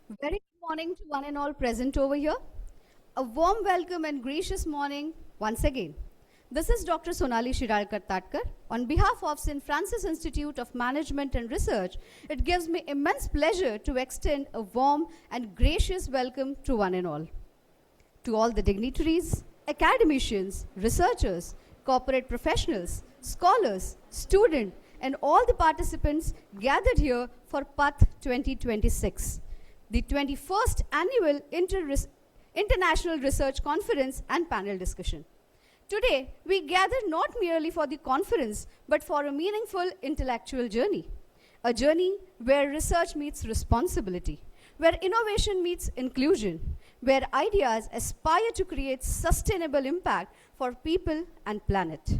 Very good morning to one and all present over here. A warm welcome and gracious morning once again. This is Dr. Sonali Shiralkar Tatkar. On behalf of St. Francis Institute of Management and Research, it gives me immense pleasure to extend a warm and gracious welcome to one and all. To all the dignitaries, academicians, researchers, corporate professionals, scholars, students, and all the participants gathered here for PATHH 2026, the 21st Annual International Research Conference and Panel Discussion. Today, we gather not merely for the conference, but for a meaningful intellectual journey. A journey where research meets responsibility, where innovation meets inclusion, where ideas aspire to create sustainable impact for people and planet.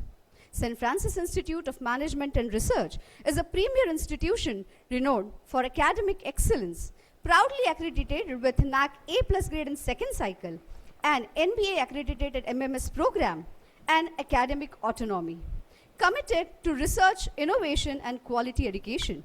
St. Francis Institute of Management and Research is a premier institution renowned for academic excellence, proudly accredited with NAC A+ grade in second cycle, and NBA accredited MMS program, and academic autonomy. Committed to research, innovation, and quality education,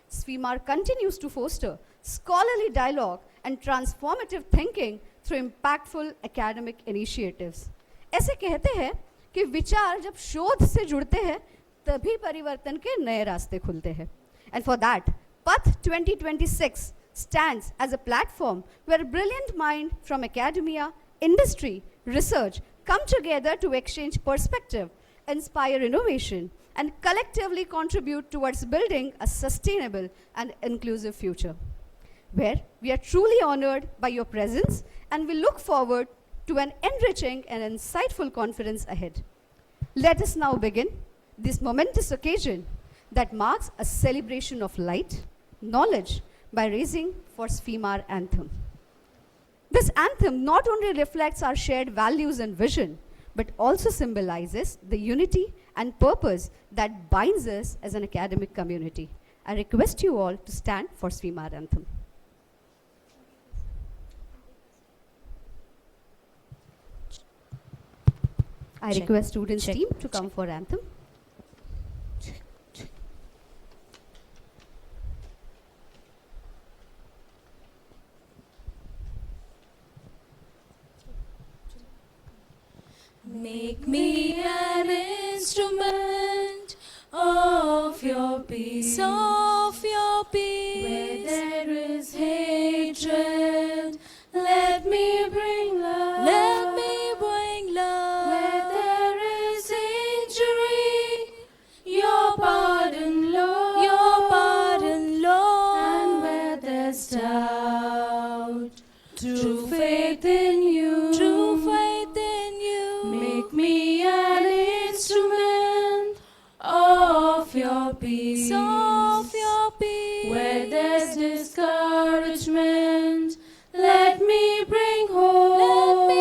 SFIMAR continues to foster scholarly dialogue and transformative thinking through impactful academic initiatives. ऐसे कहते हैं कि विचार जब शोध से जुड़ते हैं तभी परिवर्तन के नए रास्ते खुलते हैं. And for that, PATHH 2026 stands as a platform where brilliant minds from academia, industry, research come together to exchange perspective, inspire innovation, and collectively contribute towards building a sustainable and inclusive future. Where we are truly honored by your presence and we look forward to an enriching and insightful conference ahead. Let us now begin this momentous occasion that marks a celebration of light, knowledge, by raising for SFIMAR anthem. This anthem not only reflects our shared values and vision, but also symbolizes the unity and purpose that binds us as an academic community. I request you all to stand for SFIMAR anthem. I request students team to come for anthem. Make me an instrument of your peace, Where there is hatred, let me bring love. Where there is injury, your pardon, Lord. And where there's doubt, true faith in you. Make me an instrument of your peace, Where there's discouragement, let me bring hope.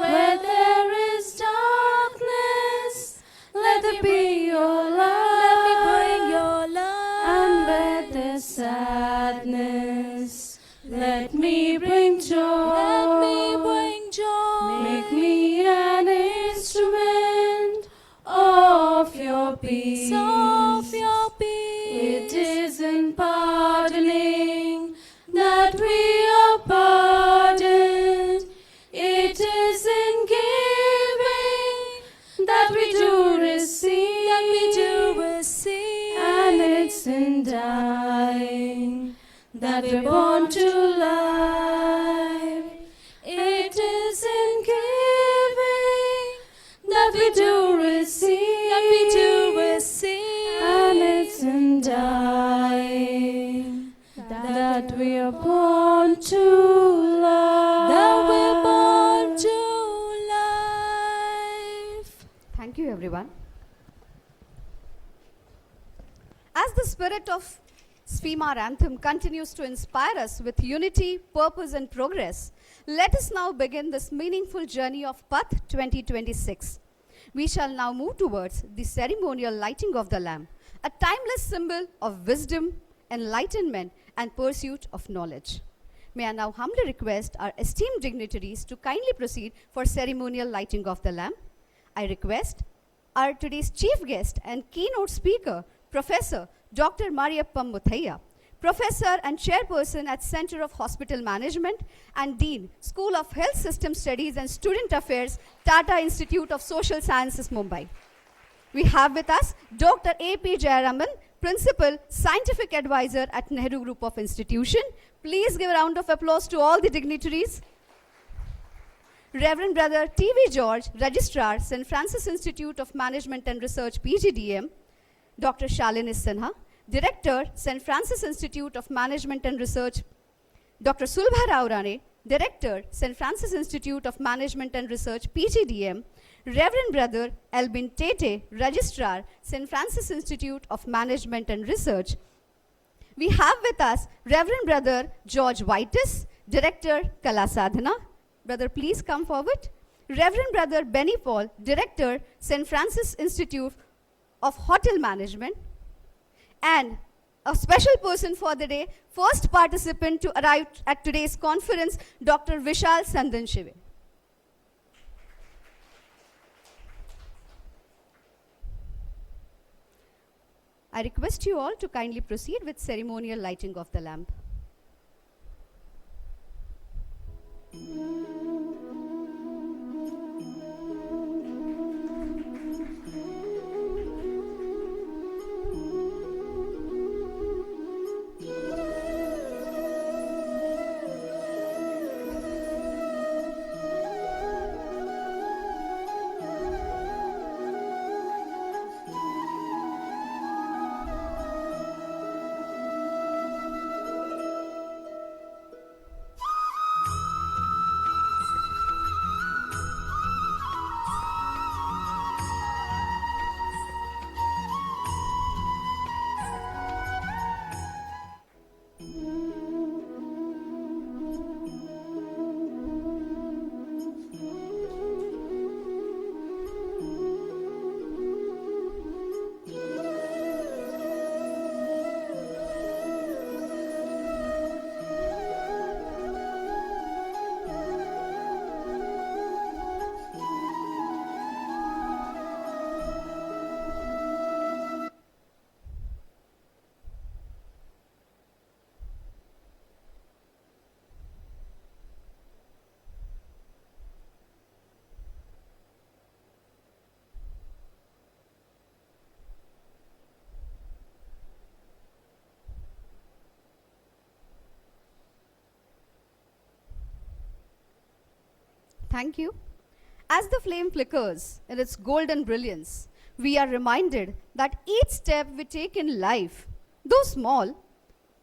Where there is darkness, let there be your light. And where there's sadness, let me bring joy. Make me an instrument of your peace. It is in pardoning that we are pardoned. It is in giving that we do receive. And it's in dying that we're born to life. It is in giving that we do receive. And it's in dying that we are born to life. Thank you, everyone. As the spirit of SFIMAR anthem continues to inspire us with unity, purpose, and progress, let us now begin this meaningful journey of PATHH 2026. We shall now move towards the ceremonial lighting of the lamp, a timeless symbol of wisdom, enlightenment, and pursuit of knowledge. May I now humbly request our esteemed dignitaries to kindly proceed for ceremonial lighting of the lamp. I request our today's chief guest and keynote speaker, Professor Dr. Mariappam Muthaiya, Professor and Chairperson at Center of Hospital Management and Dean, School of Health System Studies and Student Affairs, Tata Institute of Social Sciences, Mumbai. We have with us Dr. A.P. Jayaraman, Principal, Scientific Advisor at Nehru Group of Institution. Please give a round of applause to all the dignitaries. Reverend Brother T.V. George, Registrar, St. Francis Institute of Management and Research, PGDM. Dr. Shalini Sinha, Director, St. Francis Institute of Management and Research. Dr. Sulbha Rao Rane, Director, St. Francis Institute of Management and Research, PGDM. Reverend Brother Albin Tete, Registrar, St. Francis Institute of Management and Research. We have with us Reverend Brother George Whitus, Director, Kala Sadhana. Brother, please come forward. Reverend Brother Benny Paul, Director, St. Francis Institute of Hotel Management. And a special person for the day, first participant to arrive at today's conference, Dr. Vishal Sandan Shive. I request you all to kindly proceed with ceremonial lighting of the lamp. Thank you. As the flame flickers in its golden brilliance, we are reminded that each step we take in life, though small,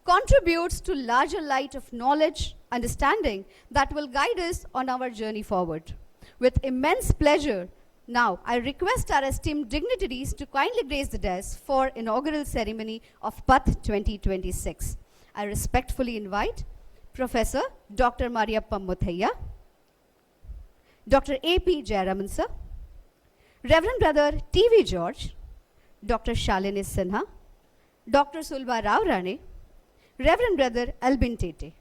contributes to larger light of knowledge, understanding that will guide us on our journey forward. With immense pleasure, now I request our esteemed dignitaries to kindly grace the dais for inaugural ceremony of PATHH 2026. I respectfully invite Professor Dr. Mariappa Muthaiya, Dr. A.P. Jayaraman sir, Reverend Brother T.V. George, Dr. Shalini Sinha, Dr. Sulbha Rao Rane, Reverend Brother Albin Tete.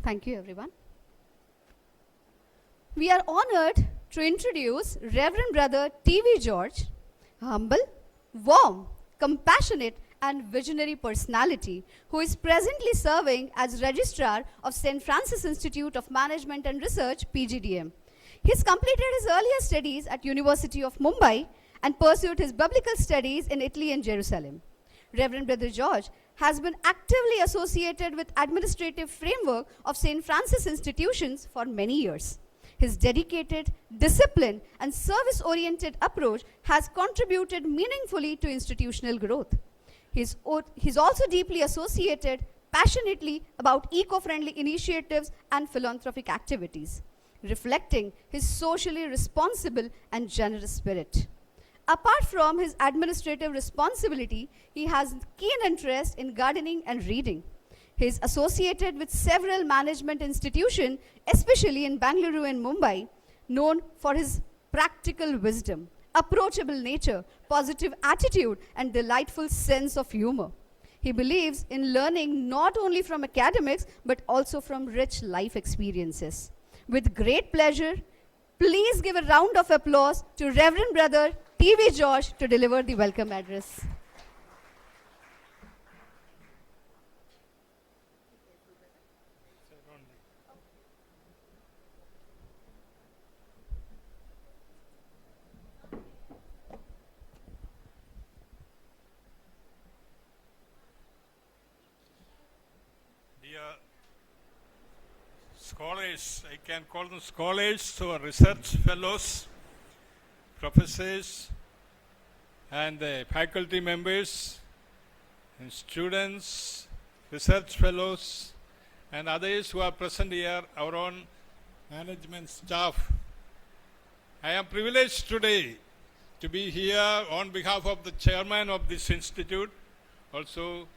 Thank you, everyone. We are honored to introduce Reverend Brother T.V. George, a humble, warm, compassionate, and visionary personality who is presently serving as Registrar of St. Francis Institute of Management and Research, PGDM. He has completed his earlier studies at University of Mumbai and pursued his biblical studies in Italy and Jerusalem. Reverend Brother George has been actively associated with administrative framework of St. Francis institutions for many years. His dedicated, disciplined, and service-oriented approach has contributed meaningfully to institutional growth. He's also deeply associated passionately about eco-friendly initiatives and philanthropic activities, reflecting his socially responsible and generous spirit. Apart from his administrative responsibility, he has keen interest in gardening and reading. He is associated with several management institutions, especially in Bangalore and Mumbai, known for his practical wisdom, approachable nature, positive attitude, and delightful sense of humor. He believes in learning not only from academics but also from rich life experiences. With great pleasure, please give a round of applause to Reverend Brother T.V. Josh to deliver the welcome address. Dear scholars, I can call them scholars or research fellows, professors, and faculty members, and students, research fellows, and others who are present here, our own management staff. I am privileged today to be here on behalf of the chairman of this institute, also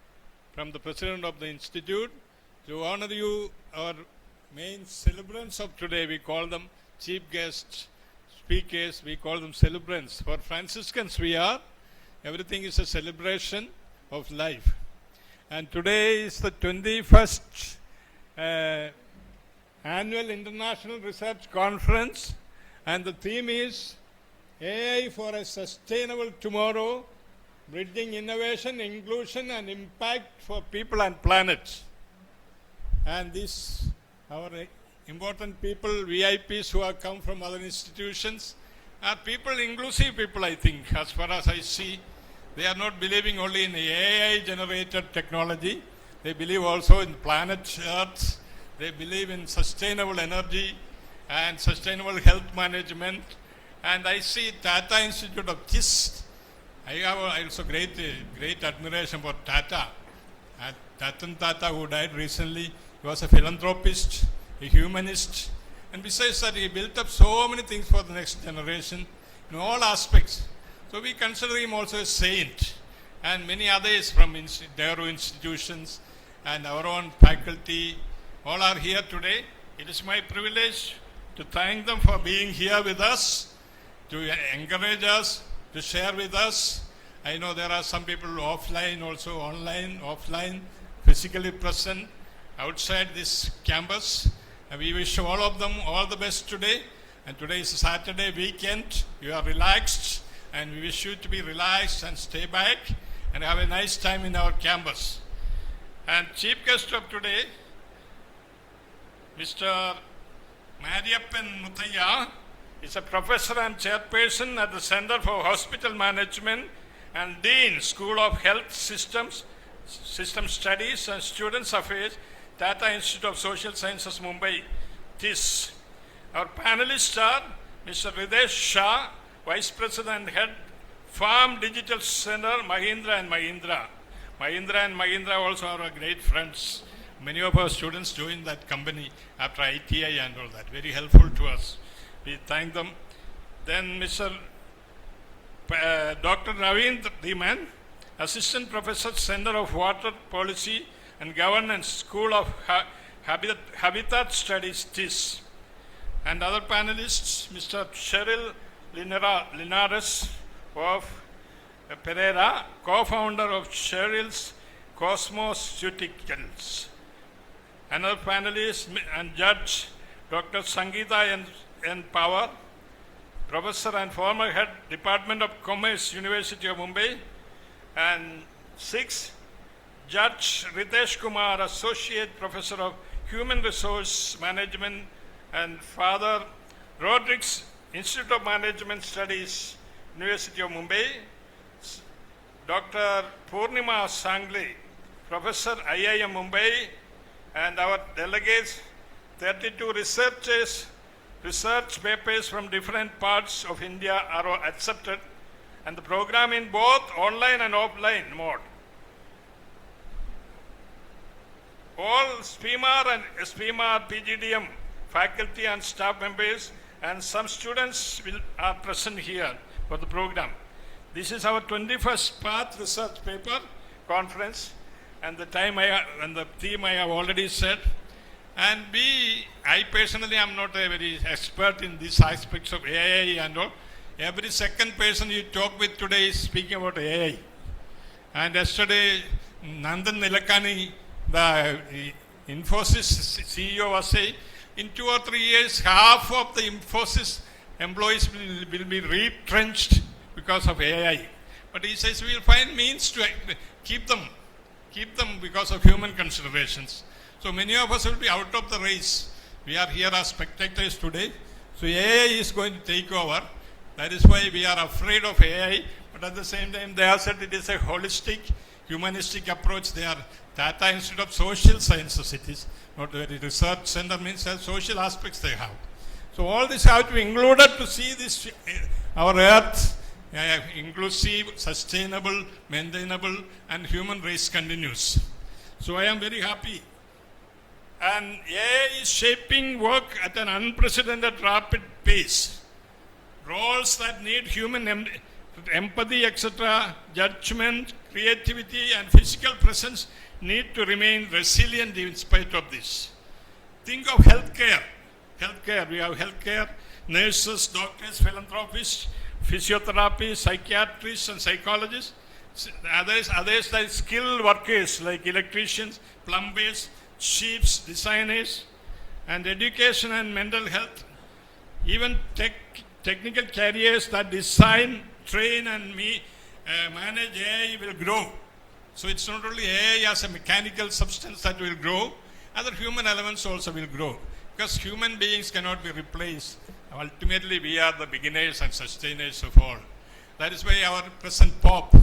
from the president of the institute, to honor you, our main celebrants of today. We call them chief guests, speakers, we call them celebrants. For Franciscans we are, everything is a celebration of life. And today is the 21st Annual International Research Conference, and the theme is AI for a Sustainable Tomorrow, Bridging Innovation, Inclusion and Impact for People and Planet. And this, our important people, VIPs who have come from other institutions, are people, inclusive people, I think, as far as I see. They are not believing only in AI-generated technology. They believe also in planet Earth. They believe in sustainable energy and sustainable health management. And I see Tata Institute of KISS. I have also great admiration for Tata. Ratan Tata, who died recently, he was a philanthropist, a humanist, and besides that, he built up so many things for the next generation in all aspects. So we consider him also a saint, and many others from their institutions and our own faculty, all are here today. It is my privilege to thank them for being here with us, to encourage us, to share with us. I know there are some people offline, also online, offline, physically present outside this campus. And we wish all of them all the best today. And today is a Saturday weekend. You are relaxed, and we wish you to be relaxed and stay back and have a nice time in our campus. And chief guest of today, Mr. Mariappan Muthaiya, is a professor and chairperson at the Center for Hospital Management and Dean, School of Health Systems, System Studies and Students Affairs, Tata Institute of Social Sciences, Mumbai, TIS. Our panelists are Mr. Ritesh Shah, Vice President Head, Farm Digital Center, Mahindra and Mahindra. Mahindra and Mahindra also are our great friends. Many of our students joined that company after ITI and all that. Very helpful to us. We thank them. Then Mr. Dr. Ravindra Dhiman, Assistant Professor, Center of Water Policy and Governance, School of Habitat Studies, TIS. And other panelists, Mr. Cheryl Linares of Pereira, co-founder of Cheryl's Cosmoceuticals. Another panelist and judge, Dr. Sangeeta N. Power, professor and former head, Department of Commerce, University of Mumbai. And 6, Judge Ritesh Kumar, Associate Professor of Human Resource Management and Father Rodrigues, Institute of Management Studies, University of Mumbai. Dr. Purnima Sangle, Professor, IIM Mumbai. And our delegates, 32 researchers, research papers from different parts of India are accepted, and the program in both online and offline mode. All SPMR and SPMR PGDM faculty and staff members and some students are present here for the program. This is our 21st PATHH research paper conference, and the theme I have already said. And I personally am not a very expert in these aspects of AI and all. Every second person you talk with today is speaking about AI. And yesterday, Nandan Nilekani, the Infosys CEO, was saying, in 2 or 3 years, half of the Infosys employees will be retrenched because of AI. But he says we will find means to keep them because of human considerations. So many of us will be out of the race. We are here as spectators today. So AI is going to take over. That is why we are afraid of AI. But at the same time, they have said it is a holistic, humanistic approach. They are data instead of social sciences. It is not a research center, means social aspects they have. So all this have to be included to see this, our earth, inclusive, sustainable, maintainable, and human race continues. So I am very happy. And AI is shaping work at an unprecedented rapid pace. Roles that need human empathy, etc., judgment, creativity, and physical presence need to remain resilient in spite of this. Think of healthcare. We have healthcare, nurses, doctors, philanthropists, physiotherapists, psychiatrists, and psychologists. Others like skilled workers like electricians, plumbers, chiefs, designers, and education and mental health. Even technical careers that design, train, and manage AI will grow. So it's not only AI as a mechanical substance that will grow, other human elements also will grow. Because human beings cannot be replaced. Ultimately, we are the beginners and sustainers of all. That is why our present Pope,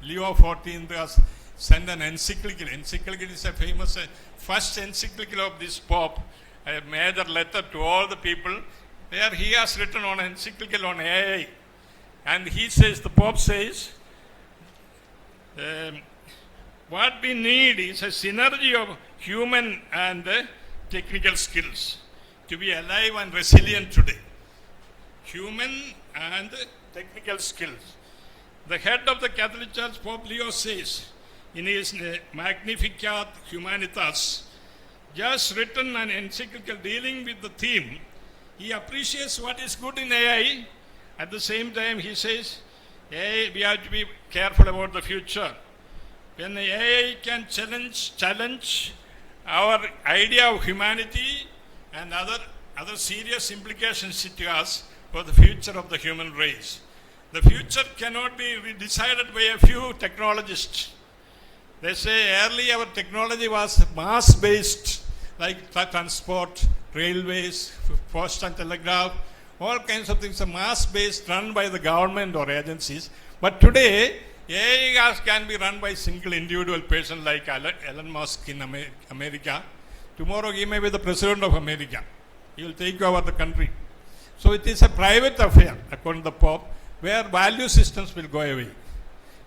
Leo XIV, has sent an encyclical. Encyclical is a famous first encyclical of this Pope, a major letter to all the people. There he has written on an encyclical on AI. And he says, the Pope says, what we need is a synergy of human and technical skills to be alive and resilient today. Human and technical skills. The head of the Catholic Church, Pope Leo, says in his Magnificat Humanitas, just written an encyclical dealing with the theme, he appreciates what is good in AI. At the same time, he says, AI, we have to be careful about the future. When AI can challenge our idea of humanity and other serious implications it has for the future of the human race. The future cannot be decided by a few technologists. They say early our technology was mass-based, like transport, railways, post and telegraph, all kinds of things are mass-based, run by the government or agencies. But today, AI can be run by single individual person like Elon Musk in America. Tomorrow he may be the president of America. He will take over the country. So it is a private affair, according to the Pope, where value systems will go away.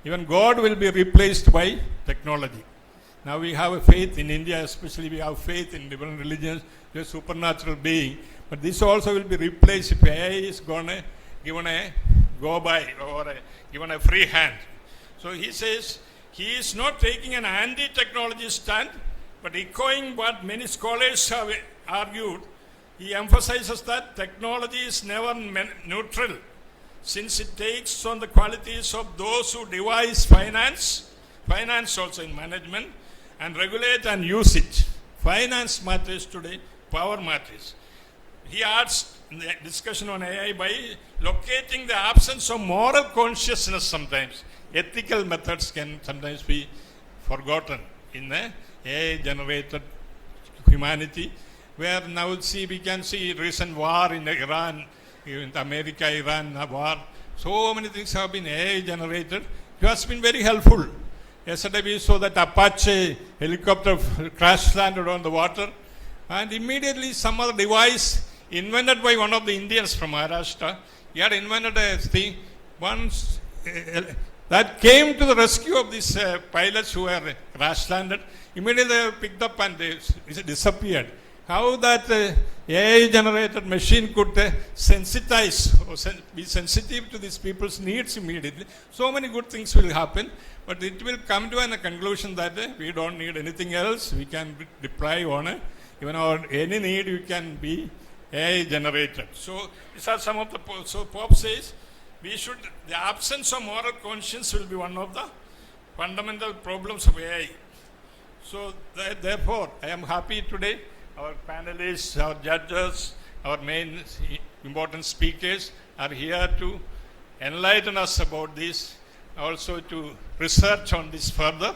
Even God will be replaced by technology. Now we have a faith in India, especially we have faith in different religions, a supernatural being. But this also will be replaced if AI is given a go-by or given a free hand. So he says he is not taking an anti-technology stand, but echoing what many scholars have argued. He emphasizes that technology is never neutral, since it takes on the qualities of those who devise finance also in management, and regulate and use it. Finance matters today, power matters. He adds the discussion on AI by locating the absence of moral consciousness sometimes. Ethical methods can sometimes be forgotten in the AI-generated humanity, where now we can see recent war in Iran, in America-Iran war. So many things have been AI-generated. It has been very helpful. Yesterday we saw that Apache helicopter crash landed on the water, and immediately some other device invented by one of the Indians from Maharashtra, he had invented a thing once that came to the rescue of these pilots who were crash landed. Immediately they were picked up and they disappeared. how that AI-generated machine could sensitize or be sensitive to these people's needs immediately. So many good things will happen, but it will come to a conclusion that we don't need anything else. We can deploy on even our any need. We can be AI-generated. So these are some of the. So Pope says we should. The absence of moral conscience will be one of the fundamental problems of AI. So therefore, I am happy today. Our panelists, our judges, our main important speakers are here to enlighten us about this, also to research on this further.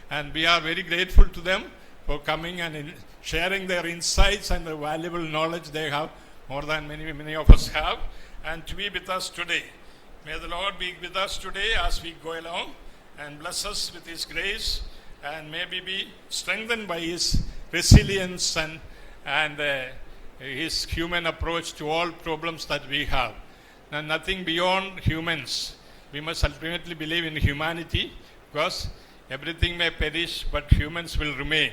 And we are very grateful to them for coming and sharing their insights and the valuable knowledge they have, more than many of us have, and to be with us today. May the Lord be with us today as we go along and bless us with His grace, and maybe be strengthened by His resilience and His human approach to all problems that we have. And nothing beyond humans. We must ultimately believe in humanity, because everything may perish, but humans will remain.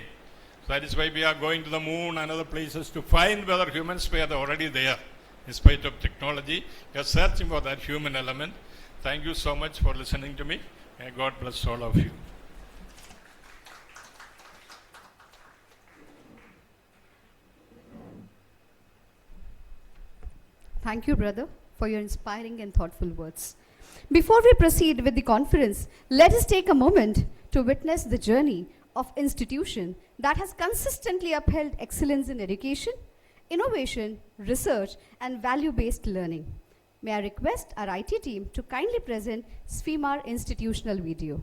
So that is why we are going to the moon and other places to find whether humans were already there. In spite of technology, we are searching for that human element. Thank you so much for listening to me. May God bless all of you. Thank you, brother, for your inspiring and thoughtful words. Before we proceed with the conference, let us take a moment to witness the journey of institution that has consistently upheld excellence in education, innovation, research, and value-based learning. May I request our IT team to kindly present SFIMAR institutional video.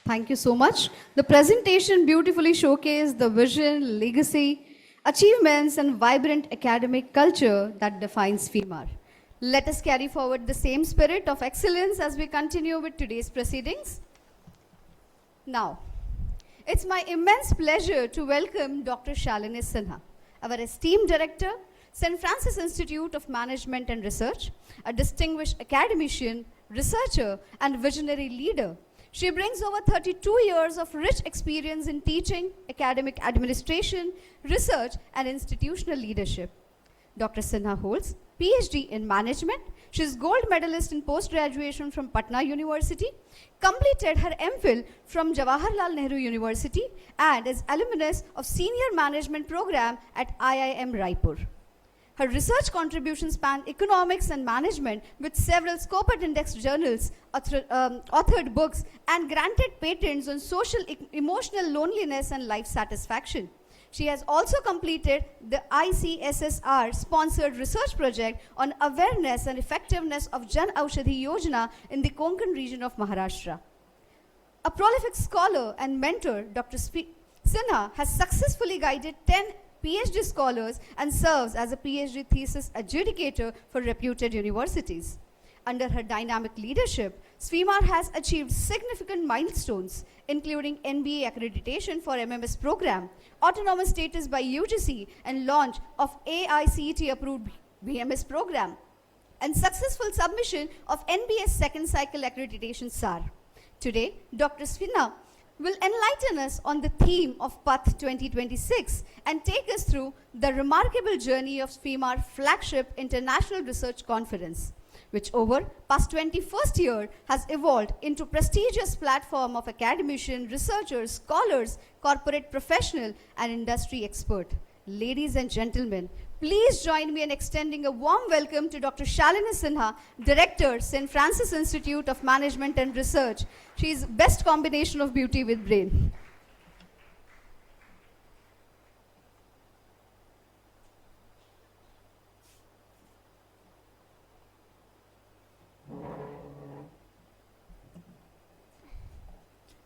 Thank you so much. The presentation beautifully showcased the vision, legacy, achievements, and vibrant academic culture that defines FEMAR. Let us carry forward the same spirit of excellence as we continue with today's proceedings. Now, it's my immense pleasure to welcome Dr. Shalini Sinha, our esteemed director, St. Francis Institute of Management and Research, a distinguished academician, researcher, and visionary leader. She brings over 32 years of rich experience in teaching, academic administration, research, and institutional leadership. Dr. Sinha holds PhD in management. She is gold medalist in post-graduation from Patna University, completed her MPhil from Jawaharlal Nehru University, and is alumnus of Senior Management Program at IIM Raipur. Her research contributions span economics and management with several Scopus Index journals, authored books, and granted patents on social, emotional loneliness and life satisfaction. She has also completed the ICSSR-sponsored research project on awareness and effectiveness of Jan Aushadhi Yojana in the Konkan region of Maharashtra. A prolific scholar and mentor, Dr. Sinha has successfully guided 10 PhD scholars and serves as a PhD thesis adjudicator for reputed universities. Under her dynamic leadership, FEMAR has achieved significant milestones, including NBA accreditation for MMS program, autonomous status by UGC, and launch of AICTE-approved BMS program, and successful submission of NBS second cycle accreditation SAR. Today, Dr. Sinha will enlighten us on the theme of PATHH 2026 and take us through the remarkable journey of FEMAR flagship international research conference, which over past 21st year has evolved into prestigious platform of academicians, researchers, scholars, corporate professional, and industry expert. Ladies and gentlemen, please join me in extending a warm welcome to Dr. Shalini Sinha, Director, St. Francis Institute of Management and Research. She is best combination of beauty with brain.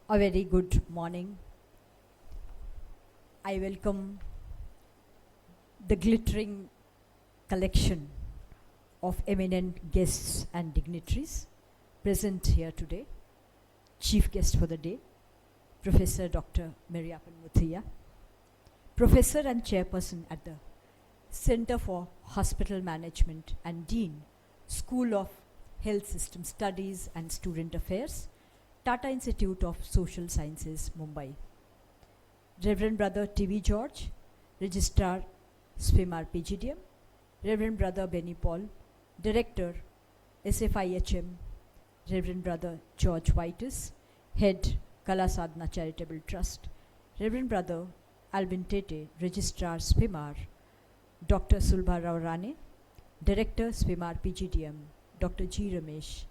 A very good morning. I welcome the glittering collection of eminent guests and dignitaries present here today. Chief guest for the day, Professor Dr. Mariappan Muthiya, Professor and Chairperson at the Center for Hospital Management and Dean, School of Health System Studies and Student Affairs, Tata Institute of Social Sciences, Mumbai. Reverend Brother T.V. George, Registrar, FEMAR PGDM, Reverend Brother Benny Paul, Director, SFIHM, Reverend Brother George Whitus, Head, Kala Sadhana Charitable Trust, Reverend Brother Alvin Tete, Registrar, FEMAR, Dr. Sulbha Rao Rane, Director, FEMAR PGDM, Dr. G. Ramesh,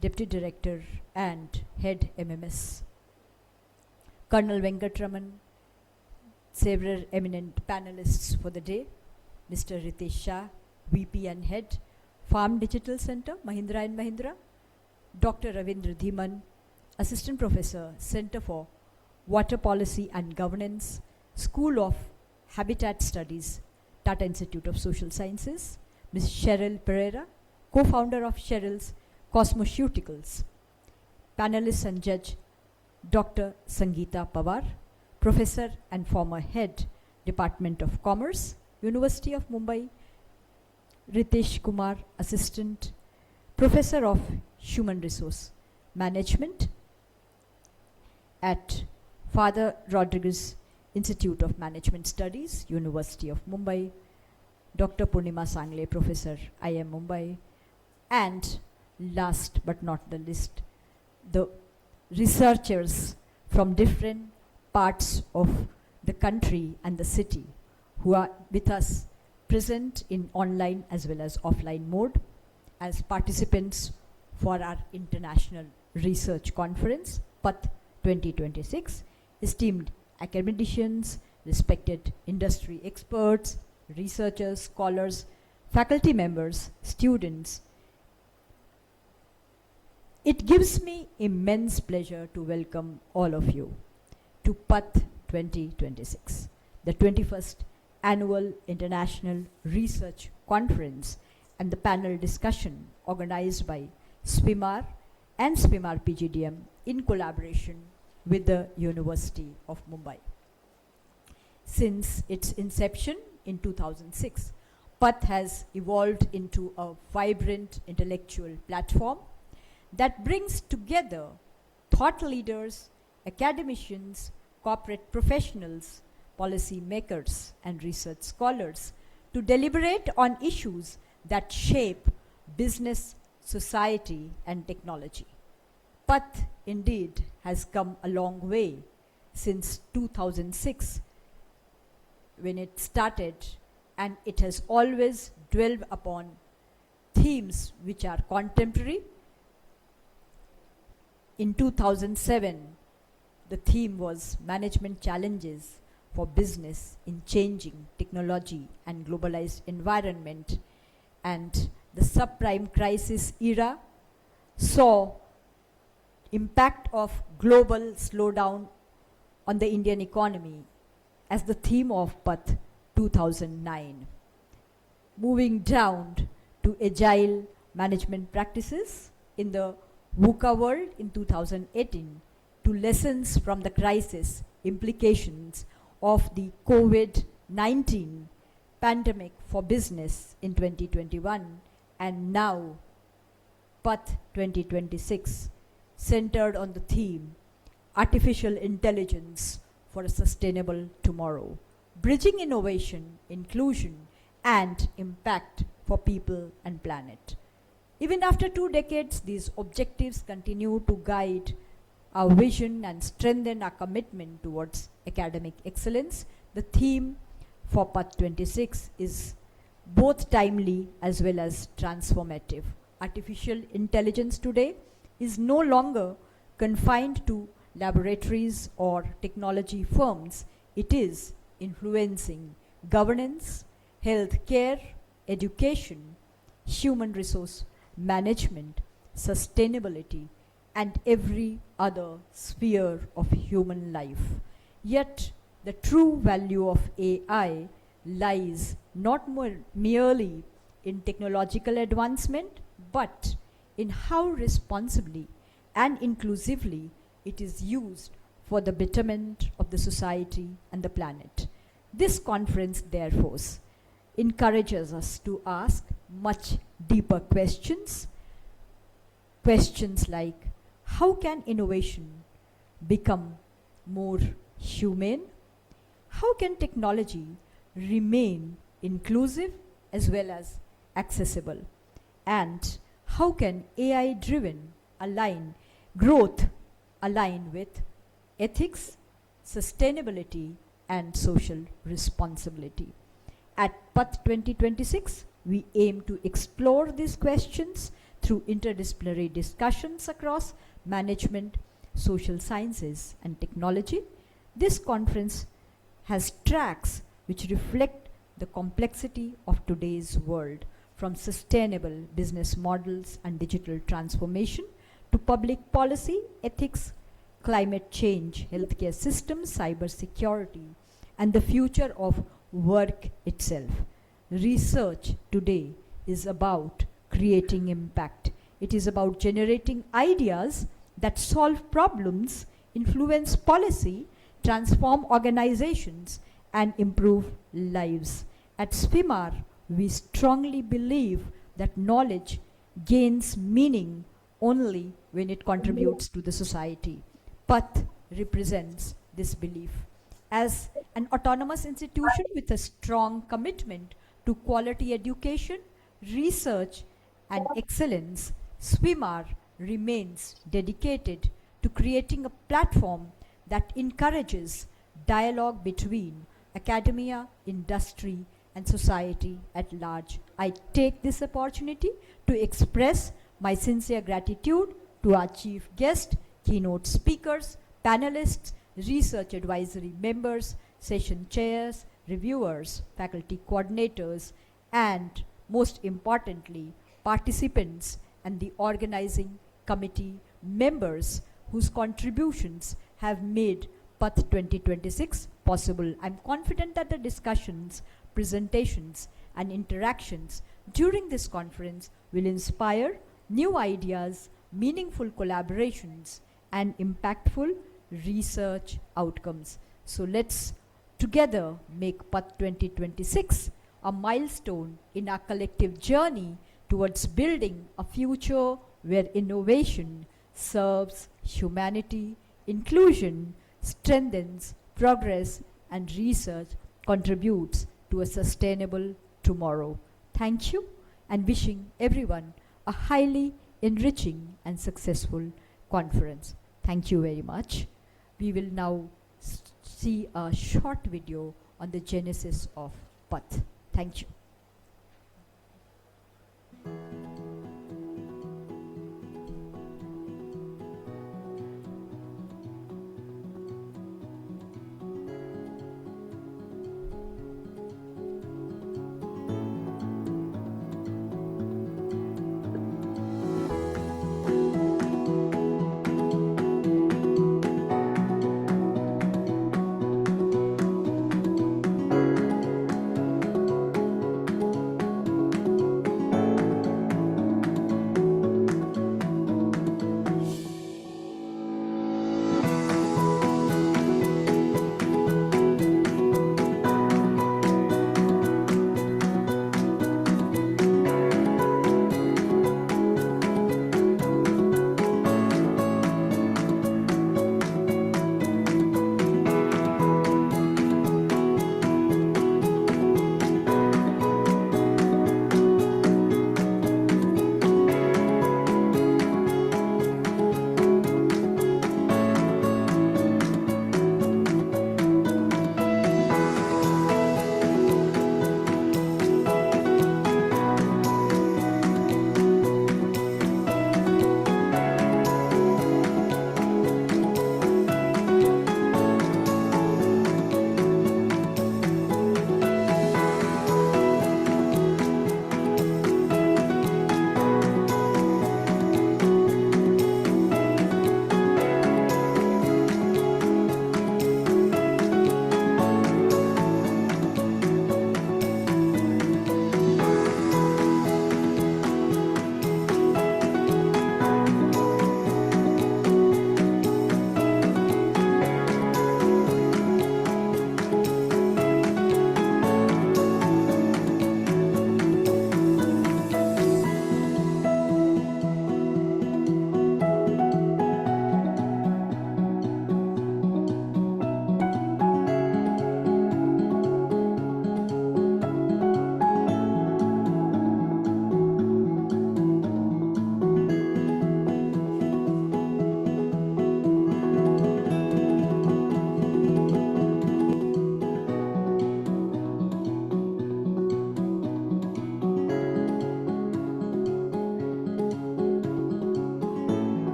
Deputy Director and Head MMS, Colonel Venkatraman, several eminent panelists for the day, Mr. Ritesh Shah, VP and Head, Farm Digital Center, Mahindra & Mahindra, Dr. Ravindra Dhiman, Assistant Professor, Center for Water Policy and Governance, School of Habitat Studies, Tata Institute of Social Sciences, Ms. Cheryl Pereira, co-founder of Cheryl's Cosmoceuticals. Panelist and judge, Dr. Sangeeta Pawar, Professor and former Head, Department of Commerce, University of Mumbai, Ritesh Kumar, Assistant Professor of Human Resource Management at Father Rodriguez Institute of Management Studies, University of Mumbai, Dr. Purnima Sangle, Professor, IIM Mumbai, and last but not the least, the researchers from different parts of the country and the city who are with us present in online as well as offline mode as participants for our International Research Conference, PATHH 2026, esteemed academicians, respected industry experts, researchers, scholars, faculty members, students, It gives me immense pleasure to welcome all of you to PATHH 2026, the 21st Annual International Research Conference and the panel discussion organized by SPIMAR and SPIMAR PGDM in collaboration with the University of Mumbai. Since its inception in 2006, PATHH has evolved into a vibrant intellectual platform that brings together thought leaders, academicians, corporate professionals, policy makers, and research scholars to deliberate on issues that shape business, society, and technology. PATHH indeed has come a long way since 2006 when it started, and it has always dwelled upon themes which are contemporary. In 2007, the theme was Management Challenges for Business in Changing Technology and Globalized Environment, and the subprime crisis era saw impact of global slowdown on the Indian economy as the theme of PATHH 2009. Moving down to agile management practices in the VUCA world in 2018, to lessons from the crisis implications of the COVID-19 pandemic for business in 2021, and now PATHH 2026 centered on the theme Artificial Intelligence for a Sustainable Tomorrow, bridging innovation, inclusion, and impact for people and planet. Even after 2 decades, these objectives continue to guide our vision and strengthen our commitment towards academic excellence. The theme for PATHH 26 is both timely as well as transformative. Artificial intelligence today is no longer confined to laboratories or technology firms. It is influencing governance, healthcare, education, human resource management, sustainability, and every other sphere of human life. Yet, the true value of AI lies not merely in technological advancement, but in how responsibly and inclusively it is used for the betterment of the society and the planet. This conference, therefore, encourages us to ask much deeper questions. Questions like, how can innovation become more humane? How can technology remain inclusive as well as accessible? And how can AI-driven growth align with ethics, sustainability, and social responsibility? At PATHH 2026, we aim to explore these questions through interdisciplinary discussions across management, social sciences, and technology. This conference has tracks which reflect the complexity of today's world, from sustainable business models and digital transformation to public policy, ethics, climate change, healthcare systems, cybersecurity, and the future of work itself. Research today is about creating impact. It is about generating ideas that solve problems, influence policy, transform organizations, and improve lives. At SPIMAR, we strongly believe that knowledge gains meaning only when it contributes to the society. PATHH represents this belief. As an autonomous institution with a strong commitment to quality education, research, and excellence, SPIMAR remains dedicated to creating a platform that encourages dialogue between academia, industry, and society at large. I take this opportunity to express my sincere gratitude to our chief guest, keynote speakers, panelists, research advisory members, session chairs, reviewers, faculty coordinators, and most importantly, participants and the organizing committee members whose contributions have made PATH 2026 possible. I'm confident that the discussions, presentations, and interactions during this conference will inspire new ideas, meaningful collaborations, and impactful research outcomes. So let's together make PATH 2026 a milestone in our collective journey towards building a future where innovation serves humanity, inclusion strengthens progress, and research contributes to a sustainable tomorrow. Thank you, and wishing everyone a highly enriching and successful conference. Thank you very much. We will now see a short video on the genesis of PATH. Thank you.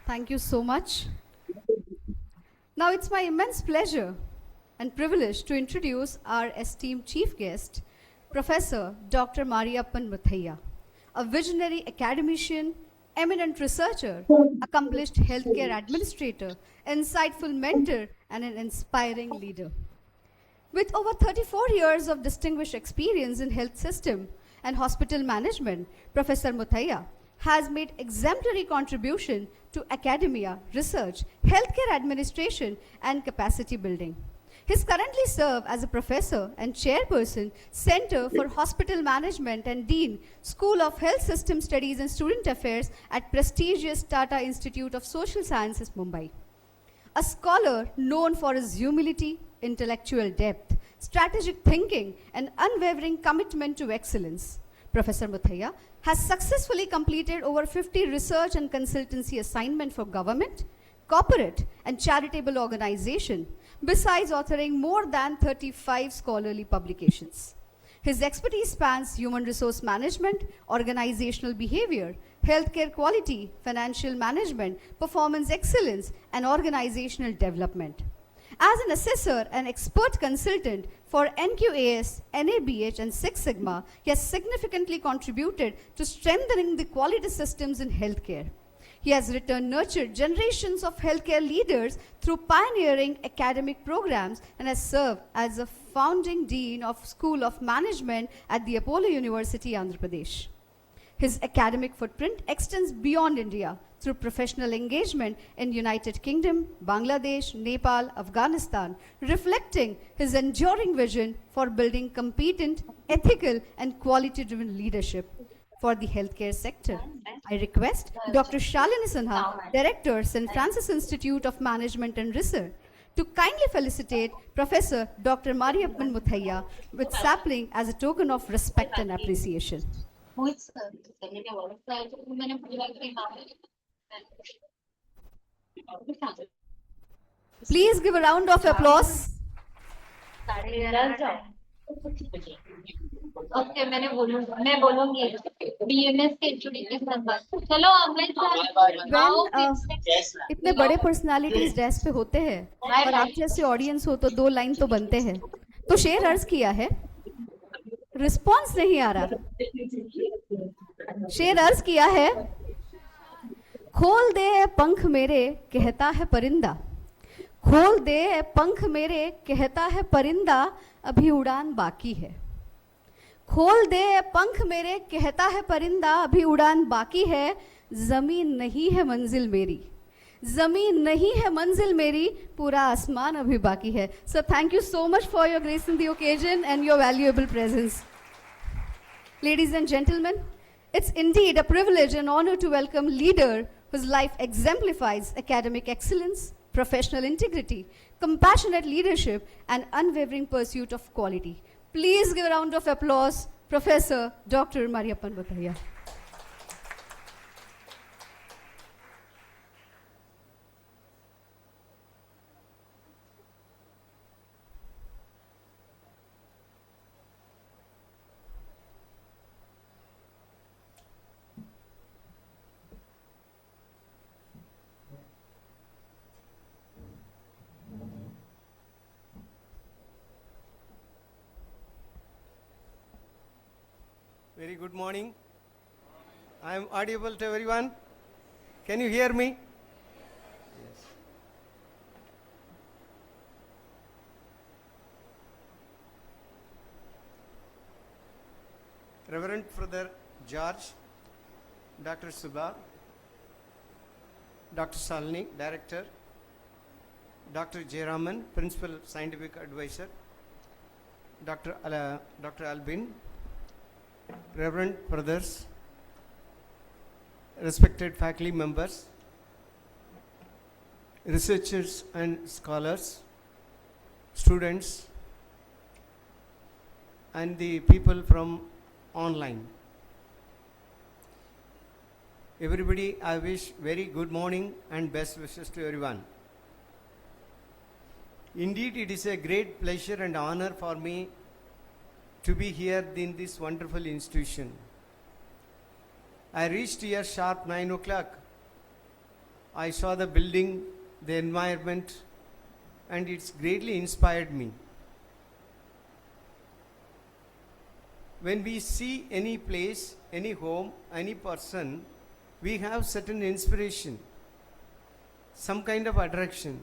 Thank you so much. Now it's my immense pleasure and privilege to introduce our esteemed chief guest, Professor Dr. Mariappan Muthaiya, a visionary academician, eminent researcher, accomplished healthcare administrator, insightful mentor, and an inspiring leader. With over 34 years of distinguished experience in health system and hospital management, Professor Muthaiya has made exemplary contribution to academia, research, healthcare administration, and capacity building. He currently serves as a professor and chairperson, Center for Hospital Management and Dean, School of Health System Studies and Student Affairs at prestigious Tata Institute of Social Sciences, Mumbai. A scholar known for his humility, intellectual depth, strategic thinking, and unwavering commitment to excellence. Professor Muthaiya has successfully completed over 50 research and consultancy assignments for government, corporate, and charitable organizations, besides authoring more than 35 scholarly publications. His expertise spans human resource management, organizational behavior, healthcare quality, financial management, performance excellence, and organizational development. As an assessor and expert consultant for NQAS, NABH, and Six Sigma, he has significantly contributed to strengthening the quality systems in healthcare. He has nurtured generations of healthcare leaders through pioneering academic programs and has served as a founding dean of School of Management at the Apollo University, Andhra Pradesh. His academic footprint extends beyond India through professional engagement in United Kingdom, Bangladesh, Nepal, Afghanistan, reflecting his enduring vision for building competent, ethical, and quality-driven leadership for the healthcare sector. I request Dr. Shalini Sinha, Director, St. Francis Institute of Management and Research, to kindly felicitate Professor Dr. Mariappan Muthaiya with sapling as a token of respect and appreciation. Please give a round of applause. Okay मैं बोलूंगी BMS के HOD के साथ बात चलो इतने बड़े personalities desk पे होते हैं और आप जैसे ऑडियंस हो तो 2 लाइन तो बनते हैं, तो शेर अर्ज किया है, रिस्पॉन्स नहीं आ रहा। शेर अर्ज किया है, खोल दे पंख मेरे कहता है परिंदा, खोल दे पंख मेरे कहता है परिंदा, अभी उड़ान बाकी है। खोल दे पंख मेरे कहता है परिंदा, अभी उड़ान बाकी है, जमीन नहीं है मंजिल मेरी, जमीन नहीं है मंजिल मेरी, पूरा आसमान अभी बाकी है। So thank you so much for your grace in the occasion and your valuable presence. Ladies and gentlemen, it's indeed a privilege and honor to welcome a leader whose life exemplifies academic excellence, professional integrity, compassionate leadership, and unwavering pursuit of quality. Please give a round of applause, Professor Dr. Mariappan Muthaiya. Very good morning. I am audible to everyone. Can you hear me? Yes. Reverend Father George, Dr. Subha, Dr. Salini, Director, Dr. Jayaraman, Principal Scientific Advisor, Dr. Albin, Reverend brothers, respected faculty members, researchers and scholars, students, and the people from online. Everybody, I wish very good morning and best wishes to everyone. Indeed, it is a great pleasure and honor for me to be here in this wonderful institution. I reached here sharp 9 o'clock I saw the building, the environment, and it's greatly inspired me. When we see any place, any home, any person, we have certain inspiration, some kind of attraction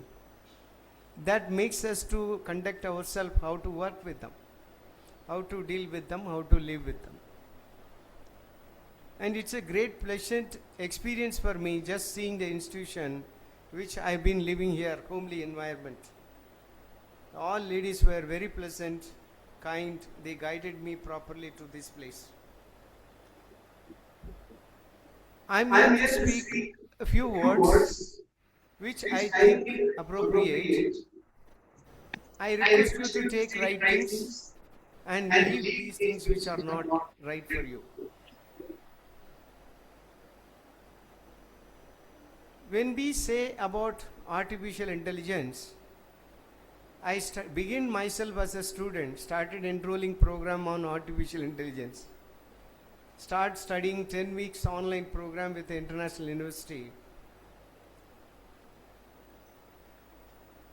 that makes us to conduct ourselves, how to work with them, how to deal with them, how to live with them. And it's a great pleasant experience for me just seeing the institution which I've been living here, homely environment. All ladies were very pleasant, kind, they guided me properly to this place. I'm going to speak a few words which I think appropriate. I request you to take right things and leave these things which are not right for you. When we say about artificial intelligence, I begin myself as a student, started enrolling program on artificial intelligence. Start studying 10 weeks online program with the international university.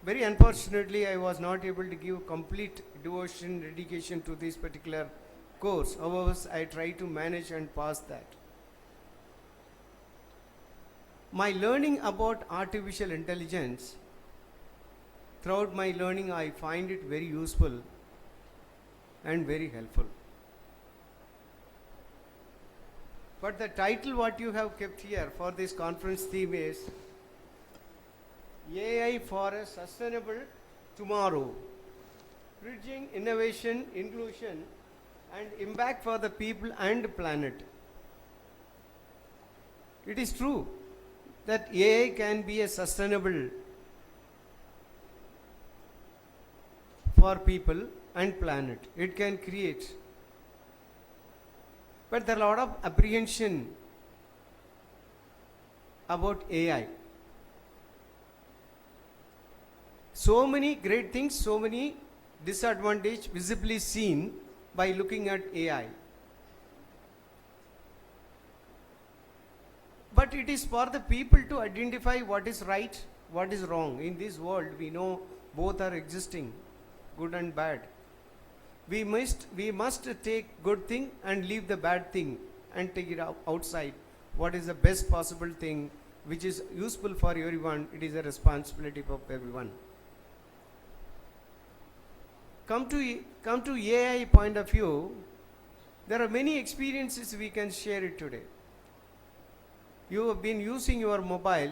Very unfortunately, I was not able to give complete devotion, dedication to this particular course. However, I tried to manage and pass that. My learning about artificial intelligence, throughout my learning, I find it very useful and very helpful. But the title what you have kept here for this conference theme is AI for a Sustainable Tomorrow, Bridging Innovation, Inclusion and Impact for the People and Planet. It is true that AI can be a sustainable for people and planet. It can create. But there are a lot of apprehension about AI. So many great things, so many disadvantages visibly seen by looking at AI. But it is for the people to identify what is right, what is wrong. In this world, we know both are existing, good and bad. We must take good thing and leave the bad thing and take it outside. What is the best possible thing which is useful for everyone? It is a responsibility of everyone. Come to AI point of view, there are many experiences we can share it today. You have been using your mobile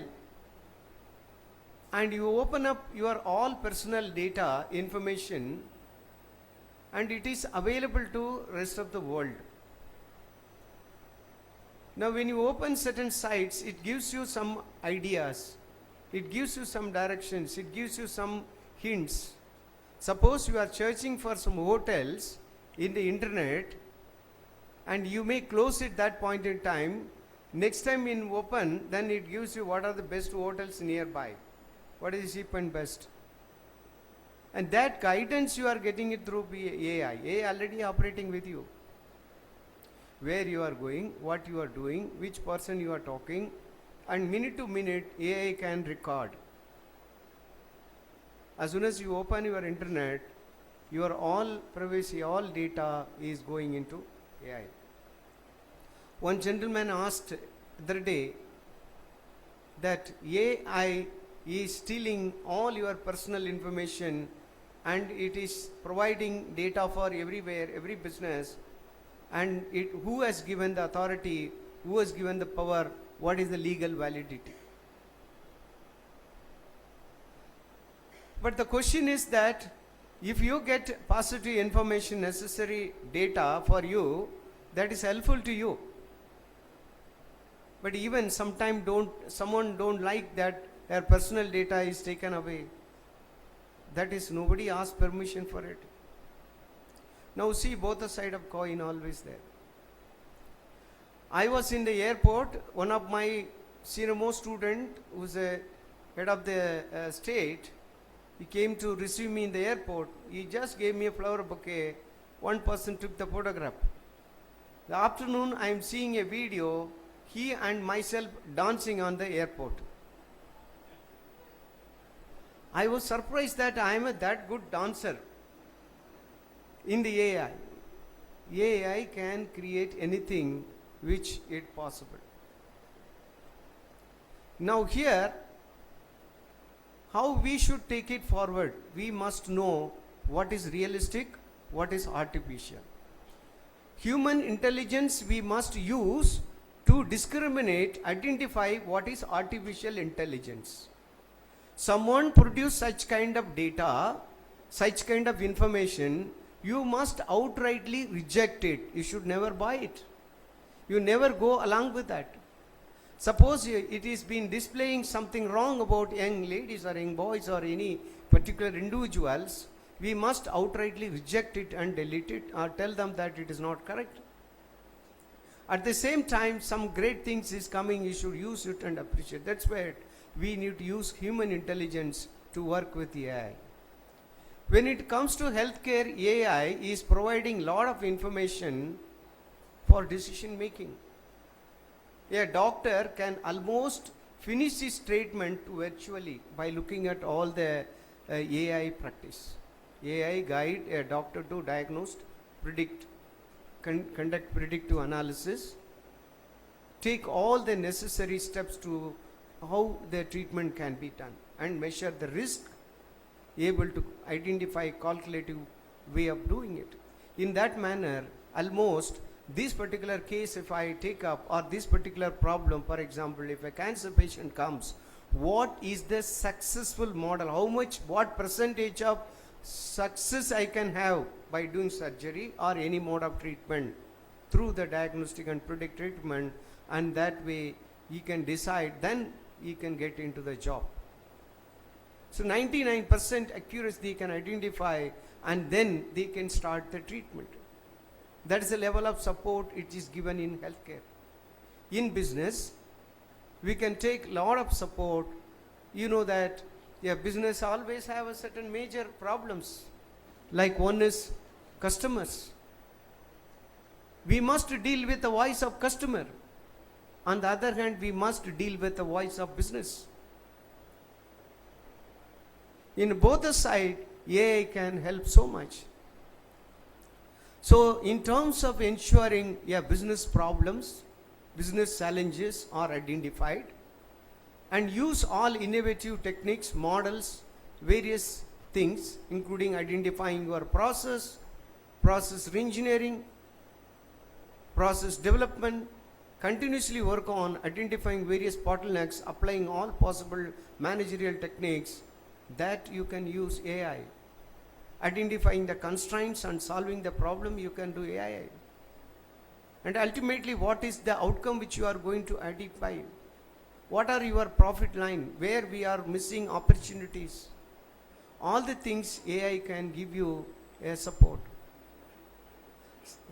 and you open up your all personal data information and it is available to rest of the world. Now when you open certain sites, it gives you some ideas, it gives you some directions, it gives you some hints. Suppose you are searching for some hotels in the internet and you may close it that point in time. Next time in open, then it gives you what are the best hotels nearby, what is cheap and best. And that guidance you are getting it through AI. AI already operating with you. Where you are going, what you are doing, which person you are talking, and minute to minute AI can record. As soon as you open your internet, your all privacy, all data is going into AI. One gentleman asked the other day that AI is stealing all your personal information and it is providing data for everywhere, every business, and who has given the authority, who has given the power, what is the legal validity? But the question is that if you get positive information, necessary data for you, that is helpful to you. But even sometimes someone don't like that their personal data is taken away. That is, nobody asked permission for it. Now see both the side of coin always there. I was in the airport, one of my senior most student who's a head of the state, he came to receive me in the airport. He just gave me a flower bouquet. One person took the photograph. The afternoon I am seeing a video, he and myself dancing on the airport. I was surprised that I am a that good dancer in the AI. AI can create anything which is possible. Now here, how we should take it forward? We must know what is realistic, what is artificial. Human intelligence we must use to discriminate, identify what is artificial intelligence. Someone produce such kind of data, such kind of information, you must outrightly reject it. You should never buy it. You never go along with that. Suppose it is been displaying something wrong about young ladies or young boys or any particular individuals, we must outrightly reject it and delete it or tell them that it is not correct. At the same time, some great things is coming, you should use it and appreciate. That's where we need to use human intelligence to work with AI. When it comes to healthcare, AI is providing lot of information for decision making. A doctor can almost finish his treatment virtually by looking at all the AI practice. AI guide a doctor to diagnose, predict, conduct predictive analysis, take all the necessary steps to how the treatment can be done and measure the risk, able to identify calculative way of doing it. In that manner, almost this particular case if I take up or this particular problem, for example, if a cancer patient comes, what is the successful model, how much, what percentage of success I can have by doing surgery or any mode of treatment through the diagnostic and predict treatment, and that way he can decide, then he can get into the job. So 99% accuracy they can identify and then they can start the treatment. That is the level of support it is given in healthcare. In business, we can take lot of support. You know that business always have a certain major problems. Like one is customers. We must deal with the voice of customer. On the other hand, we must deal with the voice of business. In both the side, AI can help so much. So in terms of ensuring business problems, business challenges are identified, and use all innovative techniques, models, various things, including identifying your process reengineering, process development, continuously work on identifying various bottlenecks, applying all possible managerial techniques that you can use AI. Identifying the constraints and solving the problem, you can do AI. And ultimately, what is the outcome which you are going to identify? What are your profit line? Where we are missing opportunities? All the things AI can give you a support.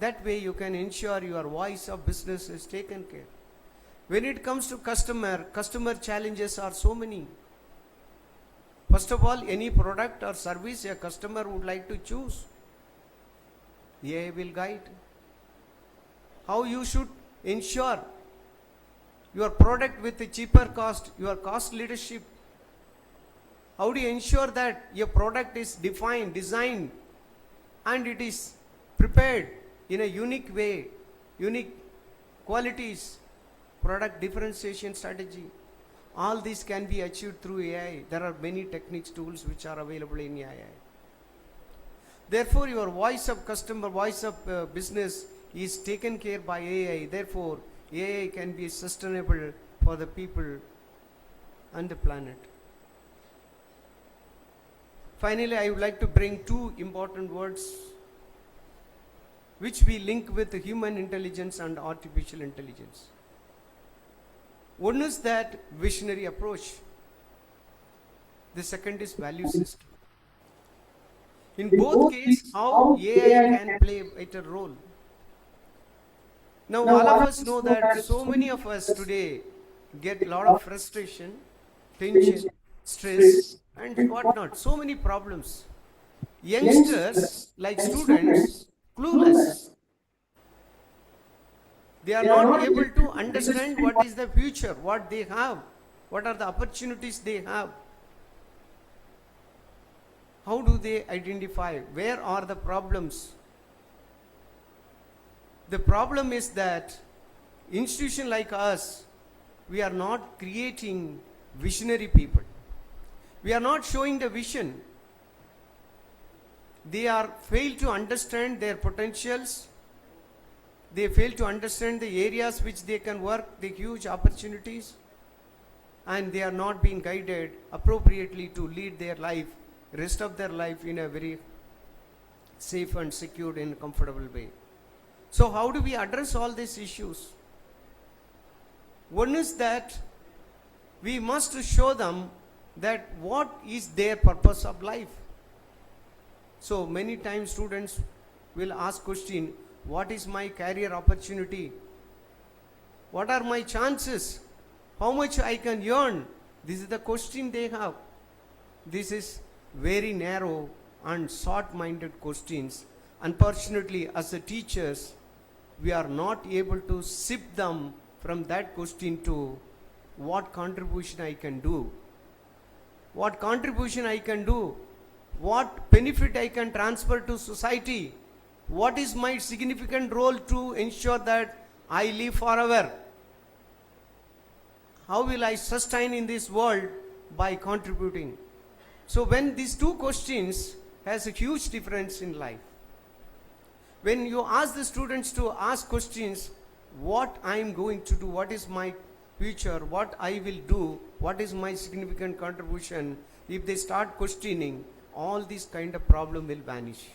That way you can ensure your voice of business is taken care. When it comes to customer challenges are so many. First of all, any product or service a customer would like to choose, AI will guide. How you should ensure your product with a cheaper cost, your cost leadership. How do you ensure that your product is defined, designed, and it is prepared in a unique way, unique qualities, product differentiation strategy. All this can be achieved through AI. There are many techniques, tools which are available in AI. Therefore, your voice of customer, voice of business is taken care by AI. Therefore, AI can be sustainable for the people and the planet. Finally, I would like to bring two important words which we link with human intelligence and artificial intelligence. One is that visionary approach. The second is value system. In both cases, how AI can play a vital role. Now, all of us know that so many of us today get a lot of frustration, tension, stress, and whatnot. So many problems. Youngsters, like students, clueless. They are not able to understand what is the future, what they have, what are the opportunities they have. How do they identify? Where are the problems? The problem is that institution like us, we are not creating visionary people. We are not showing the vision. They are fail to understand their potentials. They fail to understand the areas which they can work, the huge opportunities, and they are not being guided appropriately to lead their life, rest of their life in a very safe and secure and comfortable way. So how do we address all these issues? One is that we must show them that what is their purpose of life. So many times students will ask question, what is my career opportunity? What are my chances? How much I can earn? This is the question they have. This is very narrow and short-minded questions. Unfortunately, as a teachers, we are not able to shift them from that question to what contribution I can do. What contribution I can do? What benefit I can transfer to society? What is my significant role to ensure that I live forever? How will I sustain in this world? By contributing. So when these two questions has a huge difference in life. When you ask the students to ask questions, what I am going to do, what is my future, what I will do, what is my significant contribution, if they start questioning, all these kind of problem will vanish.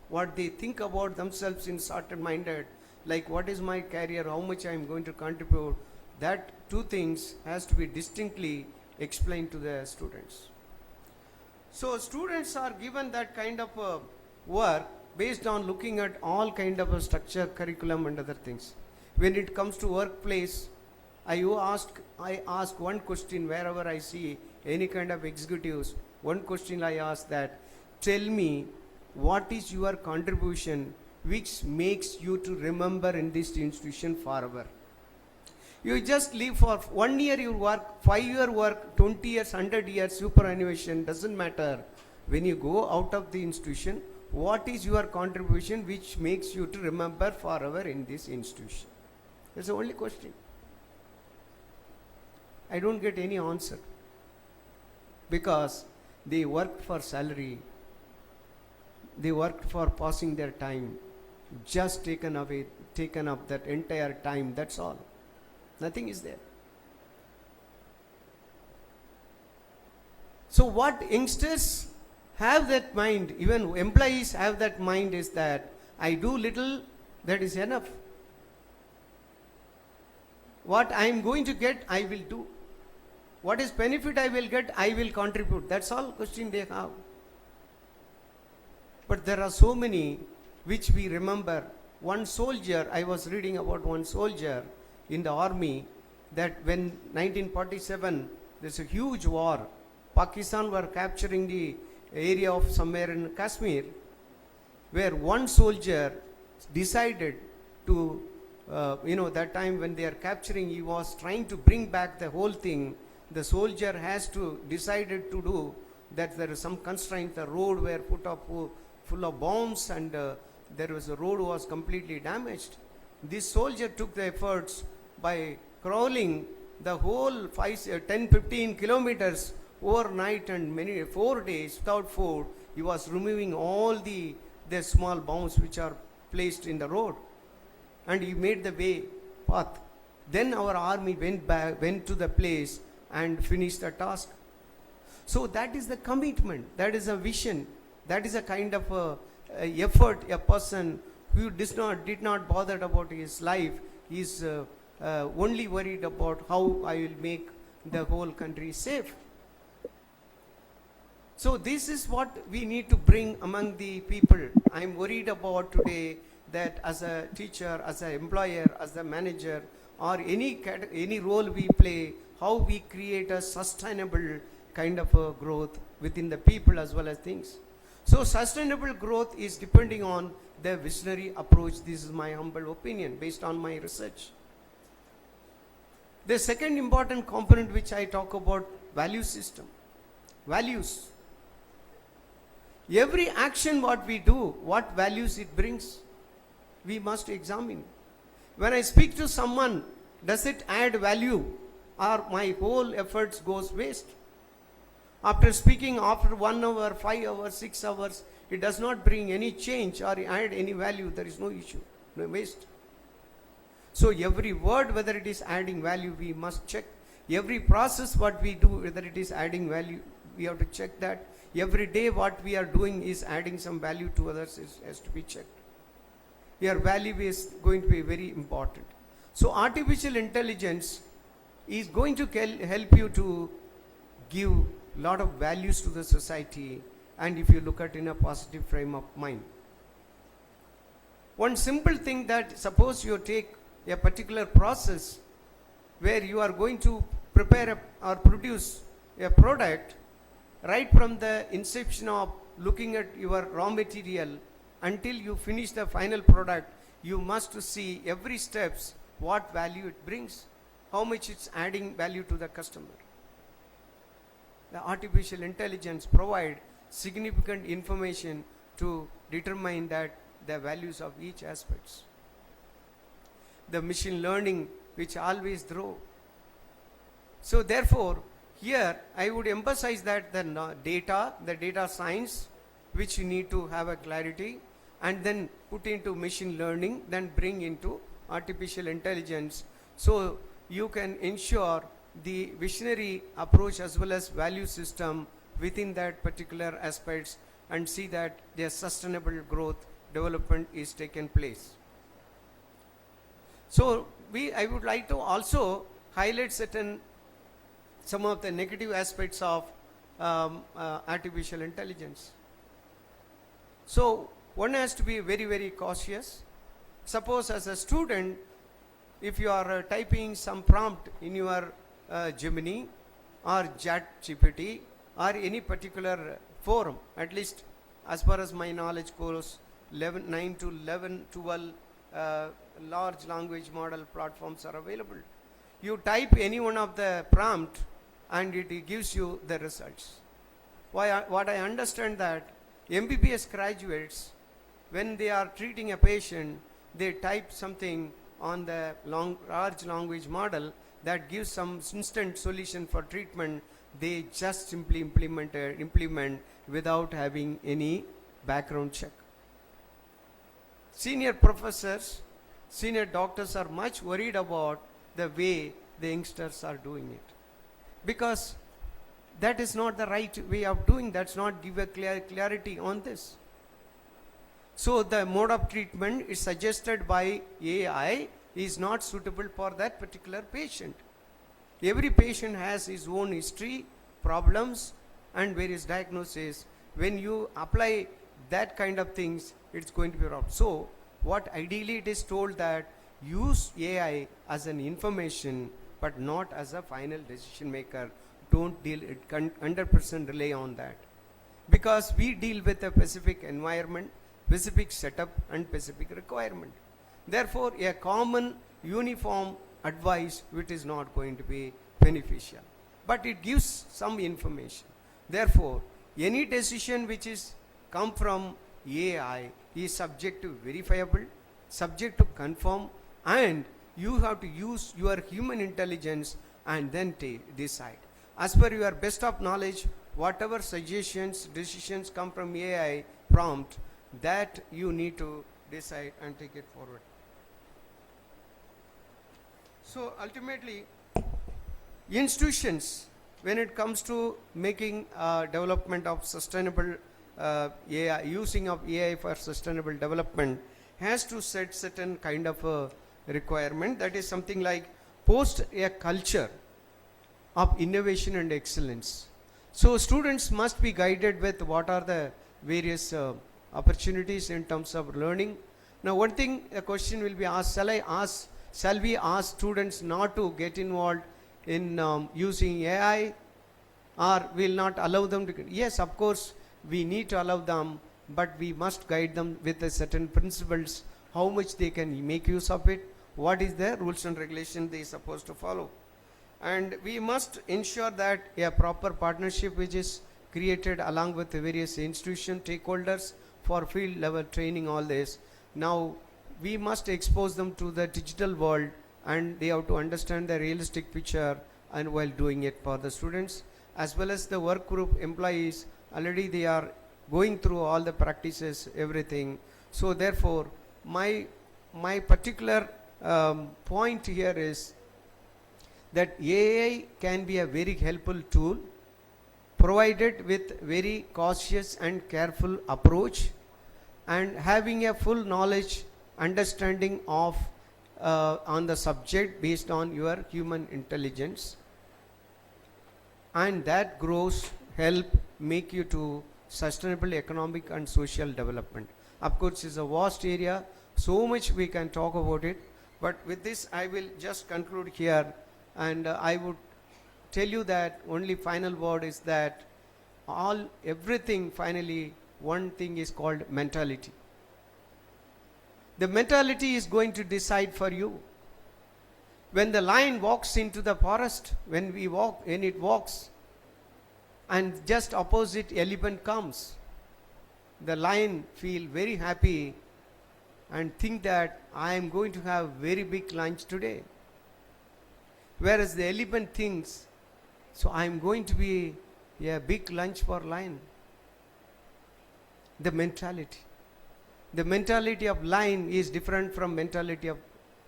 What they think about themselves in short-minded, like what is my career, how much I am going to contribute, that two things has to be distinctly explained to the students. So students are given that kind of work based on looking at all kind of a structure, curriculum and other things. When it comes to workplace, I ask one question wherever I see any kind of executives. One question I ask that, tell me what is your contribution which makes you to remember in this institution forever. You just live for 1 year you work, 5 year work, 20 years, 100 years, superannuation, doesn't matter. When you go out of the institution, what is your contribution which makes you to remember forever in this institution? That's the only question. I don't get any answer. Because they worked for salary, they worked for passing their time, just taken up that entire time, that's all. Nothing is there. So what youngsters have that mind, even employees have that mind, is that I do little, that is enough. What I am going to get, I will do. What is benefit I will get, I will contribute. That's all question they have. But there are so many which we remember. One soldier, I was reading about one soldier in the army, that when 1947, there's a huge war. Pakistan were capturing the area of somewhere in Kashmir, where one soldier decided to, that time when they are capturing, he was trying to bring back the whole thing. The soldier has to decided to do that. There is some constraint. The road were put up full of bombs, and there was a road was completely damaged. This soldier took the efforts by crawling the whole 10-15 kilometers overnight and 4 days without food. He was removing all the small bombs which are placed in the road, and he made the path. Then our army went to the place and finished the task. So that is the commitment, that is a vision, that is a kind of effort. A person who did not bother about his life, he is only worried about how I will make the whole country safe. So this is what we need to bring among the people. I am worried about today that as a teacher, as an employer, as a manager, or any role we play, how we create a sustainable kind of a growth within the people as well as things. So sustainable growth is depending on the visionary approach. This is my humble opinion based on my research. The second important component which I talk about, value system. Values. Every action what we do, what values it brings, we must examine. When I speak to someone, does it add value or my whole efforts goes waste? After speaking after 1 hour, 5 hours, 6 hours, it does not bring any change or add any value, there is no issue, no waste. So every word, whether it is adding value, we must check. Every process what we do, whether it is adding value, we have to check that. Every day what we are doing is adding some value to others, has to be checked. Your value is going to be very important. So artificial intelligence is going to help you to give lot of values to the society, and if you look at in a positive frame of mind. One simple thing, that suppose you take a particular process where you are going to prepare or produce a product, right from the inception of looking at your raw material until you finish the final product, you must see every steps what value it brings, how much it's adding value to the customer. The artificial intelligence provide significant information to determine that the values of each aspects. The machine learning which always grow. So therefore, here I would emphasize that the data science, which you need to have a clarity, and then put into machine learning, then bring into artificial intelligence, so you can ensure the visionary approach as well as value system within that particular aspects, and see that their sustainable growth development is taken place. So I would like to also highlight some of the negative aspects of artificial intelligence. So one has to be very, very cautious. Suppose as a student, if you are typing some prompt in your Gemini or ChatGPT or any particular forum, at least as far as my knowledge goes, 9 to 11, 12 large language model platforms are available. You type any one of the prompt and it gives you the results. What I understand that MBBS graduates, when they are treating a patient, they type something on the large language model that gives some instant solution for treatment. They just simply implement without having any background check. Senior professors, senior doctors are much worried about the way the youngsters are doing it, because that is not the right way of doing. That's not give a clarity on this. So the mode of treatment is suggested by AI is not suitable for that particular patient. Every patient has his own history, problems, and various diagnoses. When you apply that kind of things, it's going to be wrong. So what ideally it is told that use AI as an information, but not as a final decision maker. Don't deal it 100% rely on that, because we deal with a specific environment, specific setup, and specific requirement. Therefore, a common uniform advice which is not going to be beneficial, but it gives some information. Therefore, any decision which is come from AI is subject to verifiable, subject to confirm, and you have to use your human intelligence and then decide. As per your best of knowledge, whatever suggestions, decisions come from AI prompt, that you need to decide and take it forward. So ultimately, institutions, when it comes to making development of sustainable AI, using of AI for sustainable development, has to set certain kind of a requirement. That is something like post a culture of innovation and excellence. So students must be guided with what are the various opportunities in terms of learning. Now one thing, a question will be asked, shall we ask students not to get involved in using AI, or will not allow them to? Yes, of course, we need to allow them, but we must guide them with a certain principles, how much they can make use of it, what is the rules and regulations they are supposed to follow. And we must ensure that a proper partnership which is created along with the various institution stakeholders for field level training, all this. Now we must expose them to the digital world, and they have to understand the realistic picture and while doing it for the students, as well as the work group employees. Already they are going through all the practices, everything. So therefore my particular point here is that AI can be a very helpful tool provided with very cautious and careful approach, and having a full knowledge understanding of on the subject based on your human intelligence, and that grows help make you to sustainable economic and social development. Of course, it's a vast area, so much we can talk about it, but with this I will just conclude here, and I would tell you that only final word is that everything finally, one thing is called mentality. The mentality is going to decide for you. When the lion walks into the forest, when it walks, and just opposite elephant comes, the lion feel very happy and think that I am going to have very big lunch today. Whereas the elephant thinks, so I am going to be a big lunch for lion. The mentality of lion is different from mentality of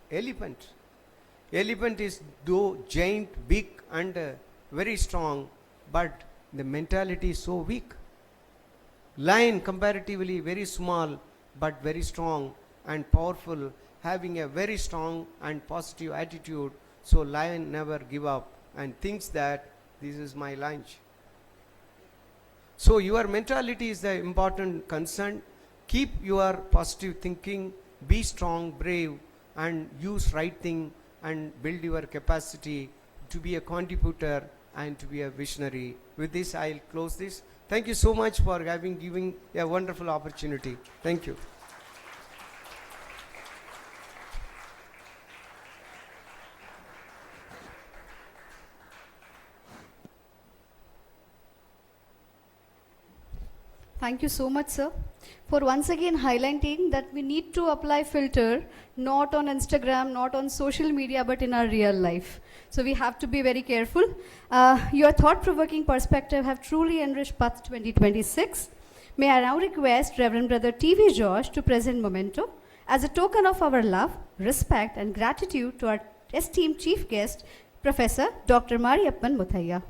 elephant. Elephant is though giant, big and very strong, but the mentality is so weak. Lion comparatively very small but very strong and powerful, having a very strong and positive attitude. So lion never give up and thinks that this is my lunch. So your mentality is the important concern. Keep your positive thinking, be strong, brave, and use right thing, and build your capacity to be a contributor and to be a visionary. With this, I'll close this. Thank you so much for giving a wonderful opportunity. Thank you. Thank you so much, sir, for once again highlighting that we need to apply filter not on Instagram, not on social media, but in our real life. So we have to be very careful. Your thought-provoking perspective have truly enriched PATHH 2026. May I now request Reverend Brother T.V. Josh to present memento as a token of our love, respect, and gratitude to our esteemed chief guest, Professor Dr. Mariappan Muthaiya.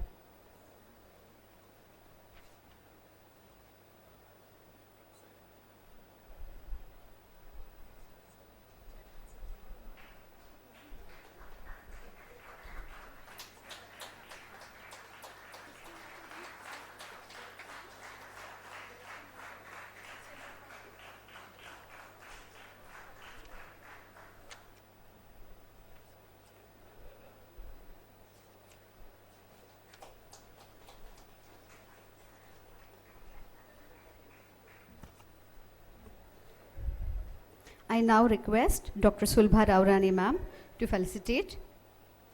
I now request Dr. Sulbha Raurani ma'am to felicitate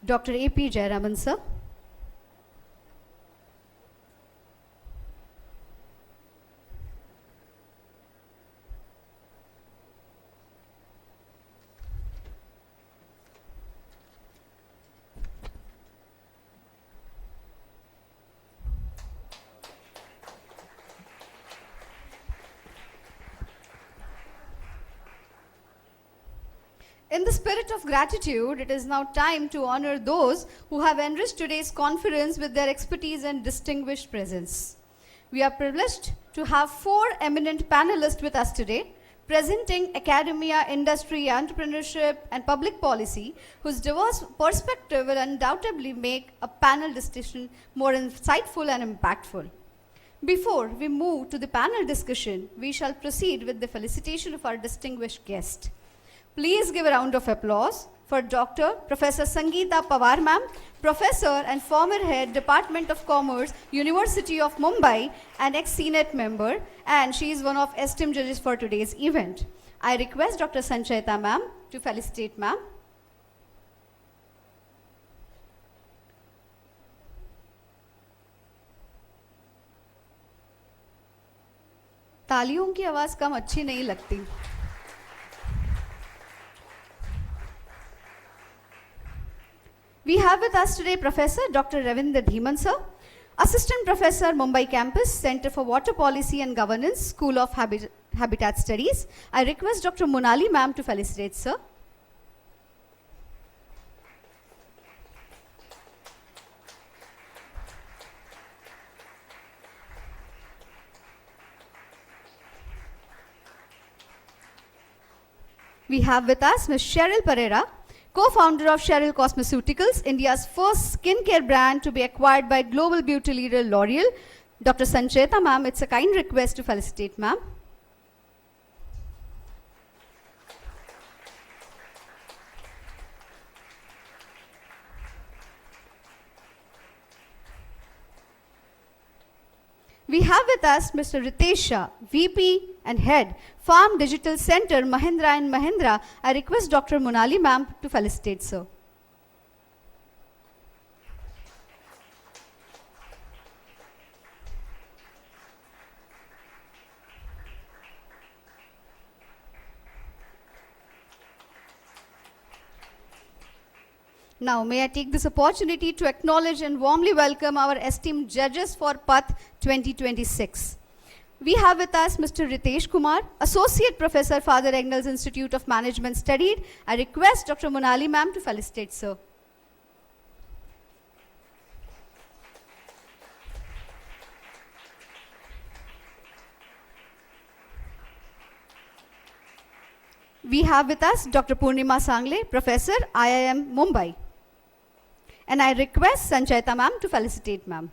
Dr. A.P. Jayaraman sir. In the spirit of gratitude, it is now time to honor those who have enriched today's conference with their expertise and distinguished presence. We are privileged to have 4 eminent panelists with us today, presenting academia, industry, entrepreneurship, and public policy, whose diverse perspective will undoubtedly make a panel discussion more insightful and impactful. Before we move to the panel discussion, we shall proceed with the felicitation of our distinguished guest. Please give a round of applause for Dr. Professor Sangeeta Pawar ma'am, Professor and former Head Department of Commerce, University of Mumbai, and ex-Senate member, and she is one of esteemed judges for today's event. I request Dr. Sanchayata ma'am to felicitate ma'am. तालियों की आवाज कम अच्छी नहीं लगती. We have with us today Professor Dr. Ravinder Dhiman sir, Assistant Professor, Mumbai Campus, Center for Water Policy and Governance, School of Habitat Studies. I request Dr. Monali ma'am to felicitate sir. We have with us Ms. Cheryl Pereira, co-founder of Cheryl Cosmeceuticals, India's first skincare brand to be acquired by global beauty leader L'Oreal. Dr. Sancheta ma'am, it's a kind request to felicitate ma'am. We have with us Mr. Ritesh Shah, VP and Head, Farm Digital Center, Mahindra and Mahindra. I request Dr. Monali ma'am to felicitate sir. Now, may I take this opportunity to acknowledge and warmly welcome our esteemed judges for PATHH 2026. We have with us Mr. Ritesh Kumar, Associate Professor, Father Egnell's Institute of Management Studied. I request Dr. Monali ma'am to felicitate sir. We have with us Dr. Purnima Sangle, Professor, IIM Mumbai. And I request Sancheta ma'am to felicitate ma'am.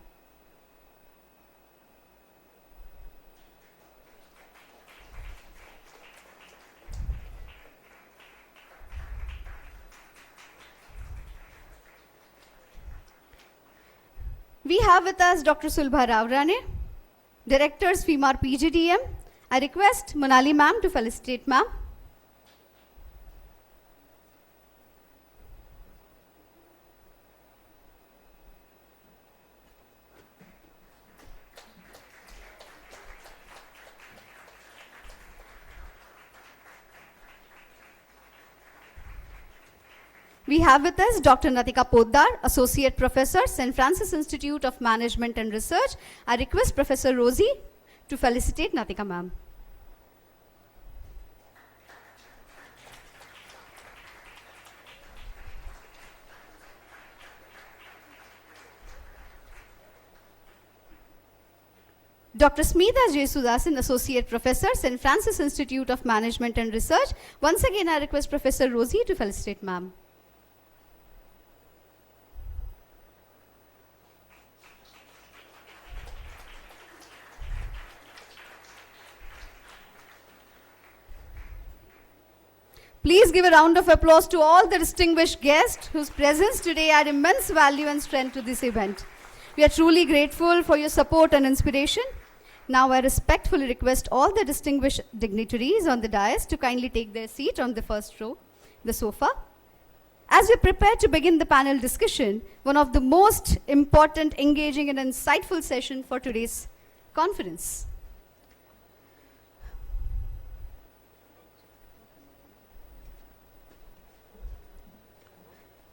We have with us Dr. Sulbha Ravrane, Directors FEMAR PGDM. I request Monali ma'am to felicitate ma'am. We have with us Dr. Natika Poddar, Associate Professor, St. Francis Institute of Management and Research. I request Professor Rosie to felicitate Natika ma'am. Dr. Smita J. Sudasan, Associate Professor, St. Francis Institute of Management and Research. Once again, I request Professor Rosie to felicitate ma'am. Please give a round of applause to all the distinguished guests whose presence today add immense value and strength to this event. We are truly grateful for your support and inspiration. Now I respectfully request all the distinguished dignitaries on the dais to kindly take their seat on the first row, the sofa. As we prepare to begin the panel discussion, one of the most important, engaging and insightful session for today's conference.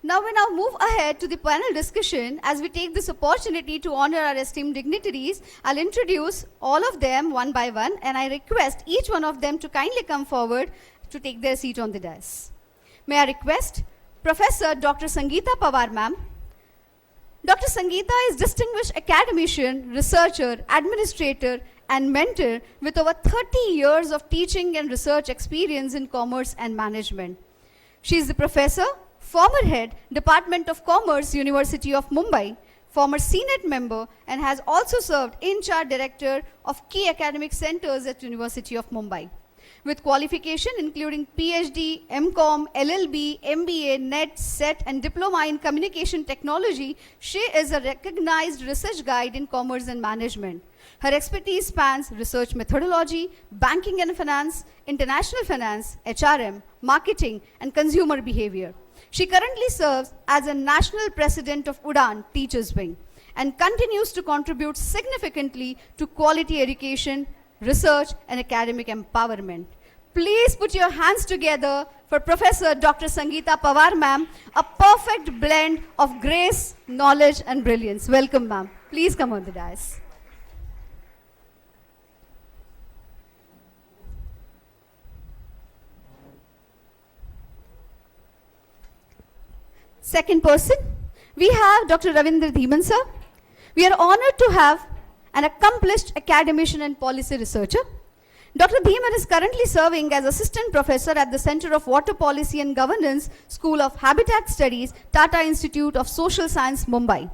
Now we move ahead to the panel discussion. As we take this opportunity to honor our esteemed dignitaries, I'll introduce all of them one by one, and I request each one of them to kindly come forward to take their seat on the dais. May I request Professor Dr. Sangeeta Pawar ma'am. Dr. Sangeeta is distinguished academician, researcher, administrator, and mentor with over 30 years of teaching and research experience in commerce and management. She is the professor, former head, Department of Commerce, University of Mumbai, former Senate member, and has also served in-charge director of key academic centers at University of Mumbai. With qualification including PhD, MCom, LLB, MBA, NET, SET, and Diploma in Communication Technology, she is a recognized research guide in commerce and management. Her expertise spans research methodology, banking and finance, international finance, HRM, marketing, and consumer behavior. She currently serves as a national president of UDAN Teachers Wing and continues to contribute significantly to quality education, research, and academic empowerment. Please put your hands together for Professor Dr. Sangeeta Pawar ma'am, a perfect blend of grace, knowledge, and brilliance. Welcome, ma'am. Please come on the dais. Second person, we have Dr. Ravindra Dhiman sir. We are honored to have an accomplished academician and policy researcher. Dr. Dhiman is currently serving as Assistant Professor at the Center of Water Policy and Governance, School of Habitat Studies, Tata Institute of Social Science, Mumbai.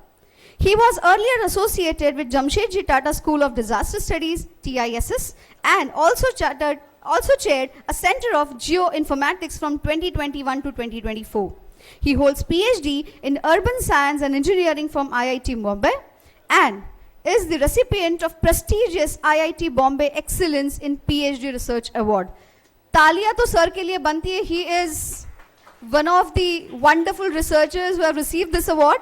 He was earlier associated with Jamshedji Tata School of Disaster Studies, TISS, and also chaired a Center of Geoinformatics from 2021 to 2024. He holds PhD in Urban Science and Engineering from IIT Mumbai and is the recipient of prestigious IIT Bombay Excellence in PhD Research Award. Talia to sir ke liye banti hai. He is one of the wonderful researchers who have received this award.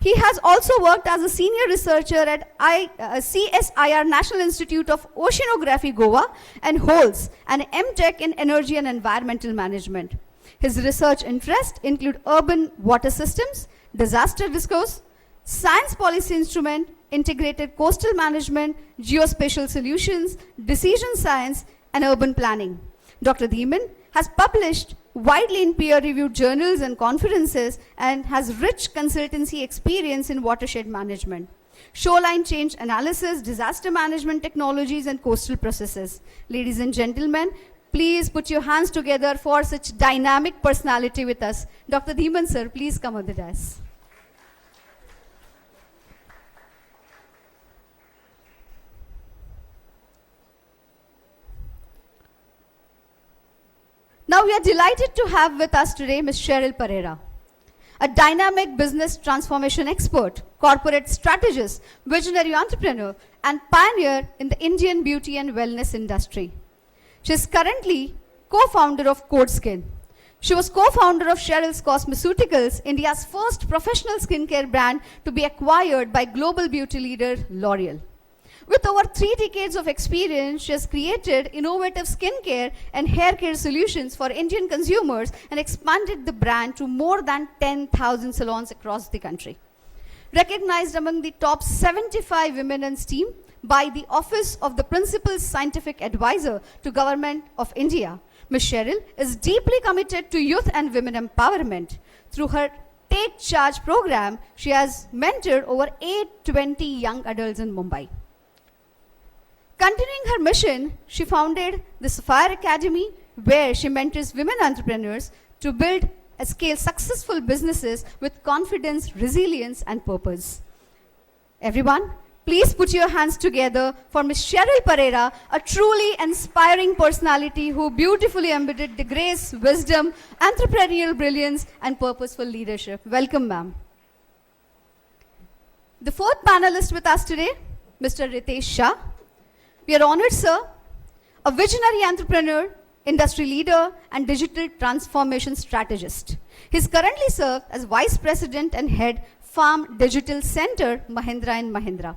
He has also worked as a senior researcher at CSIR National Institute of Oceanography, Goa, and holds an MTech in Energy and Environmental Management. His research interests include urban water systems, disaster discourse, science policy instrument, integrated coastal management, geospatial solutions, decision science, and urban planning. Dr. Dhiman has published widely in peer-reviewed journals and conferences and has rich consultancy experience in watershed management, shoreline change analysis, disaster management technologies, and coastal processes. Ladies and gentlemen, please put your hands together for such dynamic personality with us. Dr. Dhiman sir, please come on the dais. Now we are delighted to have with us today Ms. Cheryl Pereira, a dynamic business transformation expert, corporate strategist, visionary entrepreneur, and pioneer in the Indian beauty and wellness industry. She is currently co-founder of CodeSkin. She was co-founder of Cheryl's Cosmeceuticals, India's first professional skincare brand to be acquired by global beauty leader L'Oreal. With over 3 decades of experience, she has created innovative skincare and hair care solutions for Indian consumers and expanded the brand to more than 10,000 salons across the country. Recognized among the top 75 women in STEAM by the Office of the Principal Scientific Advisor to Government of India, Ms. Cheryl is deeply committed to youth and women empowerment. Through her Take Charge program, she has mentored over 820 young adults in Mumbai. Continuing her mission, she founded the Sapphire Academy, where she mentors women entrepreneurs to build and scale successful businesses with confidence, resilience, and purpose. Everyone, please put your hands together for Ms. Cheryl Pereira, a truly inspiring personality who beautifully embodied the grace, wisdom, entrepreneurial brilliance, and purposeful leadership. Welcome, ma'am. The fourth panelist with us today, Mr. Ritesh Shah. We are honored, sir, a visionary entrepreneur, industry leader, and digital transformation strategist. He is currently served as Vice President and Head, Farm Digital Center, Mahindra & Mahindra,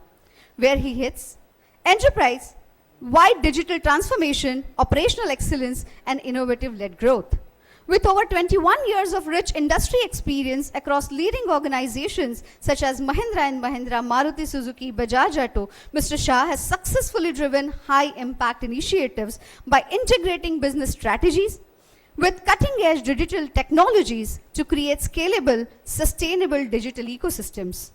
where he hits enterprise-wide digital transformation, operational excellence, and innovative-led growth. With over 21 years of rich industry experience across leading organizations such as Mahindra & Mahindra, Maruti Suzuki, Bajaj Auto, Mr. Shah has successfully driven high-impact initiatives by integrating business strategies with cutting-edge digital technologies to create scalable, sustainable digital ecosystems.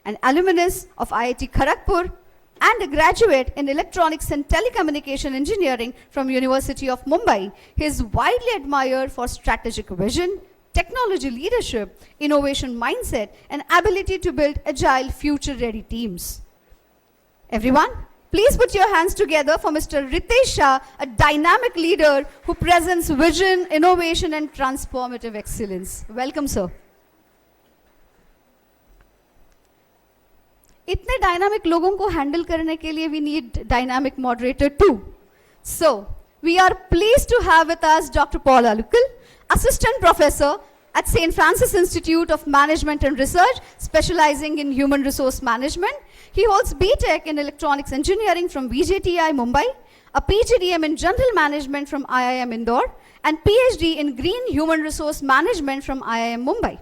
An alumnus of IIT Kharagpur and a graduate in electronics and telecommunication engineering from University of Mumbai, he is widely admired for strategic vision, technology leadership, innovation mindset, and ability to build agile, future-ready teams. Everyone, please put your hands together for Mr. Ritesh Shah, a dynamic leader who presents vision, innovation, and transformative excellence. Welcome, sir. इतने dynamic लोगों को handle करने के लिए we need dynamic moderator too. So we are pleased to have with us doctor Paul Alukal, assistant professor at St. Francis Institute of Management and Research, specializing in human resource management. He holds BTech in Electronics Engineering from VJTI, Mumbai, a PGDM in General Management from IIM Indore, and PhD in Green Human Resource Management from IIM Mumbai.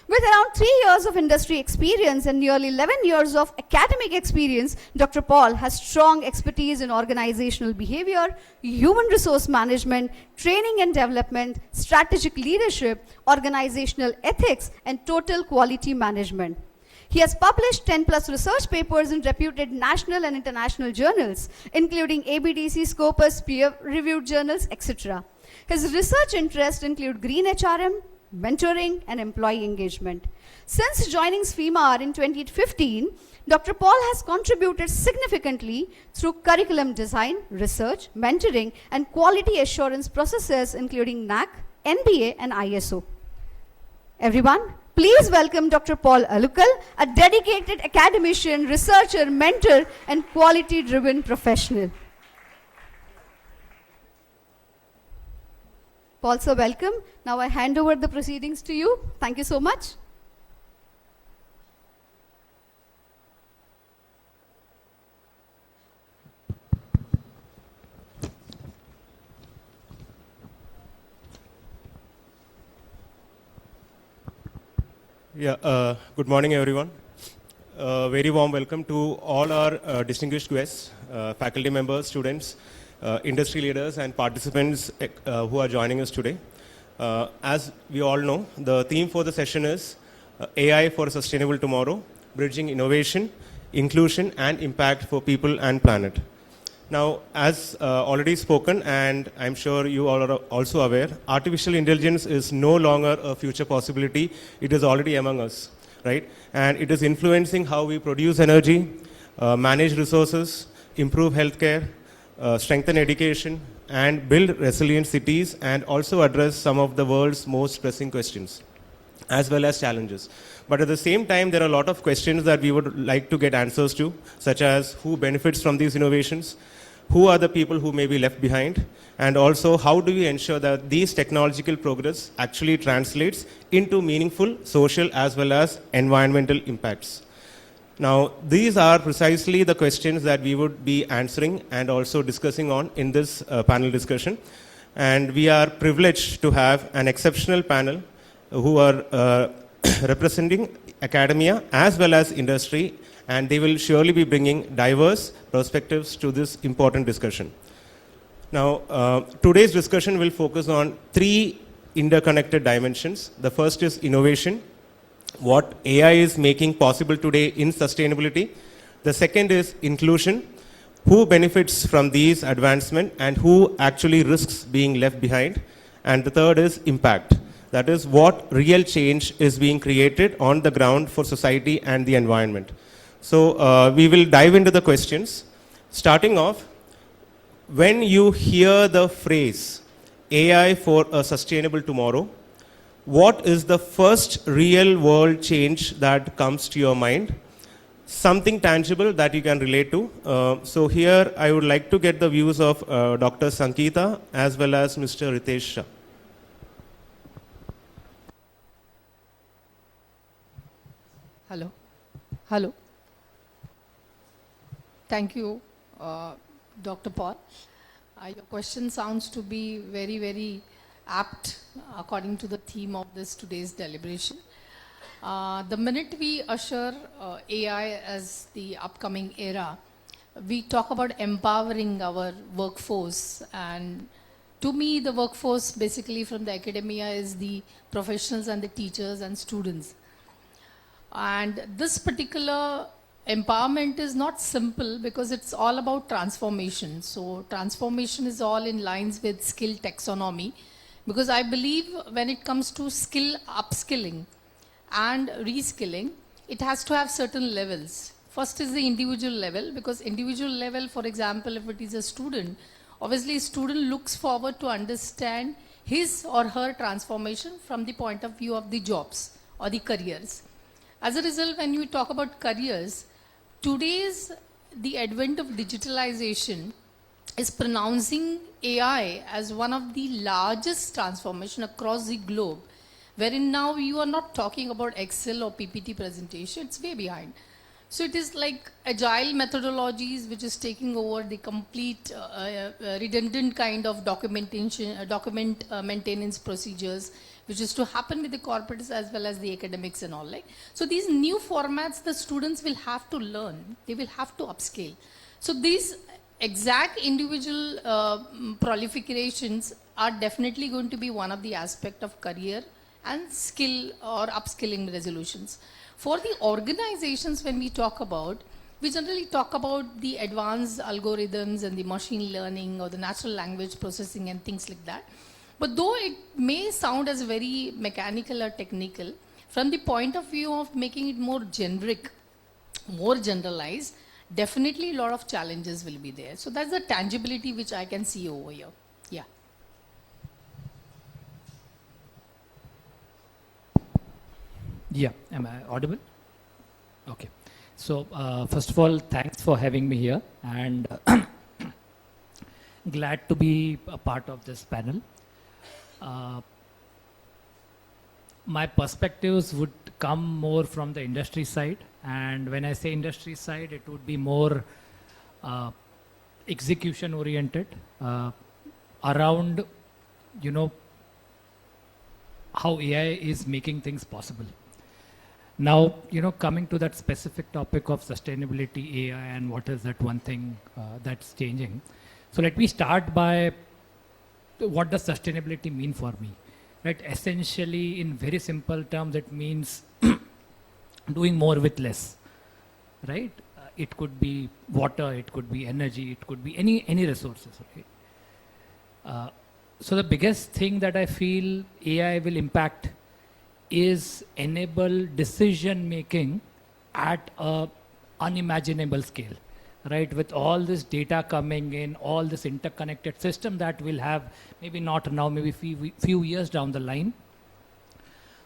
With around 3 years of industry experience and nearly 11 years of academic experience, Dr. Paul has strong expertise in organizational behavior, human resource management, training and development, strategic leadership, organizational ethics, and total quality management. He has published 10 plus research papers in reputed national and international journals, including ABDC, Scopus, peer-reviewed journals, etc. His research interests include green HRM, mentoring, and employee engagement. Since joining SFEMAR in 2015, Dr. Paul has contributed significantly through curriculum design, research, mentoring, and quality assurance processes including NAC, NBA, and ISO. Everyone, please welcome Dr. Paul Alukal, a dedicated academician, researcher, mentor, and quality-driven professional. Paul, sir, welcome. Now I hand over the proceedings to you. Thank you so much. Yeah, good morning, everyone. Very warm welcome to all our distinguished guests, faculty members, students, industry leaders, and participants who are joining us today. As we all know, the theme for the session is AI for a Sustainable Tomorrow, Bridging Innovation, Inclusion, and Impact for People and Planet. Now, as already spoken, and I'm sure you all are also aware, artificial intelligence is no longer a future possibility. It is already among us, right? And it is influencing how we produce energy, manage resources, improve healthcare, strengthen education, and build resilient cities, and also address some of the world's most pressing questions, as well as challenges. But at the same time, there are a lot of questions that we would like to get answers to, such as who benefits from these innovations, who are the people who may be left behind, and also how do we ensure that these technological progress actually translates into meaningful social as well as environmental impacts. Now, these are precisely the questions that we would be answering and also discussing on in this panel discussion. And we are privileged to have an exceptional panel who are representing academia as well as industry, and they will surely be bringing diverse perspectives to this important discussion. Now, today's discussion will focus on 3 interconnected dimensions. The first is innovation, what AI is making possible today in sustainability. The second is inclusion, who benefits from these advancements and who actually risks being left behind. And the third is impact, that is what real change is being created on the ground for society and the environment. So we will dive into the questions. Starting off, when you hear the phrase AI for a sustainable tomorrow, what is the first real world change that comes to your mind? Something tangible that you can relate to. So here I would like to get the views of Dr. Sangeeta as well as Mr. Ritesh Shah. Hello. Hello. Thank you, Dr. Paul. Your question sounds to be very, very apt according to the theme of this today's deliberation. The minute we usher AI as the upcoming era, we talk about empowering our workforce, and to me the workforce basically from the academia is the professionals and the teachers and students. And this particular empowerment is not simple because it's all about transformation. So transformation is all in lines with skill taxonomy, because I believe when it comes to skill upskilling and reskilling, it has to have certain levels. First is the individual level, because individual level, for example, if it is a student, obviously a student looks forward to understand his or her transformation from the point of view of the jobs or the careers. As a result, when you talk about careers, the advent of digitalization is pronouncing AI as one of the largest transformation across the globe, wherein now you are not talking about Excel or PPT presentation, it's way behind. So it is like agile methodologies which is taking over the complete redundant kind of documentation, maintenance procedures, which is to happen with the corporates as well as the academics and all. Like, so these new formats the students will have to learn, they will have to upscale. So these exact individual proliferations are definitely going to be one of the aspect of career and skill or upskilling resolutions. For the organizations, when we talk about, we generally talk about the advanced algorithms and the machine learning or the natural language processing and things like that. But though it may sound as very mechanical or technical, from the point of view of making it more generic, more generalized, definitely a lot of challenges will be there. So that's the tangibility which I can see over here. Yeah. Yeah, am I audible? Okay. So, first of all, thanks for having me here, and glad to be a part of this panel. My perspectives would come more from the industry side, and when I say industry side, it would be more execution oriented around, you know, how AI is making things possible. Now, you know, coming to that specific topic of sustainability, AI, and what is that one thing that's changing. So let me start by what does sustainability mean for me, right? Essentially, in very simple terms, it means doing more with less, right? It could be water, it could be energy, it could be any resources, right? So the biggest thing that I feel AI will impact is enable decision making at a unimaginable scale, right? With all this data coming in, all this interconnected system that we'll have, maybe not now, maybe few years down the line.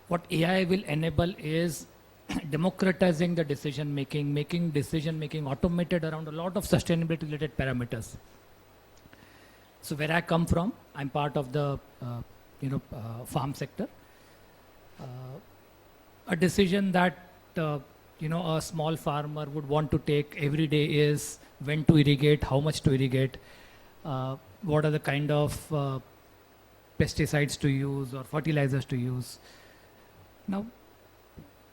What AI will enable is democratizing the decision making, making decision making automated around a lot of sustainability related parameters. So where I come from, I'm part of the farm sector. A decision that a small farmer would want to take every day is when to irrigate, how much to irrigate, what are the kind of pesticides to use or fertilizers to use. Now,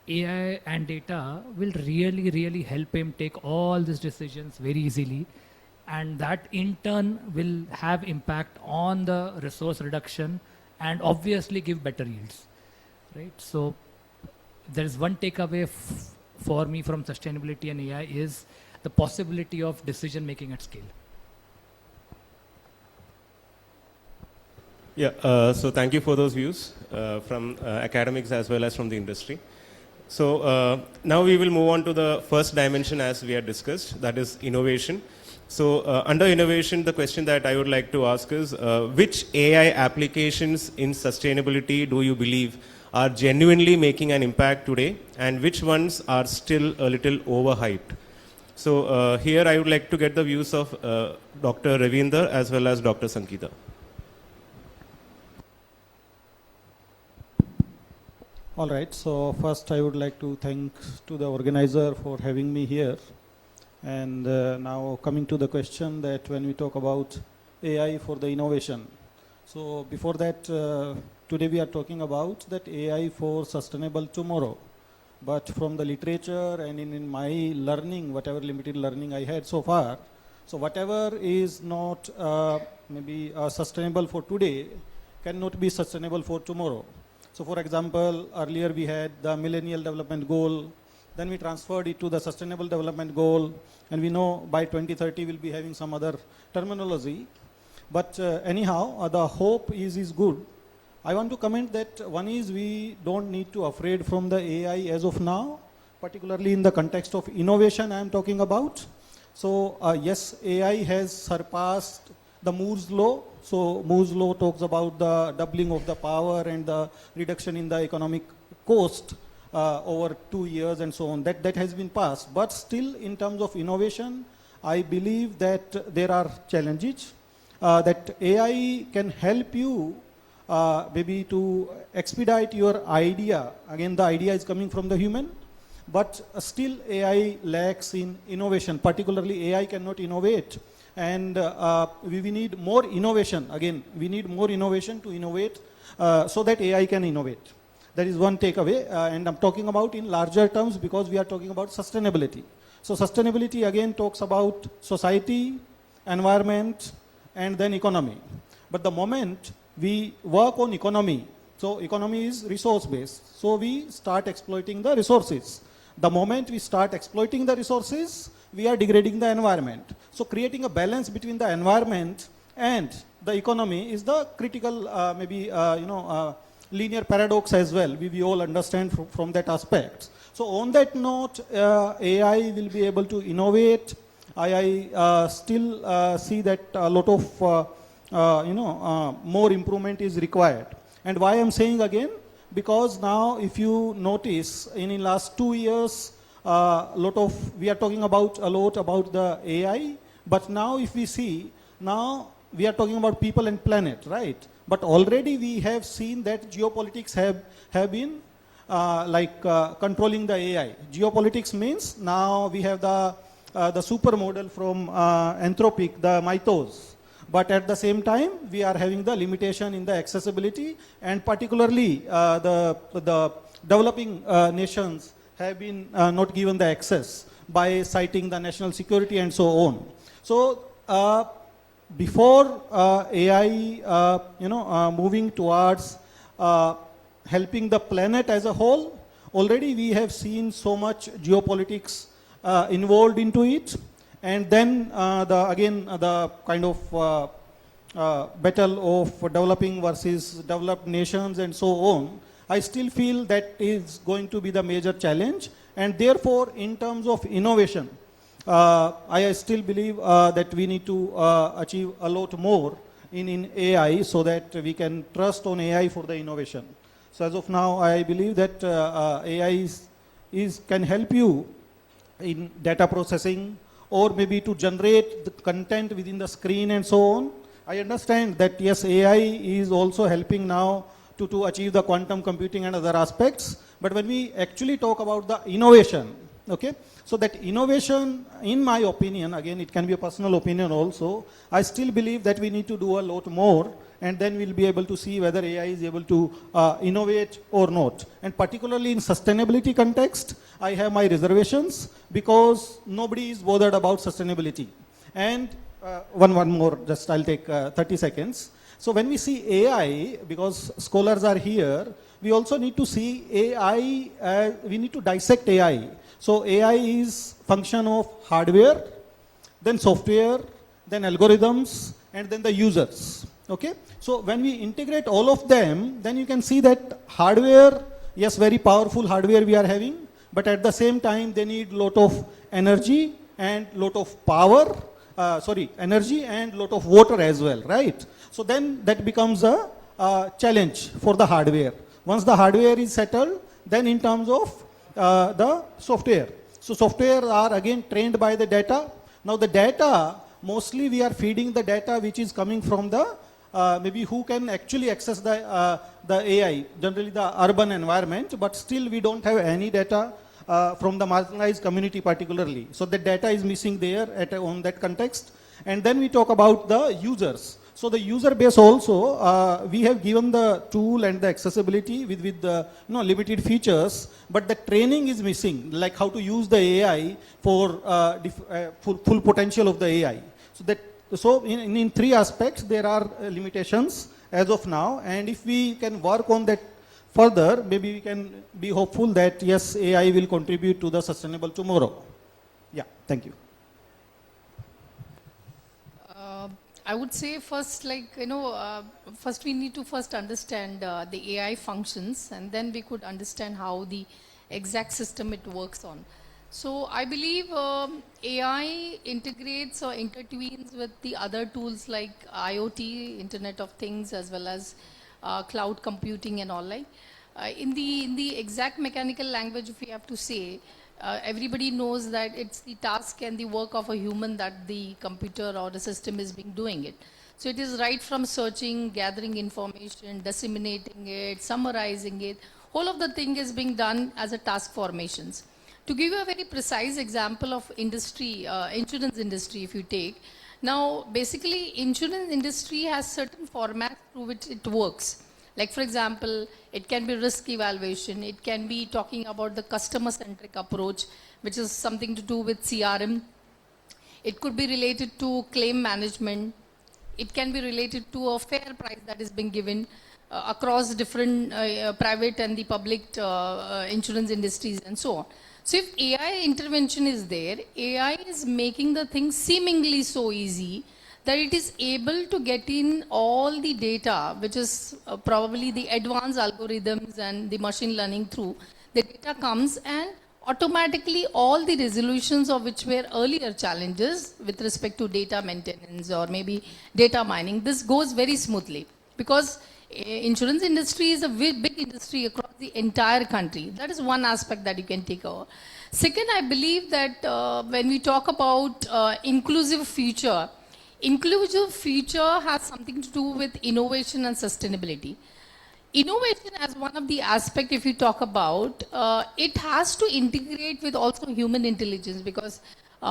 AI and data will really help him take all these decisions very easily, and that in turn will have impact on the resource reduction and obviously give better yields. Right? So there is one takeaway for me from sustainability and AI is the possibility of decision making at scale. Yeah, so thank you for those views from academics as well as from the industry. So now we will move on to the first dimension as we had discussed, that is innovation. So under innovation, the question that I would like to ask is, which AI applications in sustainability do you believe are genuinely making an impact today, and which ones are still a little overhyped? So here I would like to get the views of Dr. Ravinder as well as Dr. Sangeeta. All right, so first I would like to thank to the organizer for having me here. And now coming to the question that when we talk about AI for the innovation. So before that, today we are talking about that AI for sustainable tomorrow. But from the literature and in my learning, whatever limited learning I had so far, so whatever is not maybe sustainable for today cannot be sustainable for tomorrow. So for example, earlier we had the Millennial Development Goal, then we transferred it to the Sustainable Development Goal, and we know by 2030 we'll be having some other terminology. But anyhow, the hope is good. I want to comment that one is we don't need to afraid from the AI as of now, particularly in the context of innovation I am talking about. So yes, AI has surpassed the Moore's law. So Moore's law talks about the doubling of the power and the reduction in the economic cost over 2 years and so on. That has been passed. But still, in terms of innovation, I believe that there are challenges. That AI can help you maybe to expedite your idea. Again, the idea is coming from the human. but still AI lacks in innovation. Particularly AI cannot innovate, and we need more innovation. Again, we need more innovation to innovate so that AI can innovate. That is one takeaway, and I'm talking about in larger terms because we are talking about sustainability. So sustainability again talks about society, environment, and then economy. But the moment we work on economy, so economy is resource based, so we start exploiting the resources. The moment we start exploiting the resources, we are degrading the environment. So creating a balance between the environment and the economy is the critical linear paradox as well. We all understand from that aspect. So on that note, AI will be able to innovate. I still see that a lot of more improvement is required. And why I'm saying again, because now if you notice in the last 2 years, we are talking about a lot about the AI, but now if we see, now we are talking about people and planet, right? But already we have seen that geopolitics have been controlling the AI. Geopolitics means now we have the supermodel from Anthropic, the mythos. But at the same time, we are having the limitation in the accessibility, and particularly the developing nations have been not given the access by citing the national security and so on. So before AI, moving towards helping the planet as a whole, already we have seen so much geopolitics involved into it. And then the kind of battle of developing versus developed nations and so on, I still feel that is going to be the major challenge. And therefore, in terms of innovation, I still believe that we need to achieve a lot more in AI so that we can trust on AI for the innovation. So as of now, I believe that AI can help you in data processing, or maybe to generate the content within the screen and so on. I understand that yes, AI is also helping now to achieve the quantum computing and other aspects. But when we actually talk about the innovation, okay, so that innovation, in my opinion, again, it can be a personal opinion also, I still believe that we need to do a lot more, and then we'll be able to see whether AI is able to innovate or not. And particularly in sustainability context, I have my reservations because nobody is bothered about sustainability. And one more, just I'll take 30 seconds. So when we see AI, because scholars are here, we also need to see AI, we need to dissect AI. So AI is function of hardware, then software, then algorithms, and then the users. Okay, so when we integrate all of them, then you can see that hardware, yes, very powerful hardware we are having, but at the same time they need lot of energy and lot of power, energy and lot of water as well, right? So then that becomes a challenge for the hardware. Once the hardware is settled, then in terms of the software. So software are again trained by the data. Now the data, mostly we are feeding the data which is coming from the maybe who can actually access the AI, generally the urban environment, but still we don't have any data from the marginalized community particularly. So the data is missing there on that context. And then we talk about the users. So the user base also, we have given the tool and the accessibility with the limited features, but the training is missing, like how to use the AI for full potential of the AI. So in three aspects, there are limitations as of now, and if we can work on that further, maybe we can be hopeful that yes, AI will contribute to the sustainable tomorrow. Yeah, thank you. I would say first, first we need to first understand the AI functions, and then we could understand how the exact system it works on. So I believe AI integrates or intertwines with the other tools like IoT, Internet of Things, as well as cloud computing and all. In the exact mechanical language, if we have to say, everybody knows that it's the task and the work of a human that the computer or the system is being doing it. So it is right from searching, gathering information, disseminating it, summarizing it. Whole of the thing is being done as a task formations. To give you a very precise example of industry, insurance industry, if you take, now basically insurance industry has certain formats through which it works. Like for example, it can be risk evaluation, it can be talking about the customer-centric approach, which is something to do with CRM. It could be related to claim management. It can be related to a fair price that is being given across different private and the public insurance industries and so on. So if AI intervention is there, AI is making the thing seemingly so easy that it is able to get in all the data, which is probably the advanced algorithms and the machine learning through. The data comes and automatically all the resolutions of which were earlier challenges with respect to data maintenance or maybe data mining, this goes very smoothly because insurance industry is a big industry across the entire country. That is one aspect that you can take over. Second, I believe that when we talk about inclusive future has something to do with innovation and sustainability. Innovation as one of the aspects, if you talk about, it has to integrate with also human intelligence because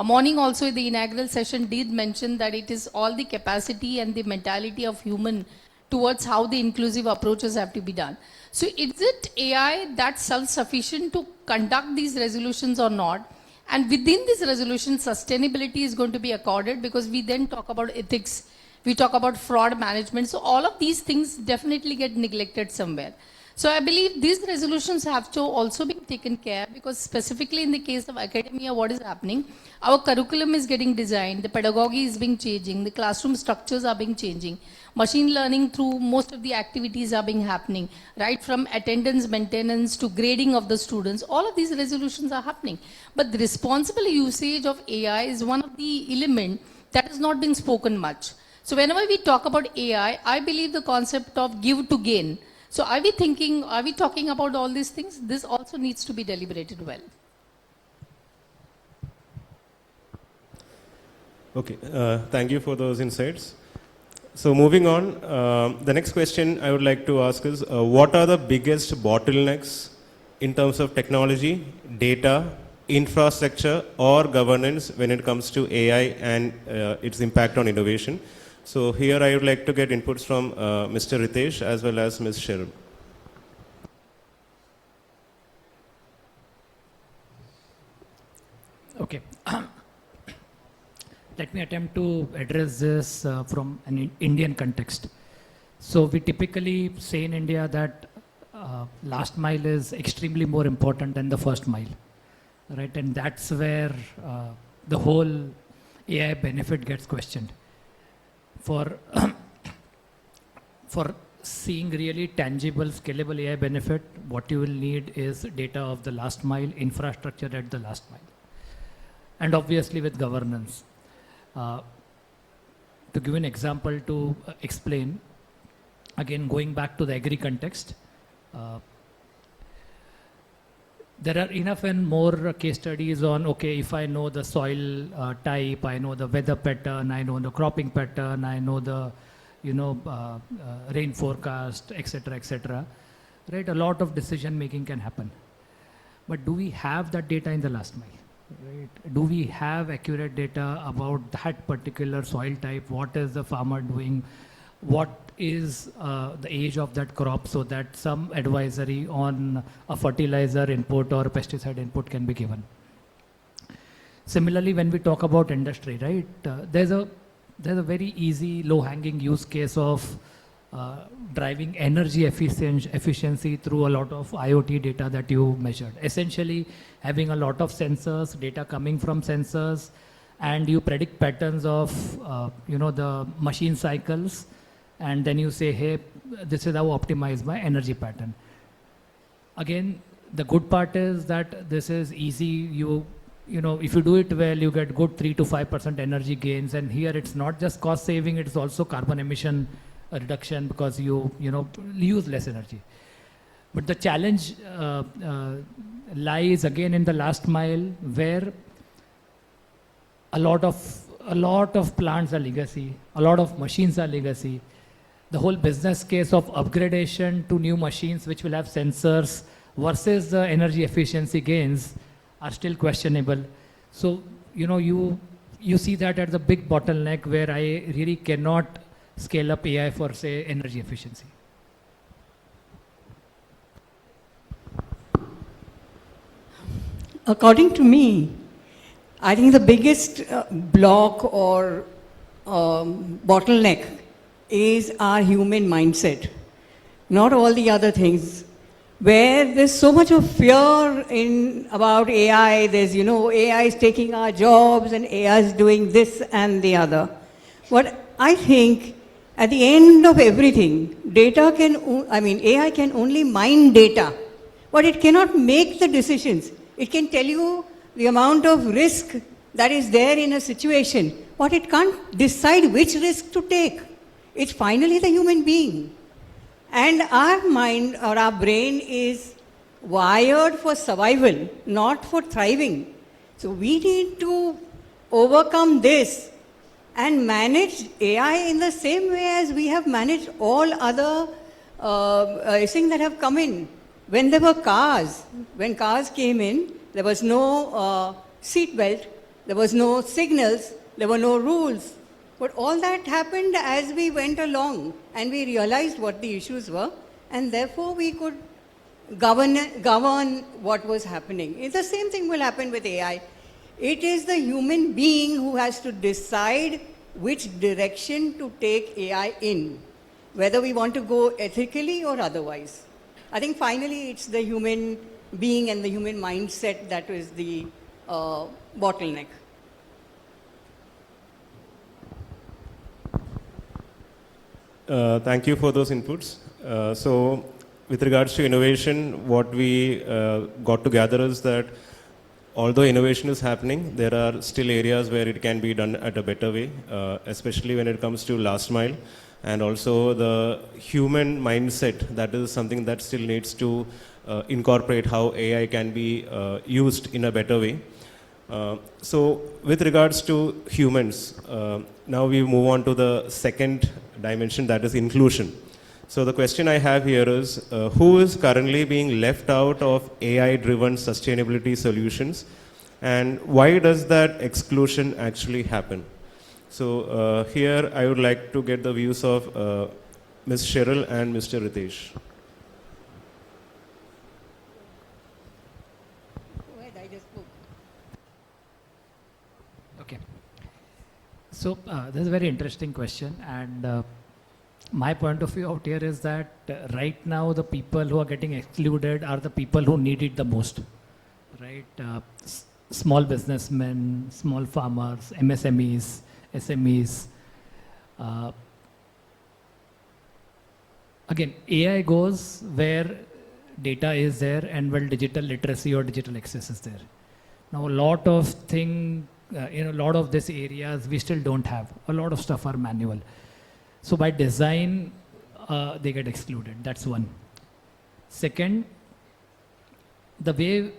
morning also the inaugural session did mention that it is all the capacity and the mentality of human towards how the inclusive approaches have to be done. So is it AI that's self-sufficient to conduct these resolutions or not? And within this resolution, sustainability is going to be accorded because we then talk about ethics, we talk about fraud management. So all of these things definitely get neglected somewhere. So I believe these resolutions have to also be taken care because specifically in the case of academia, what is happening? Our curriculum is getting designed, the pedagogy is being changing, the classroom structures are being changing. Machine learning through most of the activities are being happening, right from attendance, maintenance to grading of the students. All of these resolutions are happening. But the responsible usage of AI is one of the elements that has not been spoken much. So whenever we talk about AI, I believe the concept of give to gain. So are we talking about all these things? This also needs to be deliberated well. Okay, thank you for those insights. So moving on, the next question I would like to ask is, what are the biggest bottlenecks in terms of technology, data, infrastructure or governance when it comes to AI and its impact on innovation? So here I would like to get inputs from Mr. Ritesh as well as Ms. Cheryl. Okay. Let me attempt to address this from an Indian context. So we typically say in India that last mile is extremely more important than the first mile, right? And that's where the whole AI benefit gets questioned. For seeing really tangible, scalable AI benefit, what you will need is data of the last mile, infrastructure at the last mile, and obviously with governance. To give an example to explain, again going back to the agri context, there are enough and more case studies on, okay, if I know the soil type, I know the weather pattern, I know the cropping pattern, I know the rain forecast, etc., right? A lot of decision making can happen. But do we have that data in the last mile? Right? Do we have accurate data about that particular soil type? What is the farmer doing? What is the age of that crop so that some advisory on a fertilizer input or a pesticide input can be given? Similarly, when we talk about industry, right, there's a very easy low-hanging use case of driving energy efficiency through a lot of IoT data that you measured. Essentially, having a lot of sensors, data coming from sensors, and you predict patterns of the machine cycles, and then you say, hey, this is how I optimize my energy pattern. Again, the good part is that this is easy. If you do it well, you get good 3 to 5% energy gains, and here it's not just cost saving, it's also carbon emission reduction because you use less energy. But the challenge lies again in the last mile, where a lot of plants are legacy, a lot of machines are legacy. The whole business case of upgradation to new machines which will have sensors versus the energy efficiency gains are still questionable. So, you see that as a big bottleneck where I really cannot scale up AI for, say, energy efficiency. According to me, I think the biggest block or bottleneck is our human mindset, not all the other things. Where there's so much of fear about AI, there's, AI is taking our jobs and AI is doing this and the other. What I think, at the end of everything, AI can only mine data, but it cannot make the decisions. It can tell you the amount of risk that is there in a situation, but it can't decide which risk to take. It's finally the human being. And our mind or our brain is wired for survival, not for thriving. So we need to overcome this and manage AI in the same way as we have managed all other things that have come in. When there were cars, when cars came in, there was no seat belt, there was no signals, there were no rules. But all that happened as we went along and we realized what the issues were, and therefore we could govern what was happening. The same thing will happen with AI. It is the human being who has to decide which direction to take AI in, whether we want to go ethically or otherwise. I think finally it's the human being and the human mindset that is the bottleneck. Thank you for those inputs. So, with regards to innovation, what we got to gather is that although innovation is happening, there are still areas where it can be done at a better way, especially when it comes to last mile. And also the human mindset, that is something that still needs to incorporate how AI can be used in a better way. So with regards to humans, now we move on to the second dimension, that is inclusion. So the question I have here is, who is currently being left out of AI-driven sustainability solutions, and why does that exclusion actually happen? So here I would like to get the views of Ms. Cheryl and Mr. Ritesh. Okay. So this is a very interesting question, and my point of view out here is that right now the people who are getting excluded are the people who need it the most, right? Small businessmen, small farmers, MSMEs, SMEs. Again, AI goes where data is there and where digital literacy or digital access is there. Now, a lot of things, in a lot of these areas, we still don't have. A lot of stuff are manual. So by design, they get excluded. That's one. Second, the way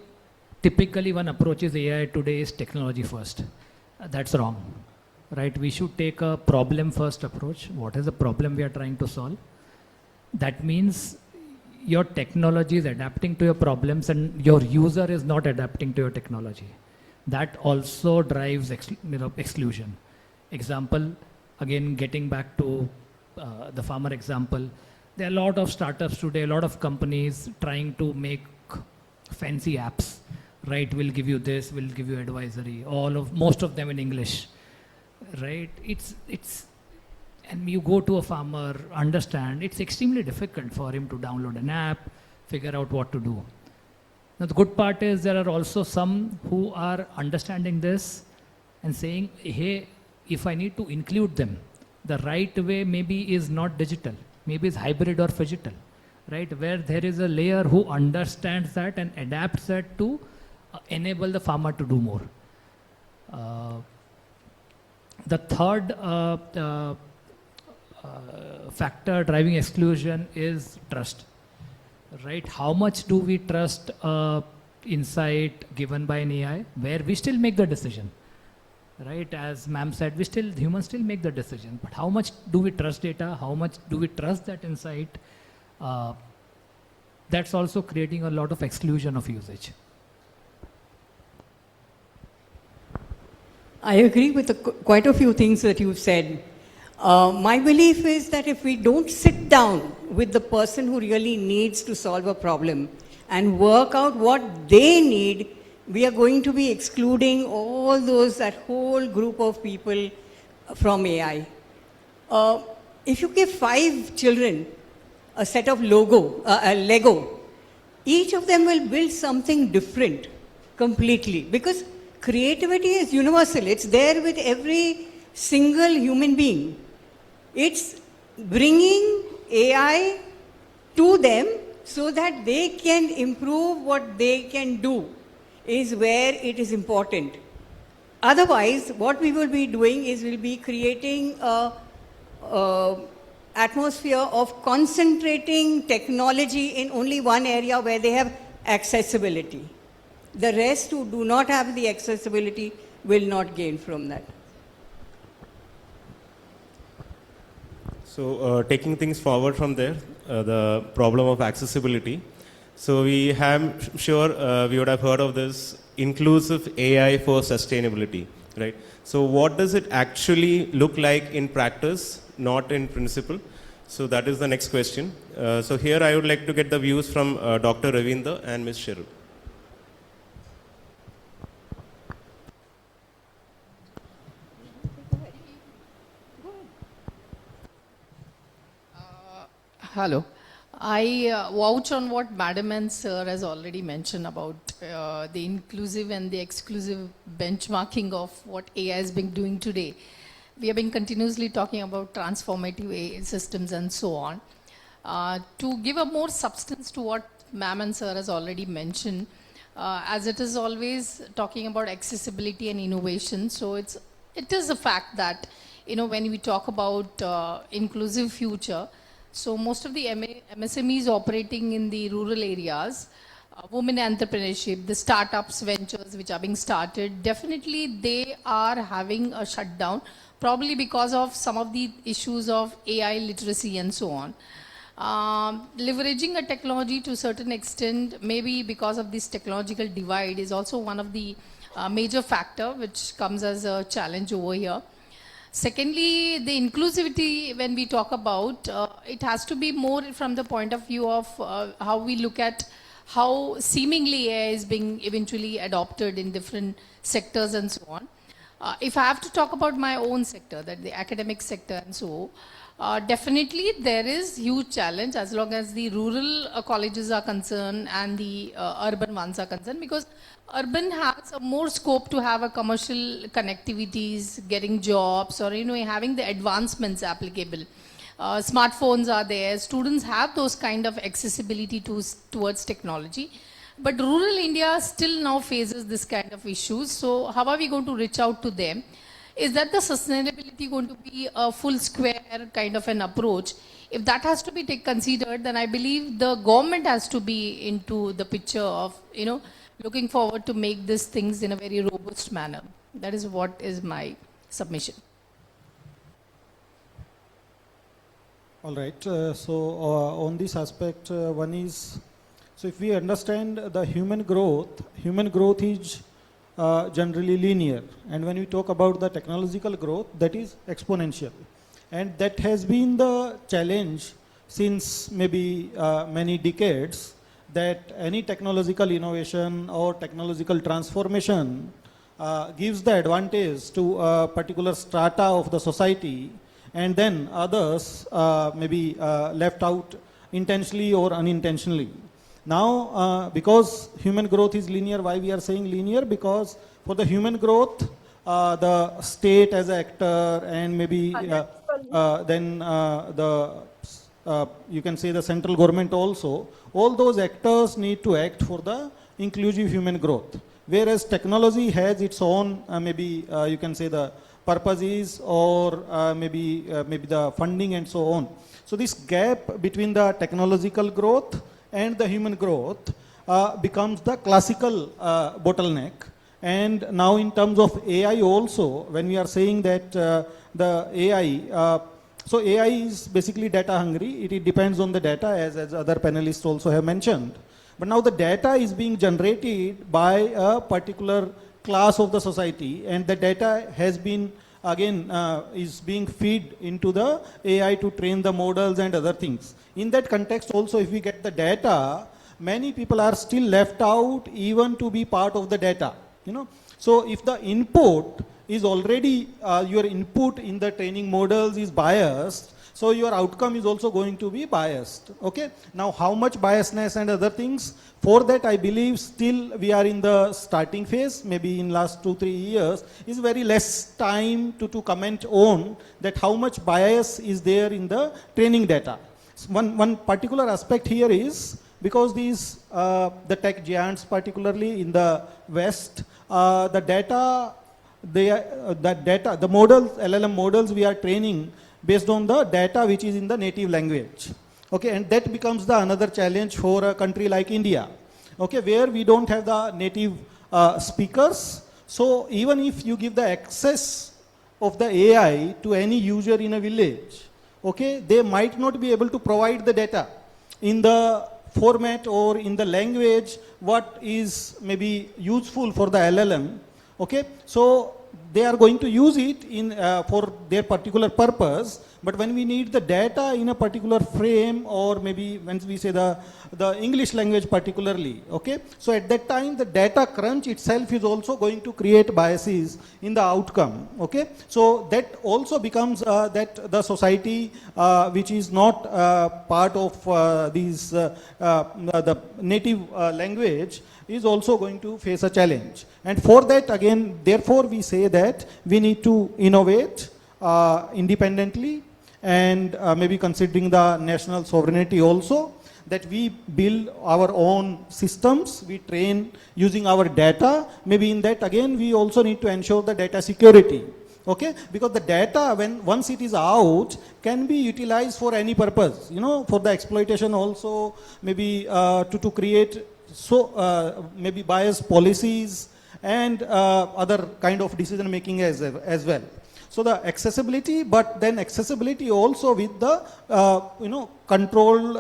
typically one approaches AI today is technology first. That's wrong, right? We should take a problem first approach. What is the problem we are trying to solve? That means your technology is adapting to your problems and your user is not adapting to your technology. That also drives exclusion. Example, again, getting back to the farmer example, there are a lot of startups today, a lot of companies trying to make fancy apps, right? We'll give you this, we'll give you advisory, most of them in English, right? And you go to a farmer, understand, it's extremely difficult for him to download an app, figure out what to do. Now the good part is there are also some who are understanding this and saying, hey, if I need to include them, the right way maybe is not digital, maybe it's hybrid or phygital, right? Where there is a layer who understands that and adapts that to enable the farmer to do more. The third factor driving exclusion is trust, right? How much do we trust insight given by an AI where we still make the decision, right? As ma'am said, humans still make the decision, but how much do we trust data? How much do we trust that insight? That's also creating a lot of exclusion of usage. I agree with quite a few things that you've said. My belief is that if we don't sit down with the person who really needs to solve a problem and work out what they need, we are going to be excluding all those, that whole group of people from AI. If you give 5 children a set of Lego, each of them will build something different completely, because creativity is universal. It's there with every single human being. It's bringing AI to them so that they can improve what they can do is where it is important. Otherwise, what we will be doing is we'll be creating a atmosphere of concentrating technology in only one area where they have accessibility. The rest who do not have the accessibility will not gain from that. So taking things forward from there, the problem of accessibility. So we have, sure we would have heard of this inclusive AI for sustainability, right? So what does it actually look like in practice, not in principle? So that is the next question. So here I would like to get the views from Dr. Ravinder and Ms. Cheryl. Hello. I vouch on what Madam and Sir has already mentioned about the inclusive and the exclusive benchmarking of what AI has been doing today. We have been continuously talking about transformative AI systems and so on. To give a more substance to what Ma'am and Sir has already mentioned, as it is always talking about accessibility and innovation, so it is a fact that, you know, when we talk about inclusive future, so most of the MSMEs operating in the rural areas, women entrepreneurship, the startups, ventures which are being started, definitely they are having a shutdown, probably because of some of the issues of AI literacy and so on. Leveraging a technology to a certain extent, maybe because of this technological divide, is also one of the major factor which comes as a challenge over here. Secondly, the inclusivity, when we talk about, it has to be more from the point of view of how we look at how seemingly AI is being eventually adopted in different sectors and so on. If I have to talk about my own sector, that the academic sector and so, definitely there is huge challenge as long as the rural colleges are concerned and the urban ones are concerned, because urban has a more scope to have a commercial connectivities, getting jobs, or, you know, having the advancements applicable. Smartphones are there, students have those kind of accessibility towards technology. But rural India still now faces this kind of issues. So how are we going to reach out to them? Is that the sustainability going to be a full square kind of an approach? If that has to be considered, then I believe the government has to be into the picture of, you know, looking forward to make these things in a very robust manner. That is what is my submission. All right. On this aspect, one is, so if we understand the human growth is generally linear. And when we talk about the technological growth, that is exponential. And that has been the challenge since maybe many decades, that any technological innovation or technological transformation gives the advantage to a particular strata of the society, and then others maybe left out intentionally or unintentionally. Now, because human growth is linear, why we are saying linear? Because for the human growth, the state as an actor, and maybe then you can say the central government also, all those actors need to act for the inclusive human growth. Whereas technology has its own, maybe you can say the purposes, or maybe the funding and so on. So this gap between the technological growth and the human growth becomes the classical bottleneck. And now in terms of AI also, when we are saying that the AI, so AI is basically data hungry. It depends on the data, as other panelists also have mentioned. But now the data is being generated by a particular class of the society, and the data has been again is being fed into the AI to train the models and other things. In that context also, if we get the data, many people are still left out even to be part of the data, you know. So if the input is already, your input in the training models is biased, so your outcome is also going to be biased, okay. Now how much biasness and other things, for that I believe still we are in the starting phase, maybe in last 2-3 years, is very less time to comment on that how much bias is there in the training data. One particular aspect here is, because these, the tech giants particularly in the West, the data, the models, LLM models we are training based on the data which is in the native language. Okay, and that becomes the another challenge for a country like India. Okay, where we don't have the native speakers. So even if you give the access of the AI to any user in a village, okay, they might not be able to provide the data in the format or in the language what is maybe useful for the LLM. Okay, so they are going to use it in for their particular purpose, but when we need the data in a particular frame, or maybe when we say the English language particularly, okay, so at that time the data crunch itself is also going to create biases in the outcome, okay. So that also becomes that the society which is not part of these the native language is also going to face a challenge. And for that again, therefore we say that we need to innovate independently, and maybe considering the national sovereignty also, that we build our own systems, we train using our data. Maybe in that again we also need to ensure the data security, okay, because the data, when once it is out, can be utilized for any purpose, you know, for the exploitation also, maybe to create maybe biased policies and other kind of decision making as well. So the accessibility, but then accessibility also with the you know, control,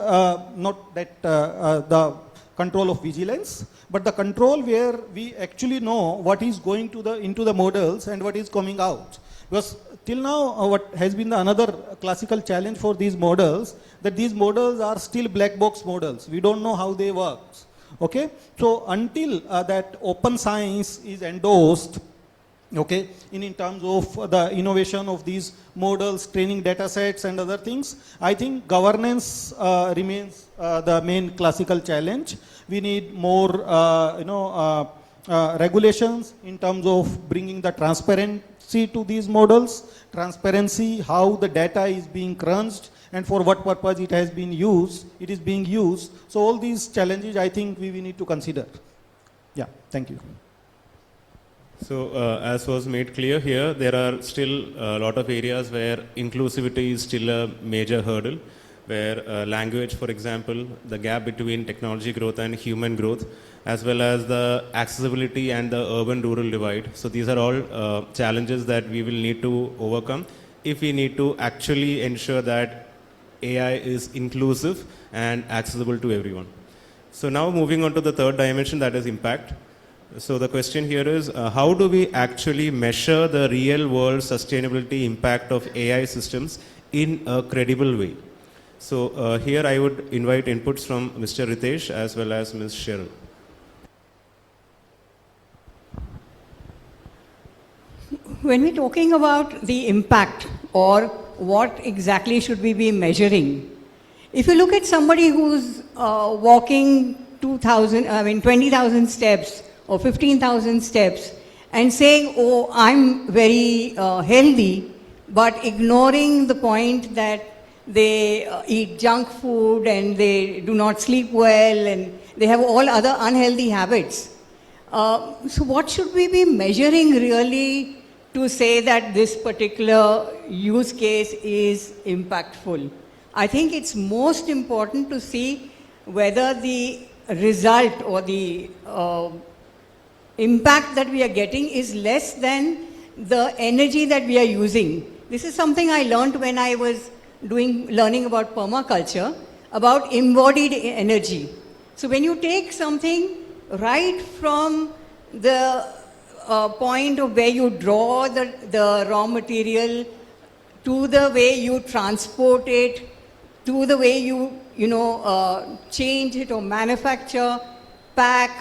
not that the control of vigilance, but the control where we actually know what is going to into the models and what is coming out. Because till now what has been the another classical challenge for these models, that these models are still black box models. We don't know how they work. Okay, so until that open science is endorsed, okay, in terms of the innovation of these models, training data sets and other things, I think governance remains the main classical challenge. We need more you know, regulations in terms of bringing the transparency to these models, transparency how the data is being crunched and for what purpose it has been used, it is being used. So all these challenges I think we need to consider. Yeah, thank you. So as was made clear here, there are still a lot of areas where inclusivity is still a major hurdle, where language, for example, the gap between technology growth and human growth, as well as the accessibility and the urban-rural divide. So these are all challenges that we will need to overcome if we need to actually ensure that AI is inclusive and accessible to everyone. So now moving on to the third dimension, that is impact. So the question here is, how do we actually measure the real world sustainability impact of AI systems in a credible way? So here I would invite inputs from Mr. Ritesh as well as Ms. Cheryl. When we're talking about the impact or what exactly should we be measuring, if you look at somebody who's walking 20,000 steps or 15,000 steps and saying, oh, I'm very healthy, but ignoring the point that they eat junk food and they do not sleep well and they have all other unhealthy habits. So what should we be measuring really to say that this particular use case is impactful? I think it's most important to see whether the result or the impact that we are getting is less than the energy that we are using. This is something I learned when I was learning about permaculture, about embodied energy. So when you take something right from the point of where you draw the raw material, to the way you transport it, to the way you change it or manufacture, pack,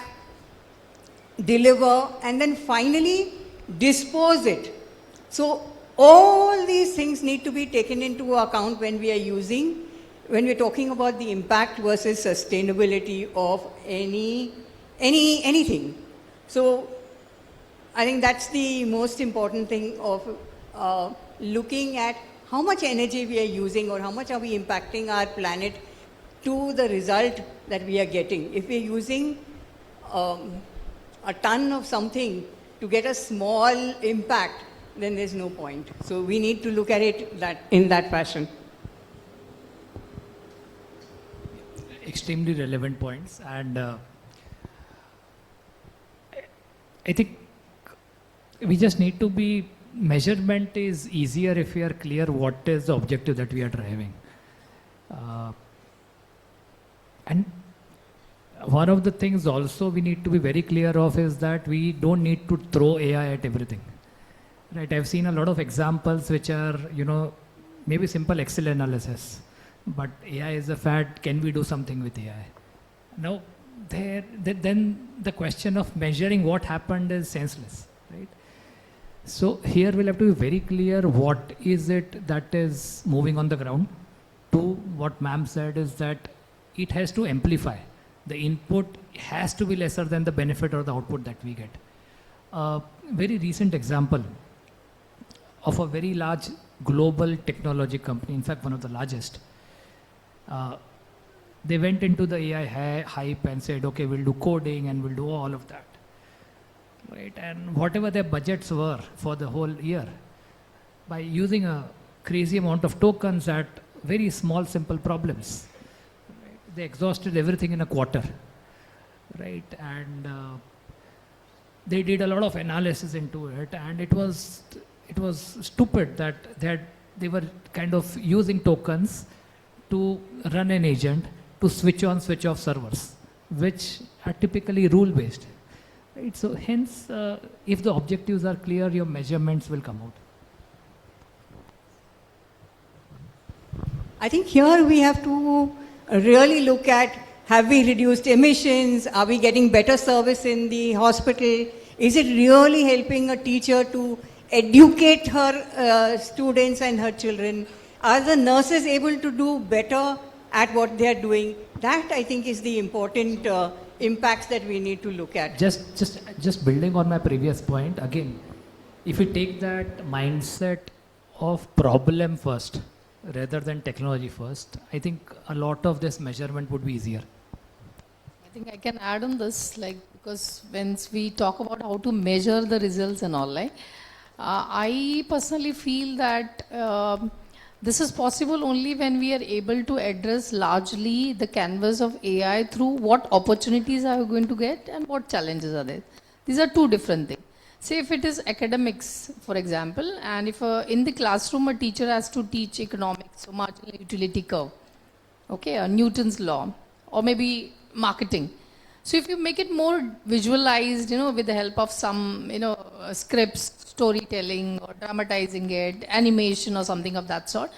deliver, and then finally dispose it. So all these things need to be taken into account when we're talking about the impact versus sustainability of anything. So I think that's the most important thing of looking at how much energy we are using or how much are we impacting our planet to the result that we are getting. If we're using a ton of something to get a small impact, then there's no point. So we need to look at it in that fashion. Extremely relevant points, and I think we just need to be, measurement is easier if we are clear what is the objective that we are driving. And one of the things also we need to be very clear of is that we don't need to throw AI at everything. Right? I've seen a lot of examples which are, maybe simple Excel analysis, but AI is a fad. Can we do something with AI? No, then the question of measuring what happened is senseless, right? So here we'll have to be very clear what is it that is moving on the ground. To what ma'am said is that it has to amplify. The input has to be lesser than the benefit or the output that we get. A very recent example of a very large global technology company, in fact one of the largest, they went into the AI hype and said, okay, we'll do coding and we'll do all of that. Right? And whatever their budgets were for the whole year, by using a crazy amount of tokens at very small, simple problems, right? They exhausted everything in a quarter. Right? And they did a lot of analysis into it, and it was stupid that they were kind of using tokens to run an agent to switch on, switch off servers, which are typically rule-based. Right? So hence, if the objectives are clear, your measurements will come out. I think here we have to really look at, have we reduced emissions? Are we getting better service in the hospital? Is it really helping a teacher to educate her students and her children? Are the nurses able to do better at what they are doing? That, I think, is the important impacts that we need to look at. Just building on my previous point, again, if we take that mindset of problem first rather than technology first, I think a lot of this measurement would be easier. I think I can add on this, because when we talk about how to measure the results and all, I personally feel that this is possible only when we are able to address largely the canvas of AI through what opportunities are we going to get and what challenges are there. These are two different things. Say if it is academics, for example, and if in the classroom a teacher has to teach economics or marginal utility curve, okay, or Newton's law, or maybe marketing. So if you make it more visualized, with the help of some, scripts, storytelling or dramatizing it, animation or something of that sort,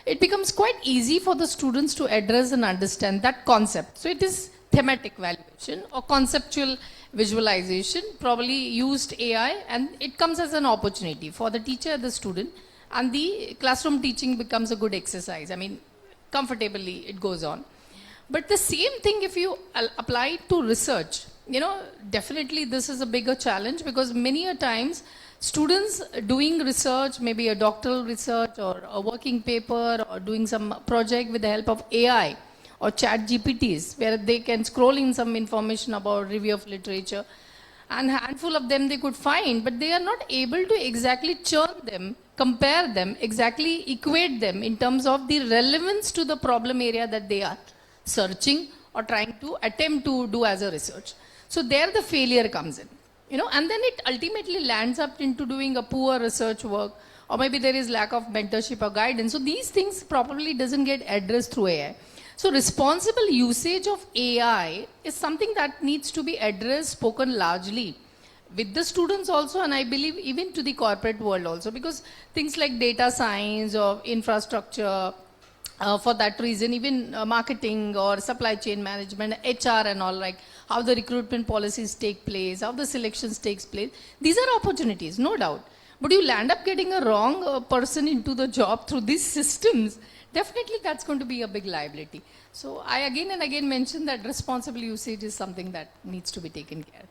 it becomes quite easy for the students to address and understand that concept. So it is thematic valuation or conceptual visualization, probably used AI, and it comes as an opportunity for the teacher and the student, and the classroom teaching becomes a good exercise. I mean, comfortably it goes on. But the same thing if you apply it to research, definitely this is a bigger challenge, because many a times students doing research, maybe a doctoral research or a working paper or doing some project with the help of AI or chat GPTs, where they can scroll in some information about review of literature, and a handful of them they could find, but they are not able to exactly churn them, compare them, exactly equate them in terms of the relevance to the problem area that they are searching or trying to attempt to do as a research. So there the failure comes in, and then it ultimately lands up into doing a poor research work, or maybe there is lack of mentorship or guidance. So these things probably doesn't get addressed through AI. So responsible usage of AI is something that needs to be addressed, spoken largely with the students also, and I believe even to the corporate world also, because things like data science or infrastructure, for that reason, even marketing or supply chain management, HR and all, like how the recruitment policies take place, how the selections takes place. These are opportunities, no doubt. But you'll end up getting a wrong person into the job through these systems. Definitely that's going to be a big liability. So I again and again mention that responsible usage is something that needs to be taken care of.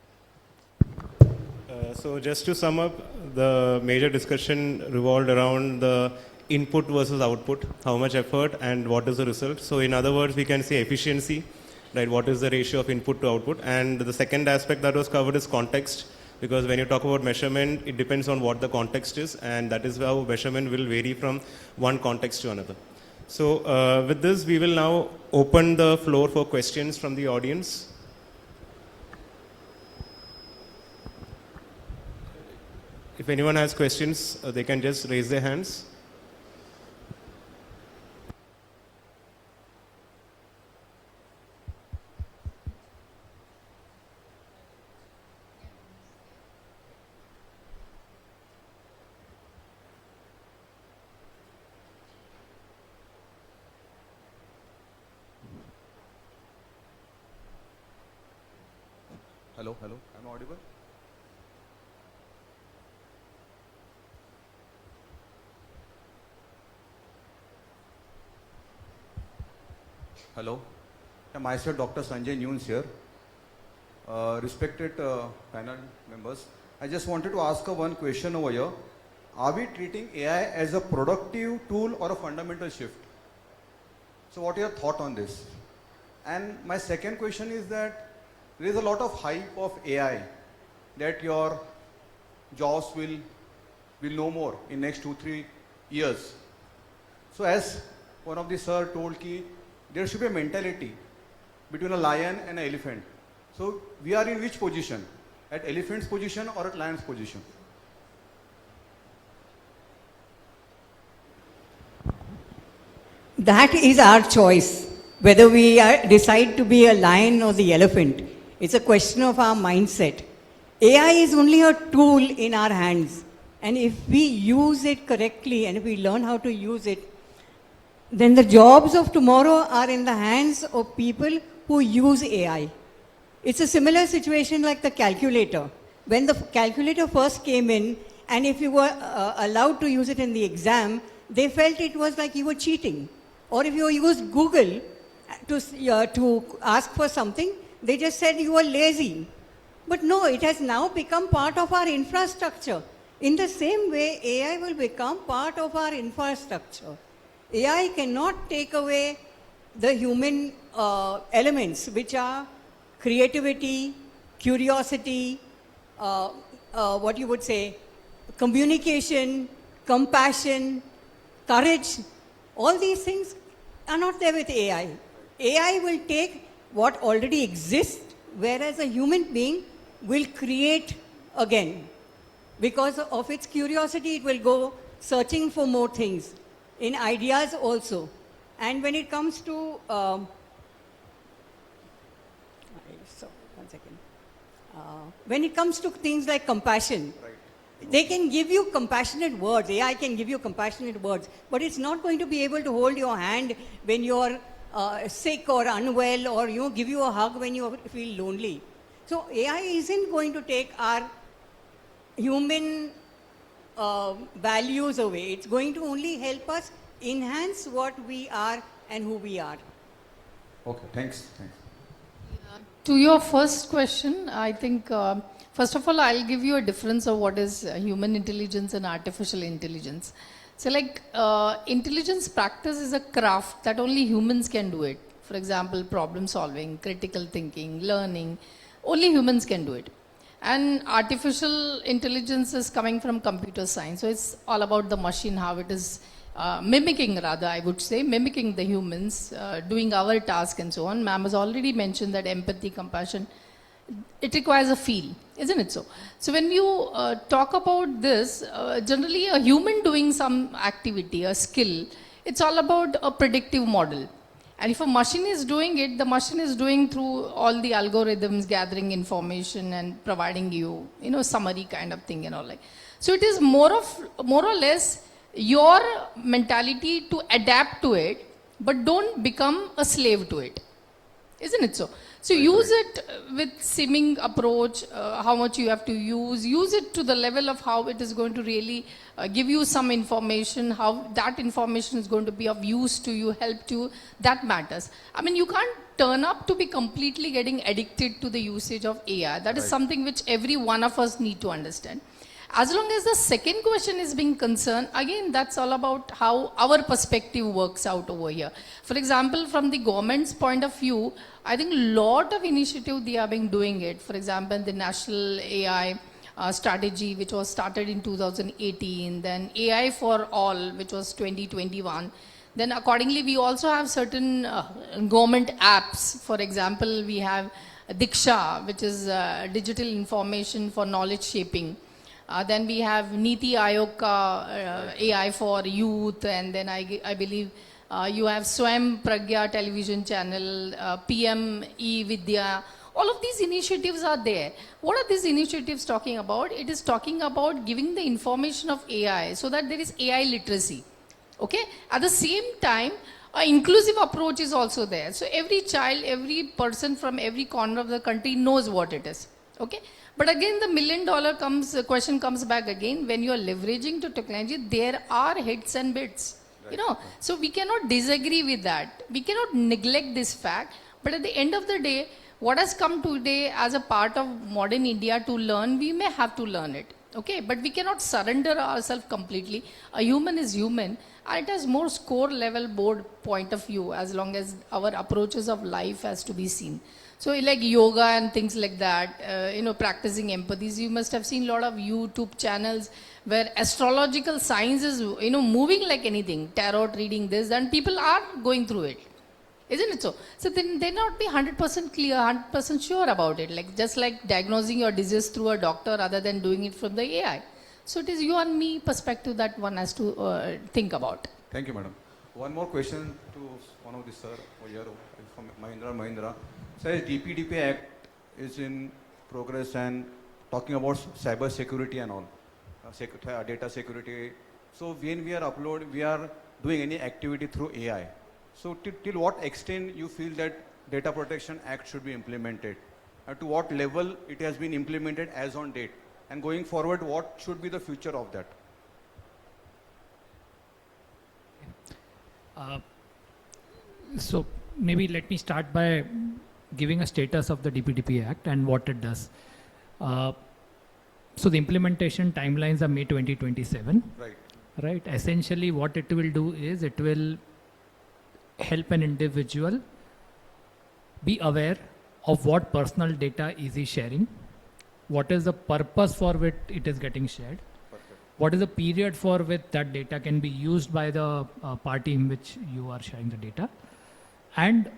So just to sum up, the major discussion revolved around the input versus output, how much effort and what is the result. So in other words, we can say efficiency, right? What is the ratio of input to output? And the second aspect that was covered is context, because when you talk about measurement, it depends on what the context is, and that is how measurement will vary from one context to another. So with this, we will now open the floor for questions from the audience. If anyone has questions, they can just raise their hands. Hello, I'm audible? Hello, myself Dr. Sanjay Nunes here. Respected panel members, I just wanted to ask one question over here. Are we treating AI as a productive tool or a fundamental shift? So what are your thoughts on this? And my second question is that there is a lot of hype of AI that your jobs will no more in next 2-3 years. So as one of the sir told ki, there should be a mentality between a lion and an elephant. So we are in which position? At elephant's position or at lion's position? That is our choice, whether we decide to be a lion or the elephant. It's a question of our mindset. AI is only a tool in our hands. And if we use it correctly and if we learn how to use it, then the jobs of tomorrow are in the hands of people who use AI. It's a similar situation like the calculator. When the calculator first came in, and if you were allowed to use it in the exam, they felt it was like you were cheating. Or if you used Google to ask for something, they just said you were lazy. But no, it has now become part of our infrastructure. In the same way, AI will become part of our infrastructure. AI cannot take away the human elements, which are creativity, curiosity, what you would say, communication, compassion, courage. All these things are not there with AI. AI will take what already exists, whereas a human being will create again. Because of its curiosity, it will go searching for more things, in ideas also. And when it comes to, when it comes to things like compassion, they can give you compassionate words. AI can give you compassionate words, but it's not going to be able to hold your hand when you're sick or unwell, or give you a hug when you feel lonely. So AI isn't going to take our human values away. It's going to only help us enhance what we are and who we are. Okay, thanks. To your first question, I think, first of all, I'll give you a difference of what is human intelligence and artificial intelligence. So like intelligence practice is a craft that only humans can do it. For example, problem solving, critical thinking, learning, only humans can do it. And artificial intelligence is coming from computer science. So it's all about the machine, how it is mimicking, rather, I would say, mimicking the humans, doing our task and so on. Ma'am has already mentioned that empathy, compassion, it requires a feel, isn't it so? So when you talk about this, generally a human doing some activity, a skill, it's all about a predictive model. And if a machine is doing it, the machine is doing through all the algorithms, gathering information and providing you, summary kind of thing and all like. So it is more or less your mentality to adapt to it, but don't become a slave to it. Isn't it so? So use it with seeming approach, how much you have to use it to the level of how it is going to really give you some information, how that information is going to be of use to you, help to you, that matters. I mean, you can't turn up to be completely getting addicted to the usage of AI. That is something which every one of us need to understand. As long as the second question is being concerned, again, that's all about how our perspective works out over here. For example, from the government's point of view, I think a lot of initiative they have been doing it. For example, the National AI strategy, which was started in 2018, then AI for all, which was 2021. Then accordingly, we also have certain government apps. For example, we have Diksha, which is digital information for knowledge shaping. Then we have Niti Aayog AI for youth, and then I believe you have Swam Pragya television channel, PM E-Vidya. All of these initiatives are there. What are these initiatives talking about? It is talking about giving the information of AI so that there is AI literacy. Okay? At the same time, an inclusive approach is also there. So every child, every person from every corner of the country knows what it is. Okay? But again, the million-dollar question comes back again. When you are leveraging to technology, there are hits and bits. So we cannot disagree with that. We cannot neglect this fact. But at the end of the day, what has come today as a part of modern India to learn, we may have to learn it. Okay, but we cannot surrender ourselves completely. A human is human, and it has more score level board point of view as long as our approaches of life has to be seen. So like yoga and things like that, practicing empathies. You must have seen a lot of YouTube channels where astrological science is, moving like anything, tarot reading this, and people are going through it. Isn't it so? So then they not be 100% clear, 100% sure about it. Like just like diagnosing your disease through a doctor rather than doing it from the AI. So it is you and me perspective that one has to think about. Thank you, madam. One more question to one of the sir here from Mahindra. Sir, DPDP Act is in progress and talking about cyber security and all, data security. So when we are doing any activity through AI. So till what extent you feel that Data Protection Act should be implemented? To what level it has been implemented as on date? And going forward, what should be the future of that? So maybe let me start by giving a status of the DPDP Act and what it does. So the implementation timelines are May 2027. Right. Essentially what it will do is it will help an individual be aware of what personal data is he sharing, what is the purpose for which it is getting shared, what is the period for which that data can be used by the party in which you are sharing the data. And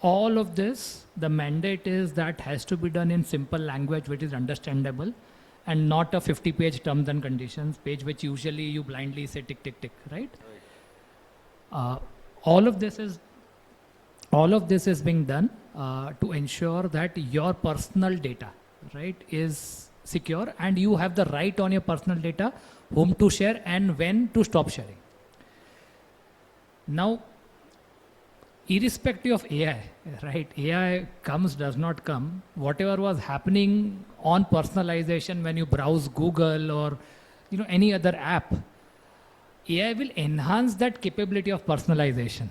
all of this, the mandate is that has to be done in simple language which is understandable and not a 50-page terms and conditions page which usually you blindly say tick, tick, tick, right? All of this is being done to ensure that your personal data, right, is secure and you have the right on your personal data, whom to share and when to stop sharing. Now, irrespective of AI, right, AI comes, does not come, whatever was happening on personalization when you browse Google or any other app, AI will enhance that capability of personalization,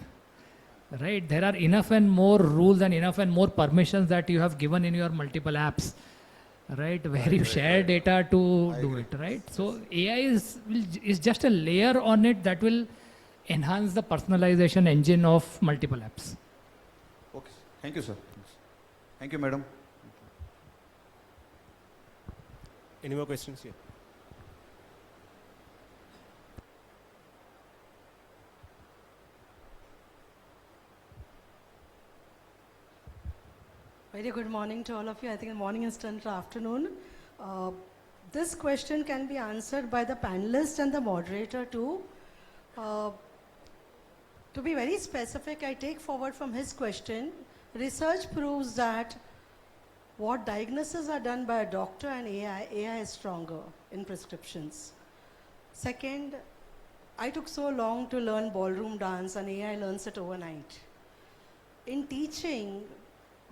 right? There are enough and more rules and enough and more permissions that you have given in your multiple apps, right? Where you share data to do it, right? So AI is just a layer on it that will enhance the personalization engine of multiple apps. Okay. Thank you, sir. Thank you, madam. Any more questions here? Very good morning to all of you. I think the morning has turned to afternoon. This question can be answered by the panelists and the moderator too. To be very specific, I take forward from his question, research proves that what diagnoses are done by a doctor and AI is stronger in prescriptions. Second, I took so long to learn ballroom dance and AI learns it overnight. In teaching,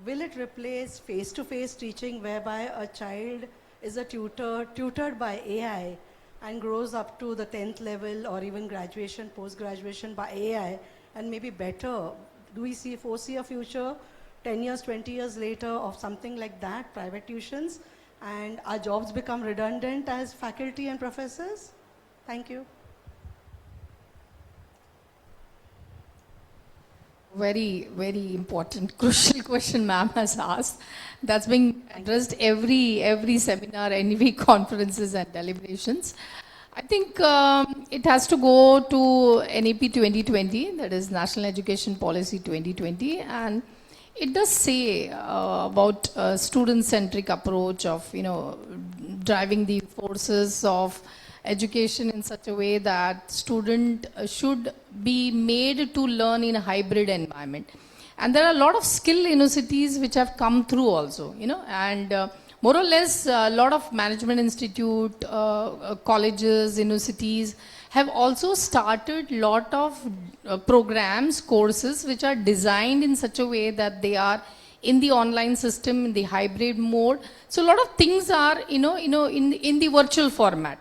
will it replace face-to-face teaching whereby a child is a tutored by AI and grows up to the 10th level or even graduation, post-graduation by AI and maybe better? Do we foresee a future 10 years, 20 years later of something like that, private tuitions, and our jobs become redundant as faculty and professors? Thank you. Very, very important, crucial question ma'am has asked. That's being addressed every seminar, every conferences and deliberations. I think it has to go to NEP 2020, that is National Education Policy 2020, and it does say about a student-centric approach of, driving the forces of education in such a way that student should be made to learn in a hybrid environment. And there are a lot of skill universities which have come through also, and more or less a lot of management institute, colleges, universities have also started lot of programs, courses which are designed in such a way that they are in the online system, in the hybrid mode. So a lot of things are, in the virtual format.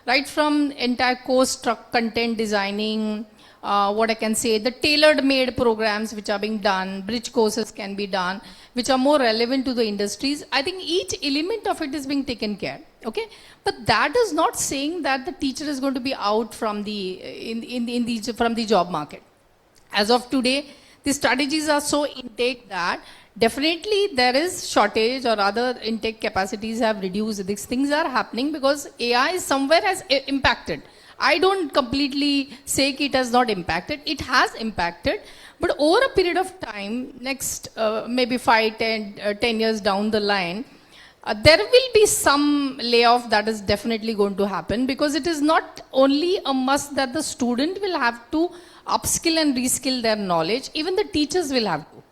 Right from entire course content designing, what I can say, the tailored made programs which are being done, bridge courses can be done, which are more relevant to the industries. I think each element of it is being taken care. Okay, but that is not saying that the teacher is going to be out from from the job market. As of today, the strategies are so intake that definitely there is shortage or other intake capacities have reduced. These things are happening because AI somewhere has impacted. I don't completely say it has not impacted. It has impacted. But over a period of time, next maybe 5, 10 years down the line, there will be some layoff that is definitely going to happen, because it is not only a must that the student will have to upskill and reskill their knowledge, even the teachers will have to.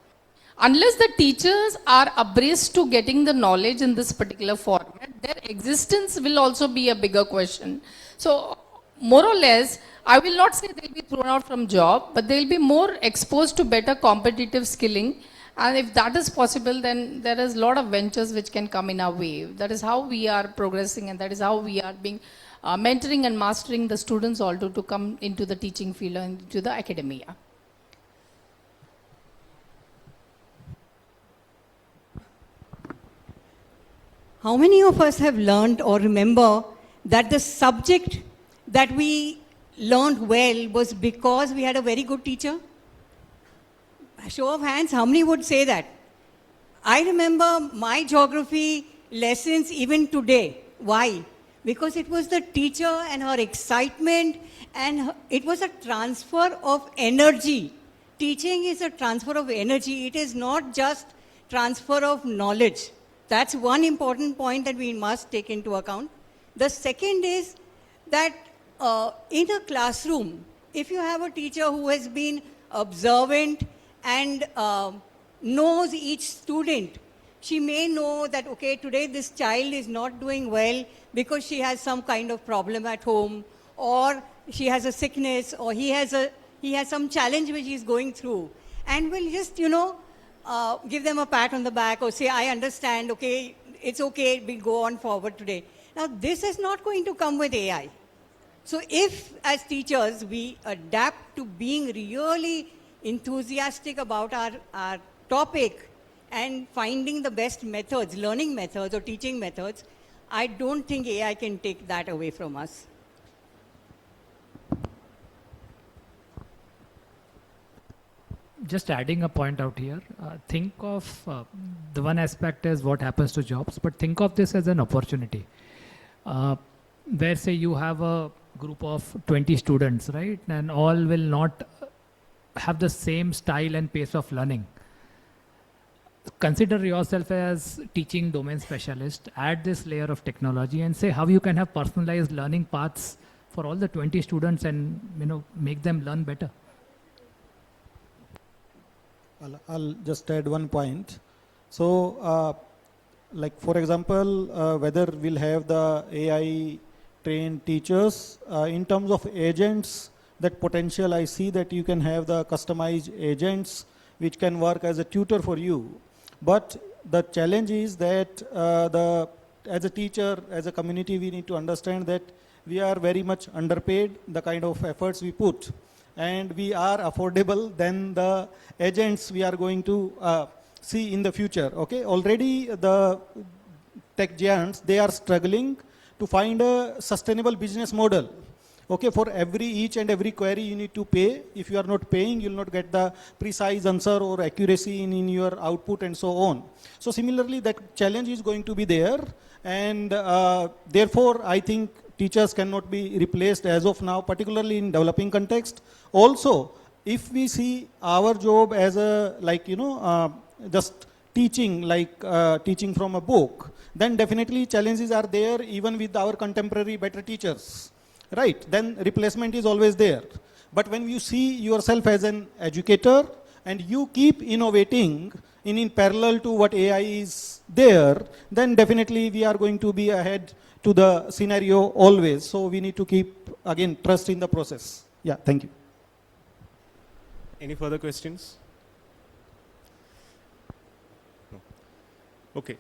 Unless the teachers are abreast to getting the knowledge in this particular format, their existence will also be a bigger question. So more or less, I will not say they'll be thrown out from job, but they'll be more exposed to better competitive skilling. And if that is possible, then there is a lot of ventures which can come in our way. That is how we are progressing, and that is how we are being mentoring and mastering the students also to come into the teaching field and into the academia. How many of us have learned or remember that the subject that we learned well was because we had a very good teacher? A show of hands, how many would say that? I remember my geography lessons even today. Why? Because it was the teacher and her excitement, and it was a transfer of energy. Teaching is a transfer of energy. It is not just transfer of knowledge. That's one important point that we must take into account. The second is that in a classroom, if you have a teacher who has been observant and knows each student, she may know that, okay, today this child is not doing well because she has some kind of problem at home, or she has a sickness, or he has some challenge which he's going through. And we'll just, give them a pat on the back or say, I understand, okay, it's okay, we'll go on forward today. Now, this is not going to come with AI. So if, as teachers, we adapt to being really enthusiastic about our topic and finding the best methods, learning methods or teaching methods, I don't think AI can take that away from us. Just adding a point out here, think of the one aspect is what happens to jobs, but think of this as an opportunity. Where say you have a group of 20 students, right? And all will not have the same style and pace of learning. Consider yourself as teaching domain specialist, add this layer of technology and say how you can have personalized learning paths for all the 20 students and make them learn better. I'll just add one point. So, like for example, whether we'll have the AI trained teachers in terms of agents, that potential I see that you can have the customized agents which can work as a tutor for you. But the challenge is that as a teacher, as a community, we need to understand that we are very much underpaid the kind of efforts we put, and we are affordable than the agents we are going to see in the future. Okay, already the tech giants, they are struggling to find a sustainable business model. Okay, for each and every query you need to pay. If you are not paying, you will not get the precise answer or accuracy in your output and so on. So similarly, that challenge is going to be there, and therefore I think teachers cannot be replaced as of now, particularly in developing context. Also, if we see our job as a, like, just teaching, like teaching from a book, then definitely challenges are there even with our contemporary better teachers. Right, then replacement is always there. But when you see yourself as an educator and you keep innovating in parallel to what AI is there, then definitely we are going to be ahead to the scenario always. So we need to keep, again, trust in the process. Yeah, thank you. Any further questions? No. Okay.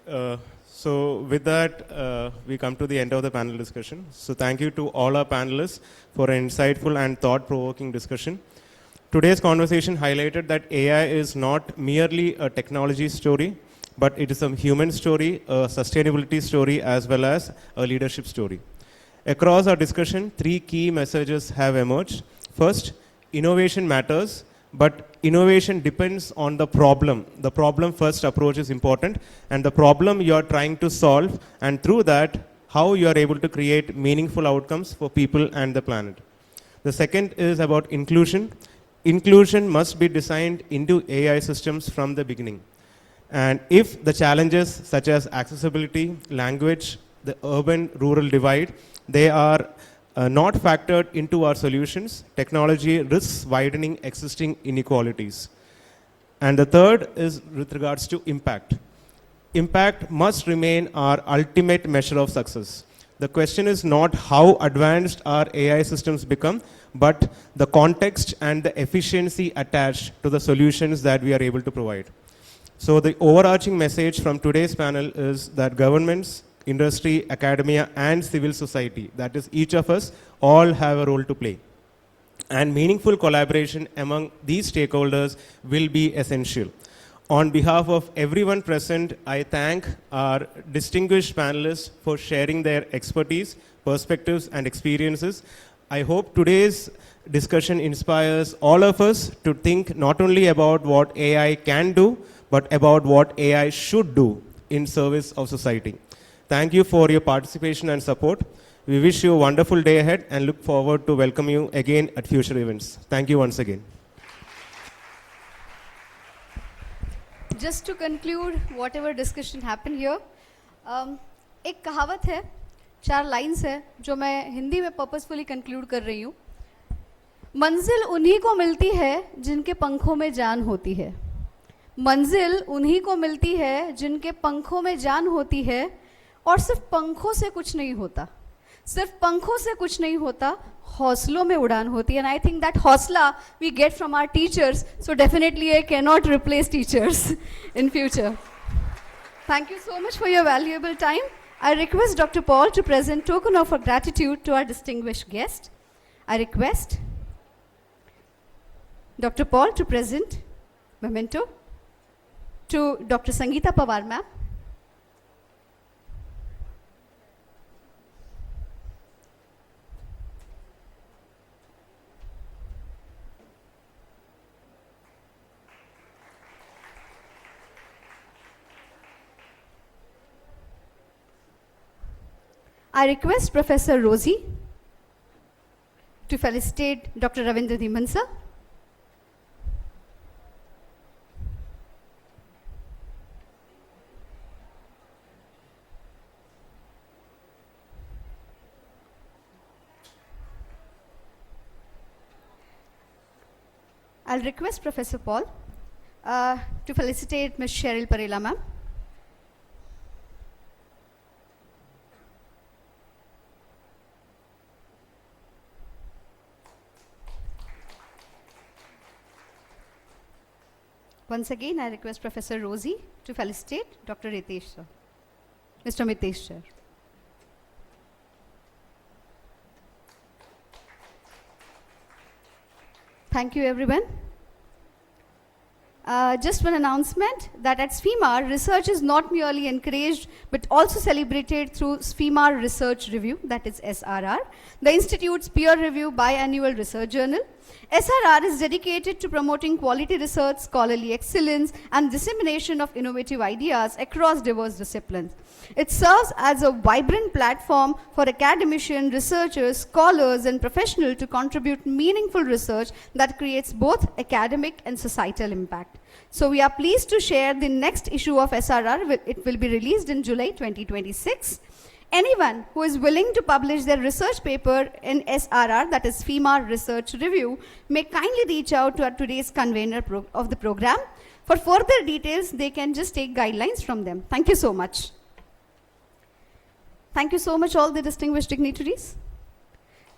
So with that, we come to the end of the panel discussion. So thank you to all our panelists for an insightful and thought-provoking discussion. Today's conversation highlighted that AI is not merely a technology story, but it is a human story, a sustainability story, as well as a leadership story. Across our discussion, 3 key messages have emerged. First, innovation matters, but innovation depends on the problem. The problem first approach is important, and the problem you are trying to solve, and through that, how you are able to create meaningful outcomes for people and the planet. The second is about inclusion. Inclusion must be designed into AI systems from the beginning. And if the challenges such as accessibility, language, the urban-rural divide, they are not factored into our solutions, technology risks widening existing inequalities. And the third is with regards to impact. Impact must remain our ultimate measure of success. The question is not how advanced our AI systems become, but the context and the efficiency attached to the solutions that we are able to provide. So the overarching message from today's panel is that governments, industry, academia, and civil society, that is each of us, all have a role to play. And meaningful collaboration among these stakeholders will be essential. On behalf of everyone present, I thank our distinguished panelists for sharing their expertise, perspectives, and experiences. I hope today's discussion inspires all of us to think not only about what AI can do, but about what AI should do in service of society. Thank you for your participation and support. We wish you a wonderful day ahead and look forward to welcome you again at future events. Thank you once again. Just to conclude whatever discussion happened here, एक कहावत है, 4 lines है जो मैं हिंदी में purposefully conclude कर रही हूँ. मंजिल उन्हीं को मिलती है जिनके पंखों में जान होती है. मंजिल उन्हीं को मिलती है जिनके पंखों में जान होती है. और सिर्फ पंखों से कुछ नहीं होता, सिर्फ पंखों से कुछ नहीं होता, हौसलों में उड़ान होती है. एंड आई थिंक दैट हौसला we get from our teachers, so definitely I can not replace teachers in future. Thank you so much for your valuable time. I request Dr. Paul to present token of our gratitude to our distinguished guest. I request Dr. Paul to present memento to Dr. Sangeeta Pawar ma'am. I request Professor Rosie to felicitate Dr. Ravindra Dhiman sir. I'll request Professor Paul to felicitate Ms. Cheryl Parela, ma'am. Once again, I request Professor Rosie to felicitate Dr. Ritesh, sir. Mr. Mitesh, sir. Thank you, everyone. Just one announcement that at SFIMAR, research is not merely encouraged but also celebrated through SFIMAR Research Review, that is SRR, the Institute's peer review biannual research journal. SRR is dedicated to promoting quality research, scholarly excellence, and dissemination of innovative ideas across diverse disciplines. It serves as a vibrant platform for academicians, researchers, scholars, and professionals to contribute meaningful research that creates both academic and societal impact. So we are pleased to share the next issue of SRR. It will be released in July 2026. Anyone who is willing to publish their research paper in SRR, that is SFIMAR Research Review, may kindly reach out to our today's convener of the program. For further details, they can just take guidelines from them. Thank you so much. Thank you so much, all the distinguished dignitaries.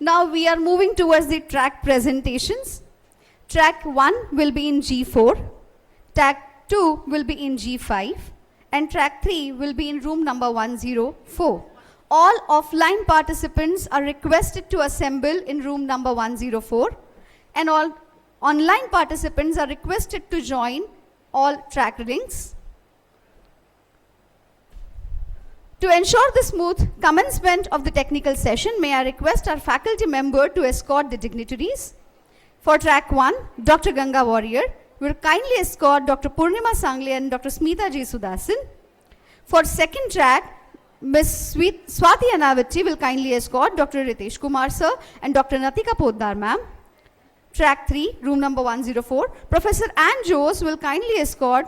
Now we are moving towards the track presentations. Track 1 will be in G4, track 2 will be in G5, and track 3 will be in room number 104. All offline participants are requested to assemble in room number 104, and all online participants are requested to join all track links. To ensure the smooth commencement of the technical session, may I request our faculty member to escort the dignitaries. For track 1, Dr. Ganga Warrior will kindly escort Dr. Purnima Sangle and Dr. Smita J. Sudasan. For second track, Ms. Swati Anavati will kindly escort Dr. Ritesh Kumar sir and Dr. Natika Poddar ma'am. Track 3, room number 104, Professor Ann Jose will kindly escort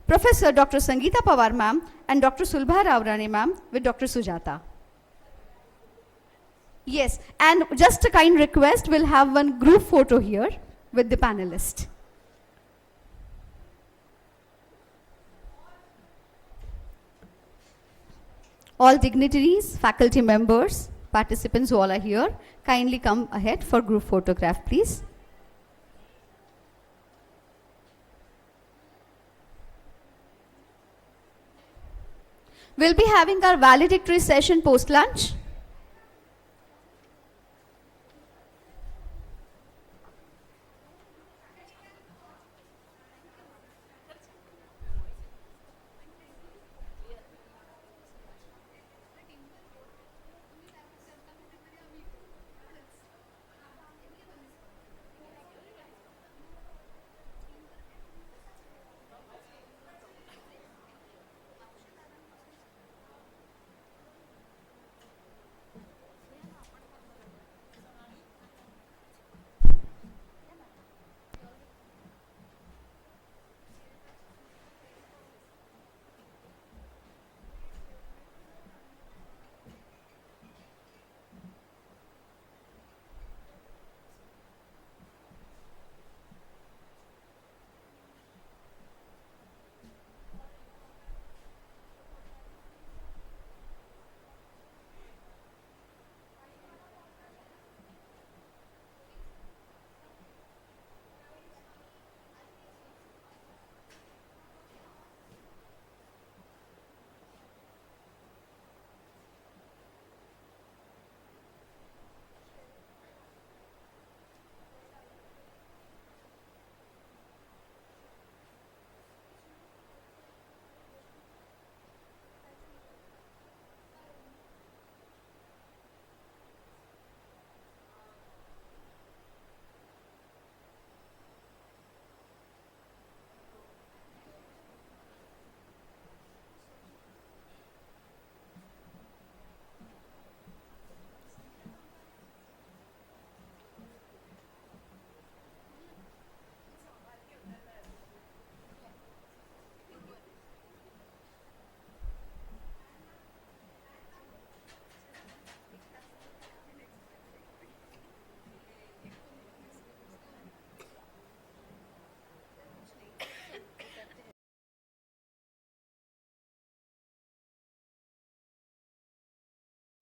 Professor Dr. Sangeeta Pawar ma'am and Dr. Sulbha Ravrane ma'am with Dr. Sujata. Yes, and just a kind request, we'll have one group photo here with the panelist. All dignitaries, faculty members, participants who all are here, kindly come ahead for group photograph, please. We'll be having our valedictory session post-lunch.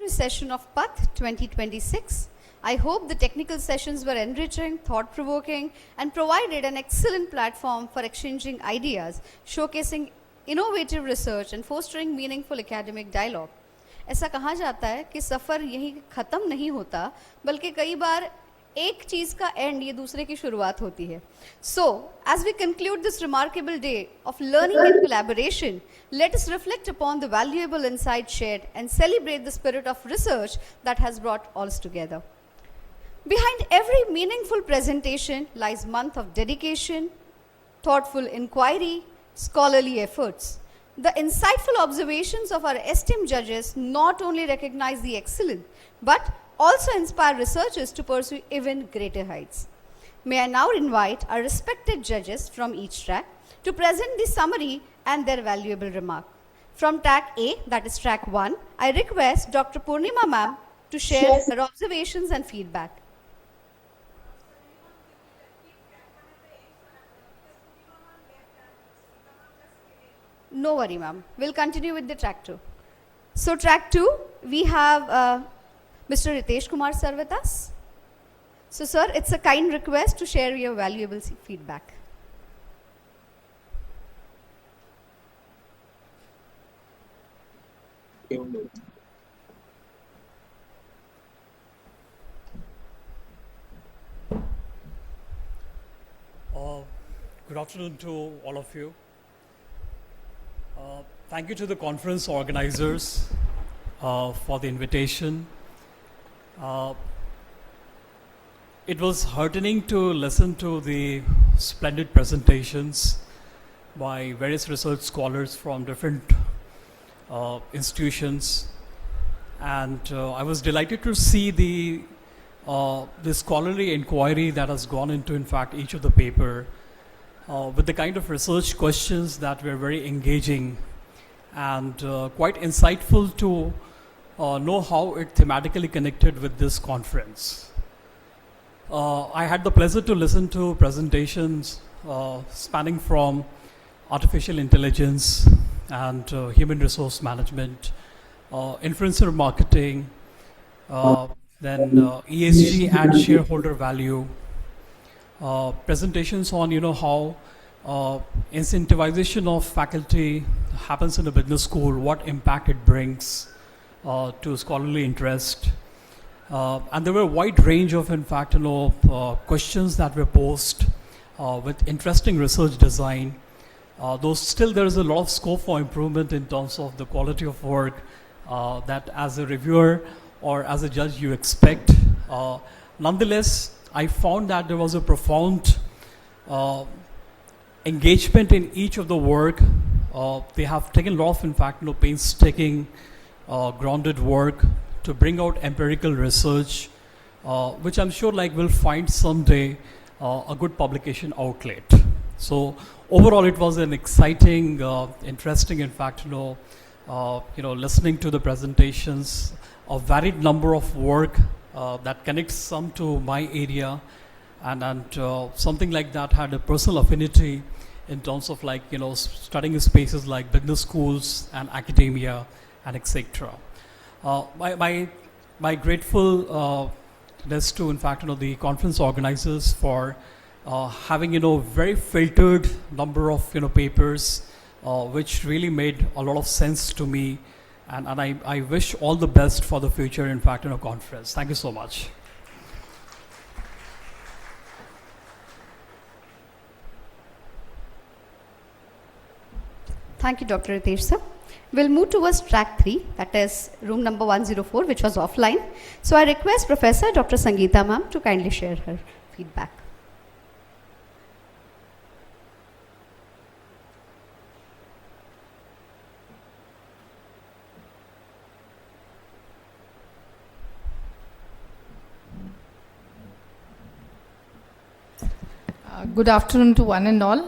Session of PATHH 2026. I hope the technical sessions were enriching, thought-provoking, and provided an excellent platform for exchanging ideas, showcasing innovative research and fostering meaningful academic dialogue. ऐसा कहा जाता है कि सफ़र यहीं ख़त्म नहीं होता, बल्कि कई बार एक चीज़ का एंड ये दूसरे की शुरुआत होती है. So, as we conclude this remarkable day of learning and collaboration, let us reflect upon the valuable insights shared and celebrate the spirit of research that has brought us together. Behind every meaningful presentation lies a month of dedication, thoughtful inquiry, scholarly efforts. The insightful observations of our esteemed judges not only recognize the excellence, but also inspire researchers to pursue even greater heights. May I now invite our respected judges from each track to present the summary and their valuable remark. From track A, that is track 1, I request Dr. Purnima ma'am to share her observations and feedback. No worry, ma'am. We'll continue with the track 2. So track 2, we have Mr. Ritesh Kumar sir with us. So sir, it's a kind request to share your valuable feedback. Good afternoon to all of you. Thank you to the conference organizers for the invitation. It was heartening to listen to the splendid presentations by various research scholars from different institutions, and I was delighted to see the scholarly inquiry that has gone into, in fact, each of the paper with the kind of research questions that were very engaging and quite insightful to know how it thematically connected with this conference. I had the pleasure to listen to presentations spanning from artificial intelligence and human resource management, influencer marketing, then ESG and shareholder value, presentations on how incentivization of faculty happens in a business school, what impact it brings to scholarly interest. And there were a wide range of, in fact, questions that were posed with interesting research design. Though still there is a lot of scope for improvement in terms of the quality of work that as a reviewer or as a judge you expect. Nonetheless, I found that there was a profound engagement in each of the work. They have taken a lot of, in fact, painstaking, grounded work to bring out empirical research, which I'm sure will find someday a good publication outlet. So overall, it was an exciting, interesting, in fact, listening to the presentations, a varied number of work that connects some to my area, and something like that had a personal affinity in terms of studying spaces like business schools and academia and etc. My gratefulness to, in fact, the conference organizers for having very filtered number of papers, which really made a lot of sense to me, and I wish all the best for the future, in fact, conference. Thank you so much. Thank you, Dr. Ritesh sir. We'll move towards track 3, that is room number 104, which was offline. So I request Professor Dr. Sangeeta ma'am to kindly share her feedback. Good afternoon to one and all.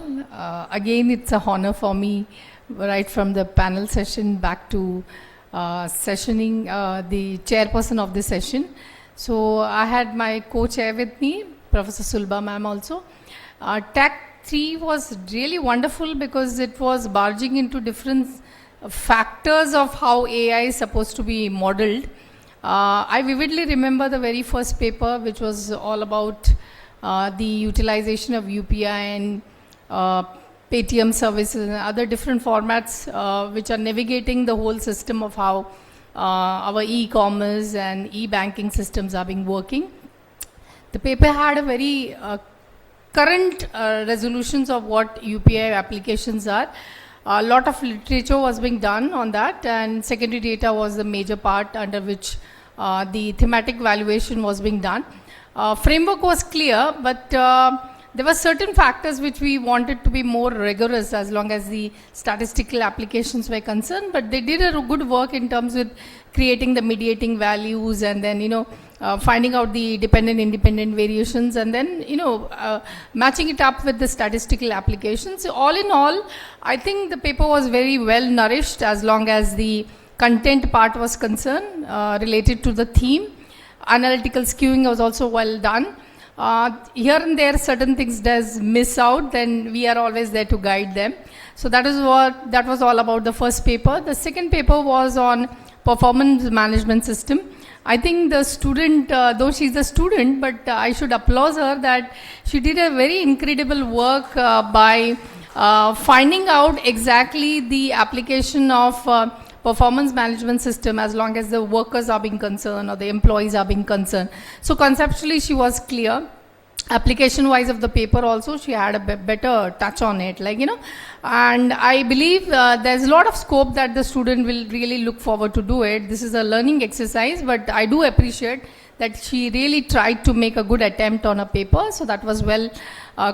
Again, it's a honor for me, right from the panel session back to sessioning the chairperson of the session. So I had my co-chair with me, Professor Sulba ma'am also. Track 3 was really wonderful because it was barging into different factors of how AI is supposed to be modeled. I vividly remember the very first paper, which was all about the utilization of UPI and Paytm services and other different formats which are navigating the whole system of how our e-commerce and e-banking systems are being working. The paper had a very current resolutions of what UPI applications are. A lot of literature was being done on that, and secondary data was the major part under which the thematic valuation was being done. Framework was clear, but there were certain factors which we wanted to be more rigorous as long as the statistical applications were concerned, but they did a good work in terms of creating the mediating values and then, finding out the dependent independent variations and then, matching it up with the statistical applications. So all in all, I think the paper was very well nourished as long as the content part was concerned related to the theme. Analytical skewing was also well done. Here and there certain things does miss out, then we are always there to guide them. So that was all about the first paper. The second paper was on performance management system. I think the student, though she's a student, but I should applaud her that she did a very incredible work by finding out exactly the application of performance management system as long as the workers are being concerned or the employees are being concerned. So conceptually she was clear. Application wise of the paper also she had a better touch on it, and I believe there's a lot of scope that the student will really look forward to do it. This is a learning exercise, but I do appreciate that she really tried to make a good attempt on a paper, so that was well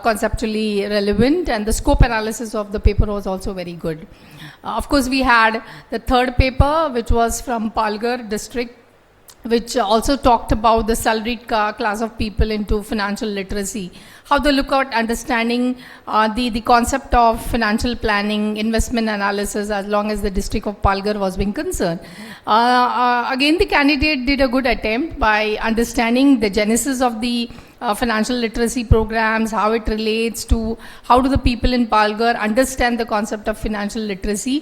conceptually relevant, and the scope analysis of the paper was also very good. Of course, we had the third paper, which was from Palghar district, which also talked about the salaried class of people into financial literacy, how they look at understanding the concept of financial planning, investment analysis, as long as the district of Palghar was being concerned. Again, the candidate did a good attempt by understanding the genesis of the financial literacy programs, how it relates to how do the people in Palghar understand the concept of financial literacy.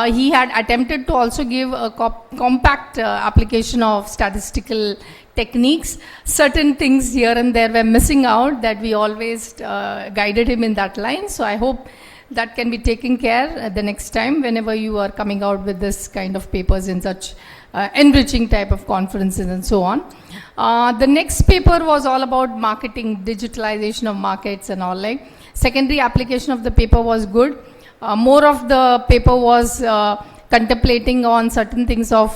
He had attempted to also give a compact application of statistical techniques. Certain things here and there were missing out that we always guided him in that line. So I hope that can be taken care the next time whenever you are coming out with this kind of papers in such enriching type of conferences and so on. The next paper was all about marketing, digitalization of markets and all like. Secondary application of the paper was good. More of the paper was contemplating on certain things of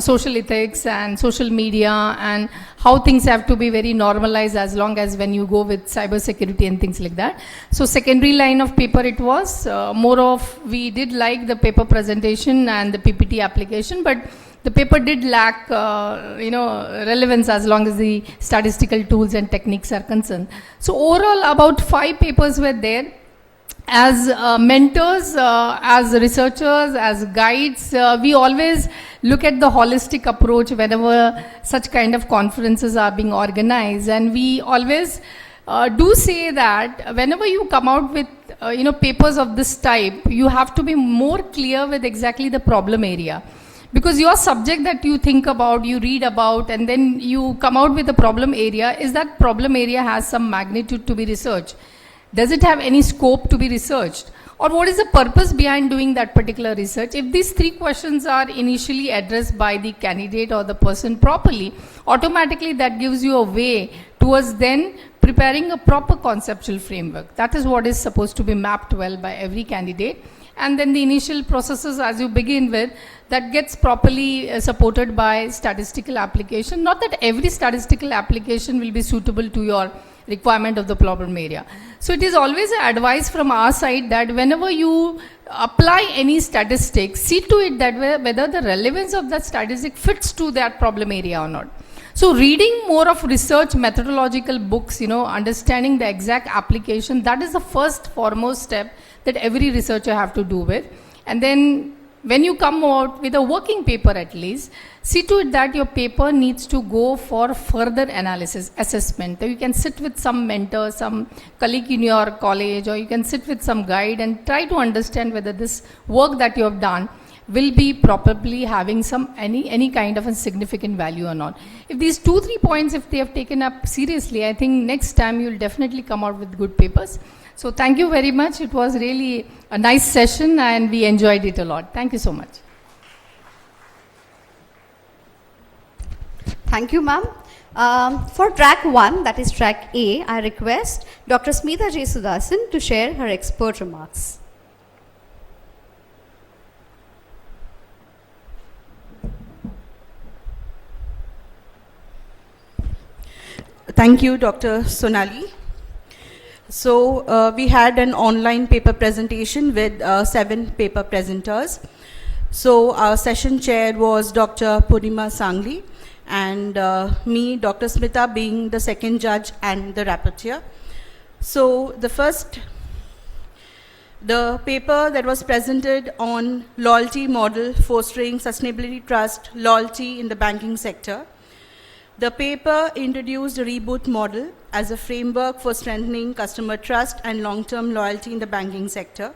social ethics and social media and how things have to be very normalized as long as when you go with cyber security and things like that. So secondary line of paper it was. More of, we did like the paper presentation and the PPT application, but the paper did lack, relevance as long as the statistical tools and techniques are concerned. So overall, about 5 papers were there. As mentors, as researchers, as guides, we always look at the holistic approach whenever such kind of conferences are being organized, and we always do say that whenever you come out with papers of this type, you have to be more clear with exactly the problem area. Because your subject that you think about, you read about, and then you come out with a problem area, is that problem area has some magnitude to be researched? Does it have any scope to be researched? Or what is the purpose behind doing that particular research? If these 3 questions are initially addressed by the candidate or the person properly, automatically that gives you a way towards then preparing a proper conceptual framework. That is what is supposed to be mapped well by every candidate. And then the initial processes as you begin with, that gets properly supported by statistical application. Not that every statistical application will be suitable to your requirement of the problem area. So it is always an advice from our side that whenever you apply any statistics, see to it that whether the relevance of that statistic fits to that problem area or not. So reading more of research methodological books, understanding the exact application, that is the first foremost step that every researcher have to do with. And then when you come out with a working paper at least, see to it that your paper needs to go for further analysis, assessment. You can sit with some mentor, some colleague in your college, or you can sit with some guide and try to understand whether this work that you have done will be probably having any kind of a significant value or not. If these 2-3 points, if they have taken up seriously, I think next time you'll definitely come out with good papers. So thank you very much. It was really a nice session and we enjoyed it a lot. Thank you so much. Thank you, ma'am. For track 1, that is track A, I request Dr. Smita J. Sudasan to share her expert remarks. Thank you, Dr. Sonali. So we had an online paper presentation with 7 paper presenters. So our session chair was Dr. Purnima Sangli and me, Dr. Smita, being the second judge and the rapporteur. So the paper that was presented on loyalty model fostering sustainability, trust, loyalty in the banking sector. The paper introduced a reboot model as a framework for strengthening customer trust and long-term loyalty in the banking sector.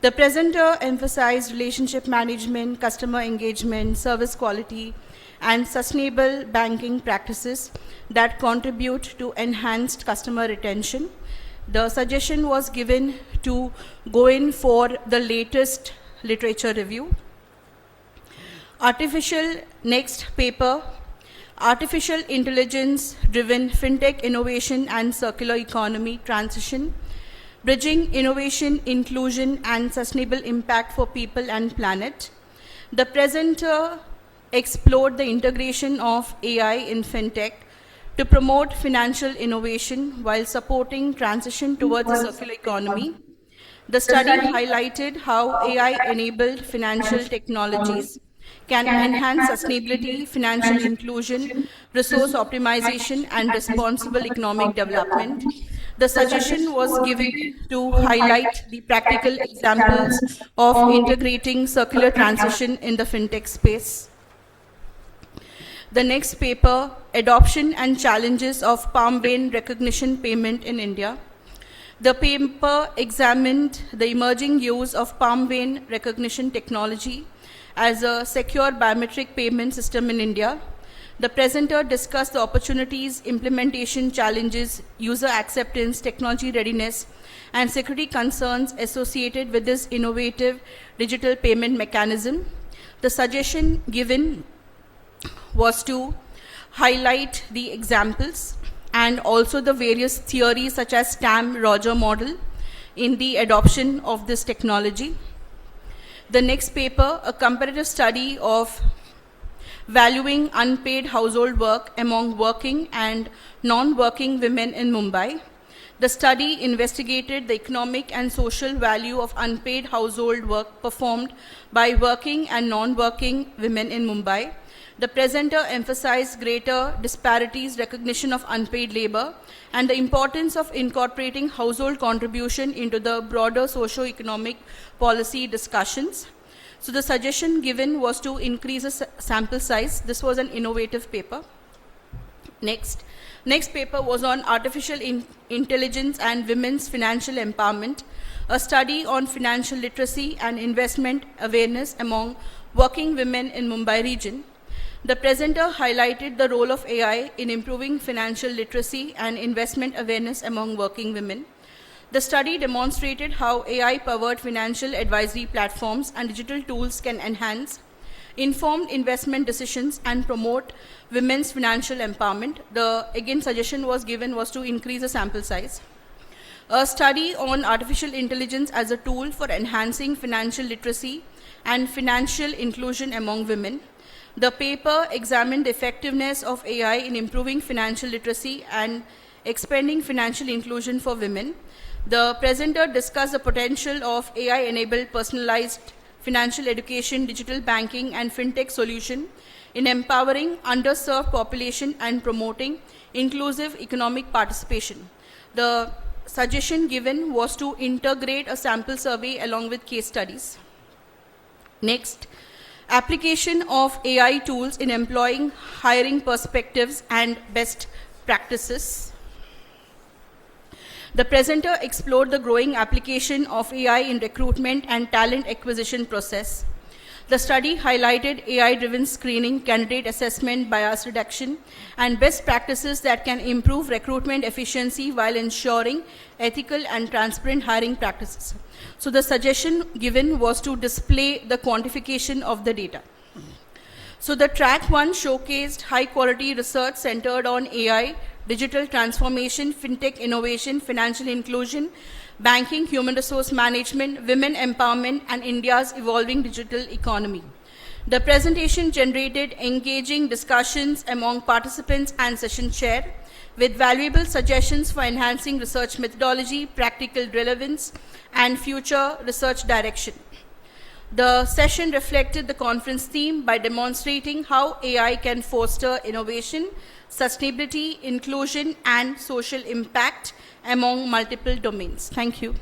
The presenter emphasized relationship management, customer engagement, service quality, and sustainable banking practices that contribute to enhanced customer retention. The suggestion was given to go in for the latest literature review. Next paper, Artificial Intelligence-Driven FinTech Innovation and Circular Economy Transition, Bridging Innovation, Inclusion, and Sustainable Impact for People and Planet. The presenter explored the integration of AI in FinTech to promote financial innovation while supporting transition towards a circular economy. The study highlighted how AI-enabled financial technologies can enhance sustainability, financial inclusion, resource optimization, and responsible economic development. The suggestion was given to highlight the practical examples of integrating circular transition in the fintech space. The next paper, Adoption and Challenges of Palm Vein Recognition Payment in India. The paper examined the emerging use of palm vein recognition technology as a secure biometric payment system in India. The presenter discussed the opportunities, implementation challenges, user acceptance, technology readiness, and security concerns associated with this innovative digital payment mechanism. The suggestion given was to highlight the examples and also the various theories such as Stam-Roger model in the adoption of this technology. The next paper, a comparative study of valuing unpaid household work among working and non-working women in Mumbai. The study investigated the economic and social value of unpaid household work performed by working and non-working women in Mumbai. The presenter emphasized greater disparities, recognition of unpaid labor, and the importance of incorporating household contribution into the broader socio-economic policy discussions. So the suggestion given was to increase the sample size. This was an innovative paper. Next paper was on artificial intelligence and women's financial empowerment, a study on financial literacy and investment awareness among working women in Mumbai region. The presenter highlighted the role of AI in improving financial literacy and investment awareness among working women. The study demonstrated how AI-powered financial advisory platforms and digital tools can enhance informed investment decisions and promote women's financial empowerment. The suggestion was given was to increase the sample size. A study on artificial intelligence as a tool for enhancing financial literacy and financial inclusion among women. The paper examined the effectiveness of AI in improving financial literacy and expanding financial inclusion for women. The presenter discussed the potential of AI-enabled personalized financial education, digital banking, and fintech solution in empowering underserved population and promoting inclusive economic participation. The suggestion given was to integrate a sample survey along with case studies. Next, application of AI tools in employing hiring perspectives and best practices. The presenter explored the growing application of AI in recruitment and talent acquisition process. The study highlighted AI-driven screening, candidate assessment, bias reduction, and best practices that can improve recruitment efficiency while ensuring ethical and transparent hiring practices. So the suggestion given was to display the quantification of the data. So the track 1 showcased high-quality research centered on AI, digital transformation, fintech innovation, financial inclusion, banking, human resource management, women empowerment, and India's evolving digital economy. The presentation generated engaging discussions among participants and session chair, with valuable suggestions for enhancing research methodology, practical relevance, and future research direction. The session reflected the conference theme by demonstrating how AI can foster innovation, sustainability, inclusion, and social impact among multiple domains. Thank you.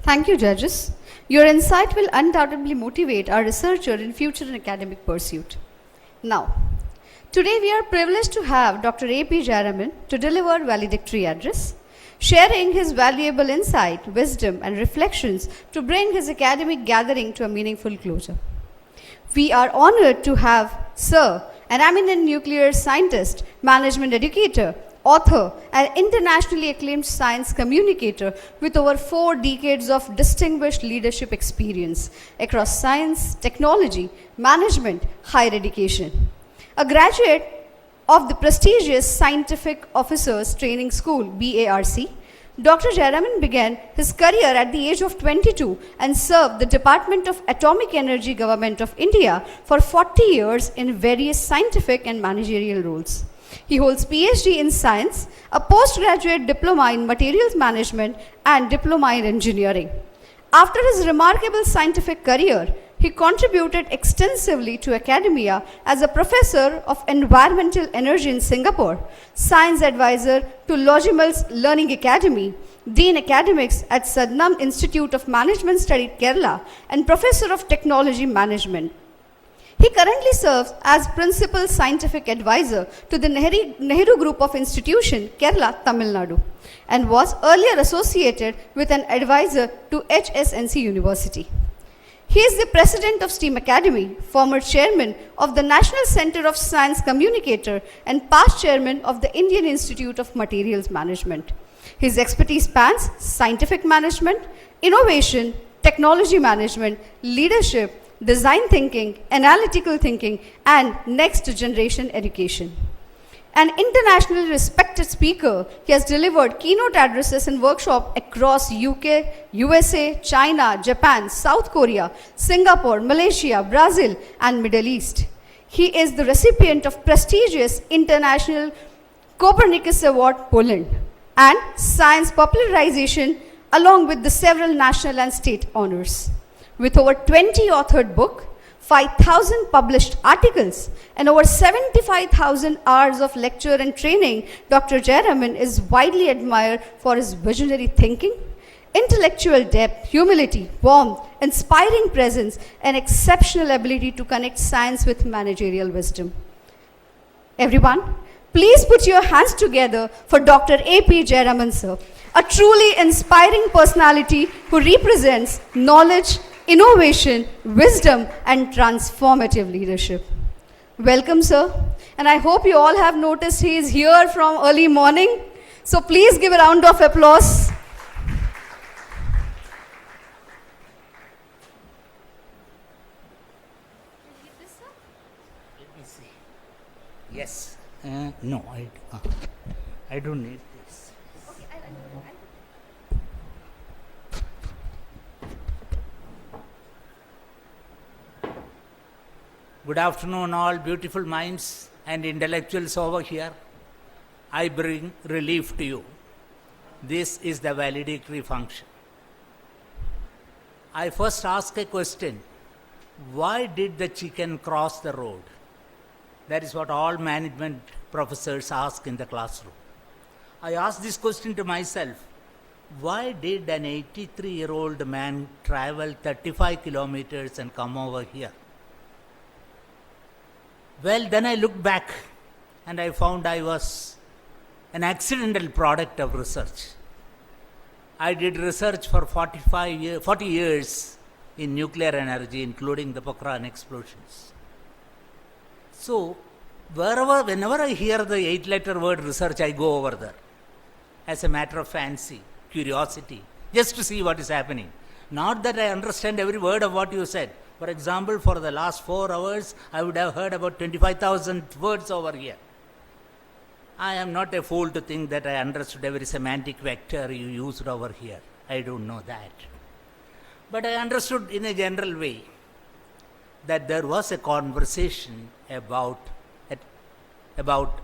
Thank you, judges. Your insight will undoubtedly motivate our researcher in future and academic pursuit. Now, today we are privileged to have Dr. A.P. Jayaraman to deliver valedictory address, sharing his valuable insight, wisdom, and reflections to bring his academic gathering to a meaningful closure. We are honored to have Sir, an eminent nuclear scientist, management educator, author, and internationally acclaimed science communicator with over 4 decades of distinguished leadership experience across science, technology, management, higher education. A graduate of the prestigious Scientific Officers Training School, BARC, Dr. Jayaraman began his career at the age of 22 and served the Department of Atomic Energy Government of India for 40 years in various scientific and managerial roles. He holds PhD in science, a postgraduate diploma in materials management, and diploma in engineering. After his remarkable scientific career, he contributed extensively to academia as a professor of environmental energy in Singapore, science advisor to Logimal's Learning Academy, Dean Academics at Sadnam Institute of Management Studies, Kerala, and professor of technology management. He currently serves as Principal Scientific Advisor to the Nehru Group of Institution, Kerala, Tamil Nadu, and was earlier associated with an advisor to HSNC University. He is the President of STEAM Academy, former Chairman of the National Center of Science Communicator, and past Chairman of the Indian Institute of Materials Management. His expertise spans scientific management, innovation, technology management, leadership, design thinking, analytical thinking, and next generation education. An internationally respected speaker, he has delivered keynote addresses and workshops across UK, USA, China, Japan, South Korea, Singapore, Malaysia, Brazil, and Middle East. He is the recipient of prestigious International Copernicus Award, Poland, and Science Popularization, along with the several national and state honors. With over 20 authored books, 5,000 published articles, and over 75,000 hours of lecture and training, Dr. Jayaraman is widely admired for his visionary thinking, intellectual depth, humility, warmth, inspiring presence, and exceptional ability to connect science with managerial wisdom. Everyone, please put your hands together for Dr. A.P. Jayaraman, sir, a truly inspiring personality who represents knowledge, innovation, wisdom, and transformative leadership. Welcome, sir. And I hope you all have noticed he is here from early morning. So please give a round of applause. Let me see. Yes. No, I don't need this. Okay, Good afternoon, all beautiful minds and intellectuals over here. I bring relief to you. This is the valedictory function. I first ask a question. Why did the chicken cross the road? That is what all management professors ask in the classroom. I ask this question to myself. Why did an 83-year-old man travel 35 kilometers and come over here? Well, then I looked back and I found I was an accidental product of research. I did research for 40 years in nuclear energy, including the Pokhran explosions. So, whenever I hear the 8-letter word research, I go over there as a matter of fancy, curiosity, just to see what is happening. Not that I understand every word of what you said. For example, for the last 4 hours, I would have heard about 25,000 words over here. I am not a fool to think that I understood every semantic vector you used over here. I don't know that. But I understood in a general way that there was a conversation about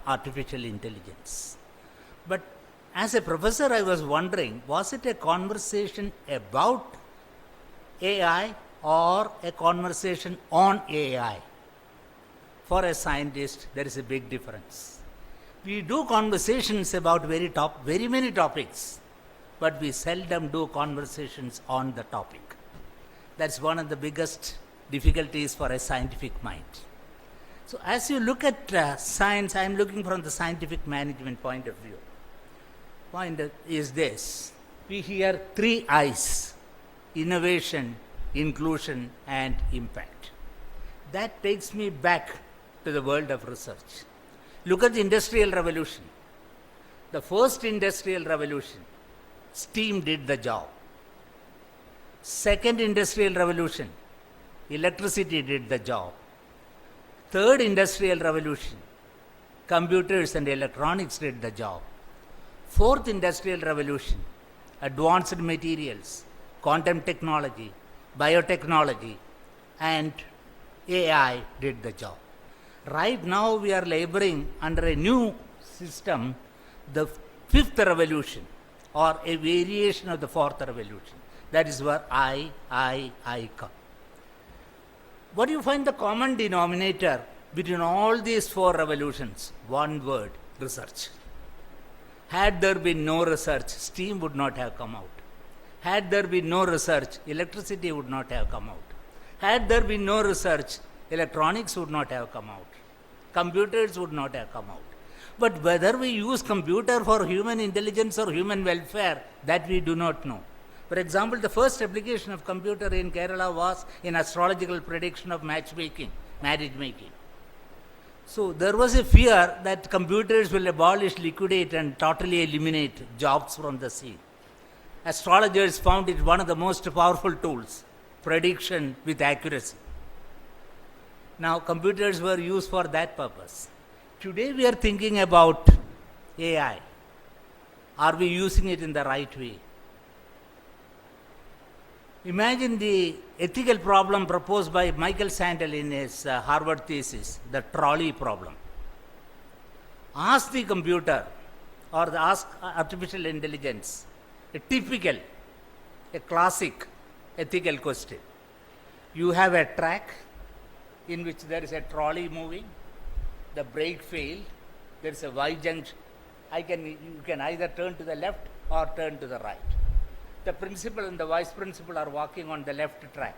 artificial intelligence. But as a professor, I was wondering, was it a conversation about AI or a conversation on AI? For a scientist, there is a big difference. We do conversations about very many topics, but we seldom do conversations on the topic. That's one of the biggest difficulties for a scientific mind. So as you look at science, I am looking from the scientific management point of view. Point is this: we hear 3 I's: innovation, inclusion, and impact. That takes me back to the world of research. Look at the Industrial Revolution. The first Industrial Revolution, steam did the job. Second Industrial Revolution, electricity did the job. Third Industrial Revolution, computers and electronics did the job. Fourth Industrial Revolution, advanced materials, quantum technology, biotechnology, and AI did the job. Right now we are laboring under a new system, the 5th revolution, or a variation of the 4th revolution. That is where I come. What do you find the common denominator between all these 4 revolutions? One word: research. Had there been no research, steam would not have come out. Had there been no research, electricity would not have come out. Had there been no research, electronics would not have come out. Computers would not have come out. But whether we use computer for human intelligence or human welfare, that we do not know. For example, the first application of computer in Kerala was in astrological prediction of matchmaking, marriage making. So there was a fear that computers will abolish, liquidate, and totally eliminate jobs from the scene. Astrologers found it one of the most powerful tools, prediction with accuracy. Now, computers were used for that purpose. Today we are thinking about AI. Are we using it in the right way? Imagine the ethical problem proposed by Michael Sandel in his Harvard thesis, the trolley problem. Ask the computer or ask artificial intelligence a typical, a classic ethical question. You have a track in which there is a trolley moving, the brake failed, there is a Y junction. You can either turn to the left or turn to the right. The principal and the vice principal are walking on the left track.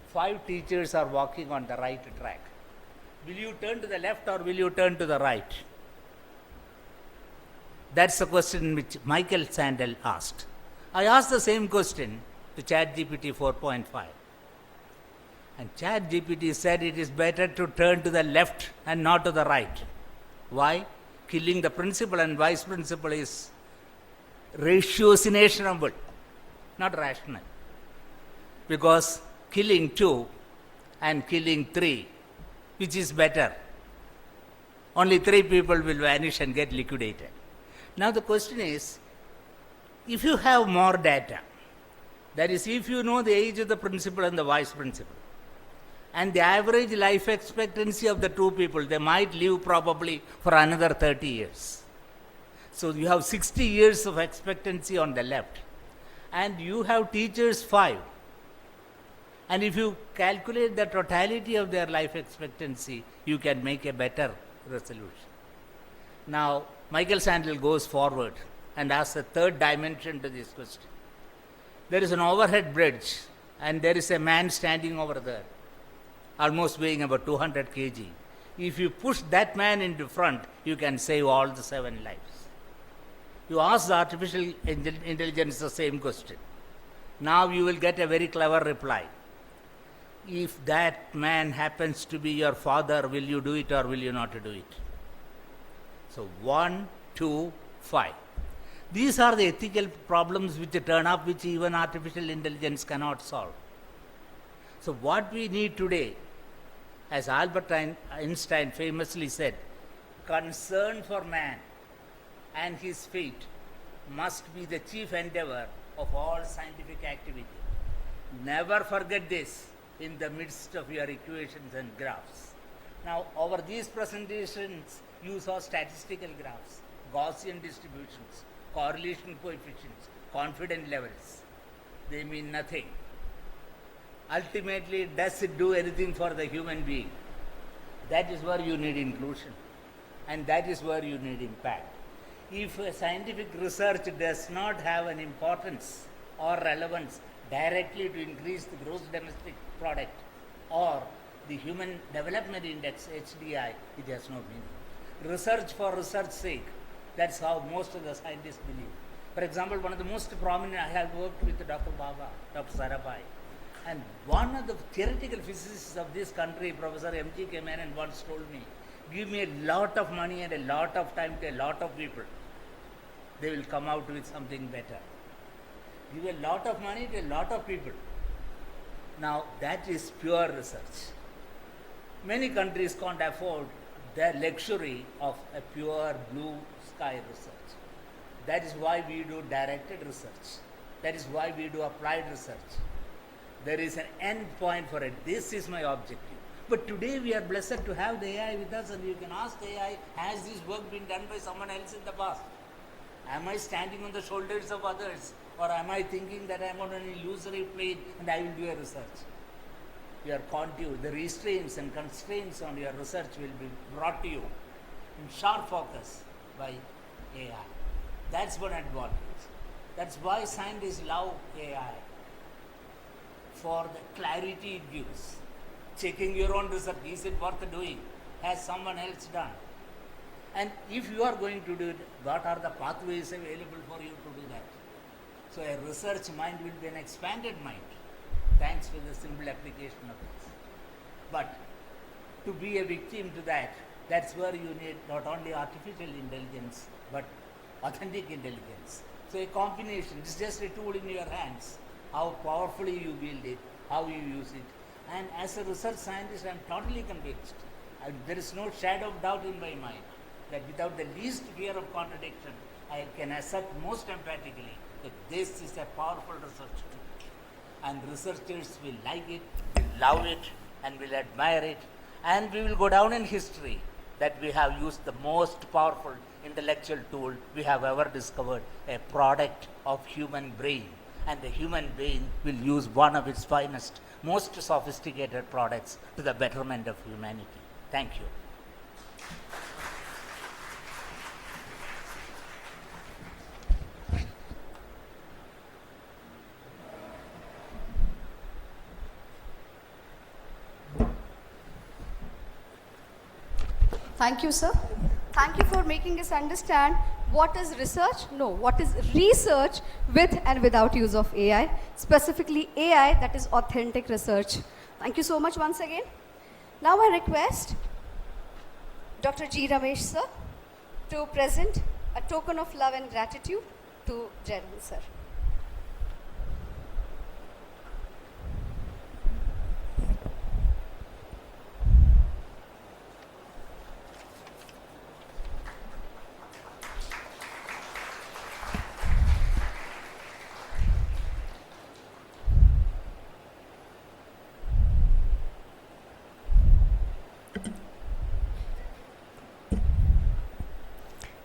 5 teachers are walking on the right track. Will you turn to the left or will you turn to the right? That's the question which Michael Sandel asked. I asked the same question to ChatGPT 4.5. And ChatGPT said it is better to turn to the left and not to the right. Why? Killing the principal and vice principal is ratiocinable, not rational. Because killing 2 and killing 3, which is better? Only 3 people will vanish and get liquidated. Now the question is, if you have more data, that is, if you know the age of the principal and the vice principal, and the average life expectancy of the 2 people, they might live probably for another 30 years. So you have 60 years of expectancy on the left, and you have teachers 5. And if you calculate the totality of their life expectancy, you can make a better resolution. Now, Michael Sandel goes forward and asks a third dimension to this question. There is an overhead bridge, and there is a man standing over there, almost weighing about 200 kg. If you push that man into front, you can save all the 7 lives. You ask the artificial intelligence the same question. Now you will get a very clever reply. If that man happens to be your father, will you do it or will you not do it? So 1, 2, 5. These are the ethical problems which turn up, which even artificial intelligence cannot solve. So what we need today, as Albert Einstein famously said, concern for man and his fate must be the chief endeavor of all scientific activity. Never forget this in the midst of your equations and graphs. Now, over these presentations, you saw statistical graphs, Gaussian distributions, correlation coefficients, confidence levels. They mean nothing. Ultimately, does it do anything for the human being? That is where you need inclusion, and that is where you need impact. If scientific research does not have an importance or relevance directly to increase the gross domestic product or the Human Development Index, HDI, it has no meaning. Research for research's sake, that's how most of the scientists believe. For example, one of the most prominent, I have worked with Dr. Baba, Dr. Sarabhai, and one of the theoretical physicists of this country, Professor M.G. K. Menon, once told me, give me a lot of money and a lot of time to a lot of people. They will come out with something better. Give a lot of money to a lot of people. Now, that is pure research. Many countries can't afford the luxury of a pure blue sky research. That is why we do directed research. That is why we do applied research. There is an end point for it. This is my objective. But today we are blessed to have the AI with us, and you can ask the AI, has this work been done by someone else in the past? Am I standing on the shoulders of others, or am I thinking that I am on an illusory plane and I will do a research? Your contour, the restraints and constraints on your research will be brought to you in sharp focus by AI. That's one advantage. That's why scientists love AI, for the clarity it gives. Checking your own research, is it worth doing? Has someone else done? And if you are going to do it, what are the pathways available for you to do that? So a research mind will be an expanded mind, thanks to the simple application of this. But to be a victim to that, that's where you need not only artificial intelligence, but authentic intelligence. So a combination, it's just a tool in your hands. How powerfully you wield it, how you use it. And as a research scientist, I'm totally convinced. There is no shadow of doubt in my mind that without the least fear of contradiction, I can assert most emphatically that this is a powerful research tool. And researchers will like it, will love it, and will admire it. And we will go down in history that we have used the most powerful intellectual tool we have ever discovered, a product of human brain. And the human brain will use one of its finest, most sophisticated products to the betterment of humanity. Thank you. Thank you, sir. Thank you for making us understand what is research, what is research with and without use of AI, specifically AI that is authentic research. Thank you so much once again. Now I request Dr. G. Ramesh, sir, to present a token of love and gratitude to Jairan, sir.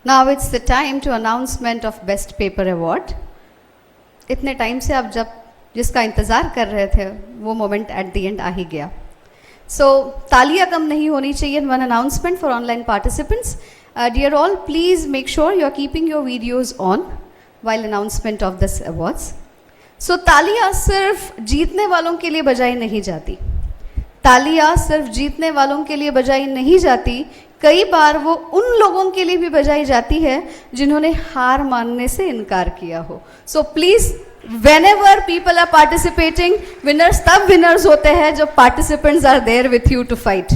Now it's the time to announcement of Best Paper Award. इतने time से आप जब जिसका इंतज़ार कर रहे थे वो मोमेंट एट द एंड आ ही गया. So तालियां कम नहीं होनी चाहिए. One announcement for online participants. Dear all, please make sure you are keeping your videos on while announcement of this awards. So तालियां सिर्फ जीतने वालों के लिए बजाई नहीं जाती. तालियां सिर्फ जीतने वालों के लिए बजाई नहीं जाती कई बार वो उन लोगों के लिए भी बजाई जाती है जिन्होंने हार मानने से इनकार किया हो. So please, whenever people are participating, winners तब winners होते हैं जब participants are there with you to fight.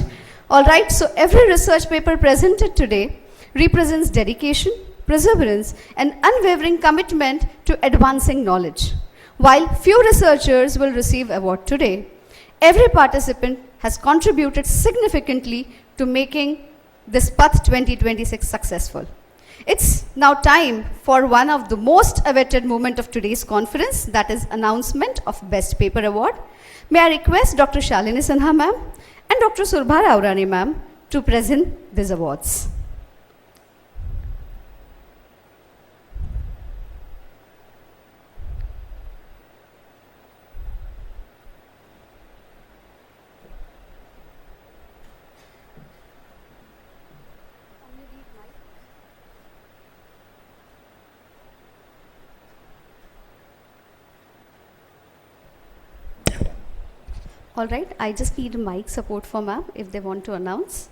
All right, so every research paper presented today represents dedication, perseverance, and unwavering commitment to advancing knowledge. While few researchers will receive award today, every participant has contributed significantly to making this PATHH 2026 successful. It's now time for one of the most awaited moment of today's conference, that is announcement of Best Paper Award. May I request Dr. Shalini Sinha ma'am and Dr. Surbha Raurani ma'am to present these awards. All right, I just need mic support for ma'am if they want to announce.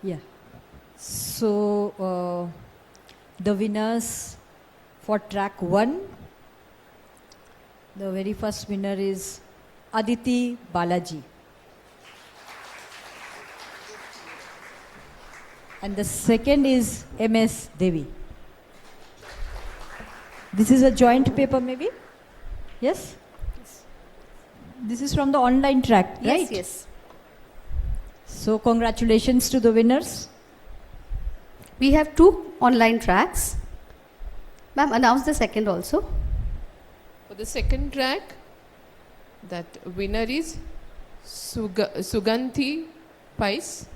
Yeah. So the winners for track 1, the very first winner is Aditi Balaji. And the second is MS Devi. This is a joint paper maybe? Yes? This is from the online track, right? Yes, yes. So congratulations to the winners. We have 2 online tracks. Ma'am, announce the second also. For the second track, that winner is Suganthi Pais.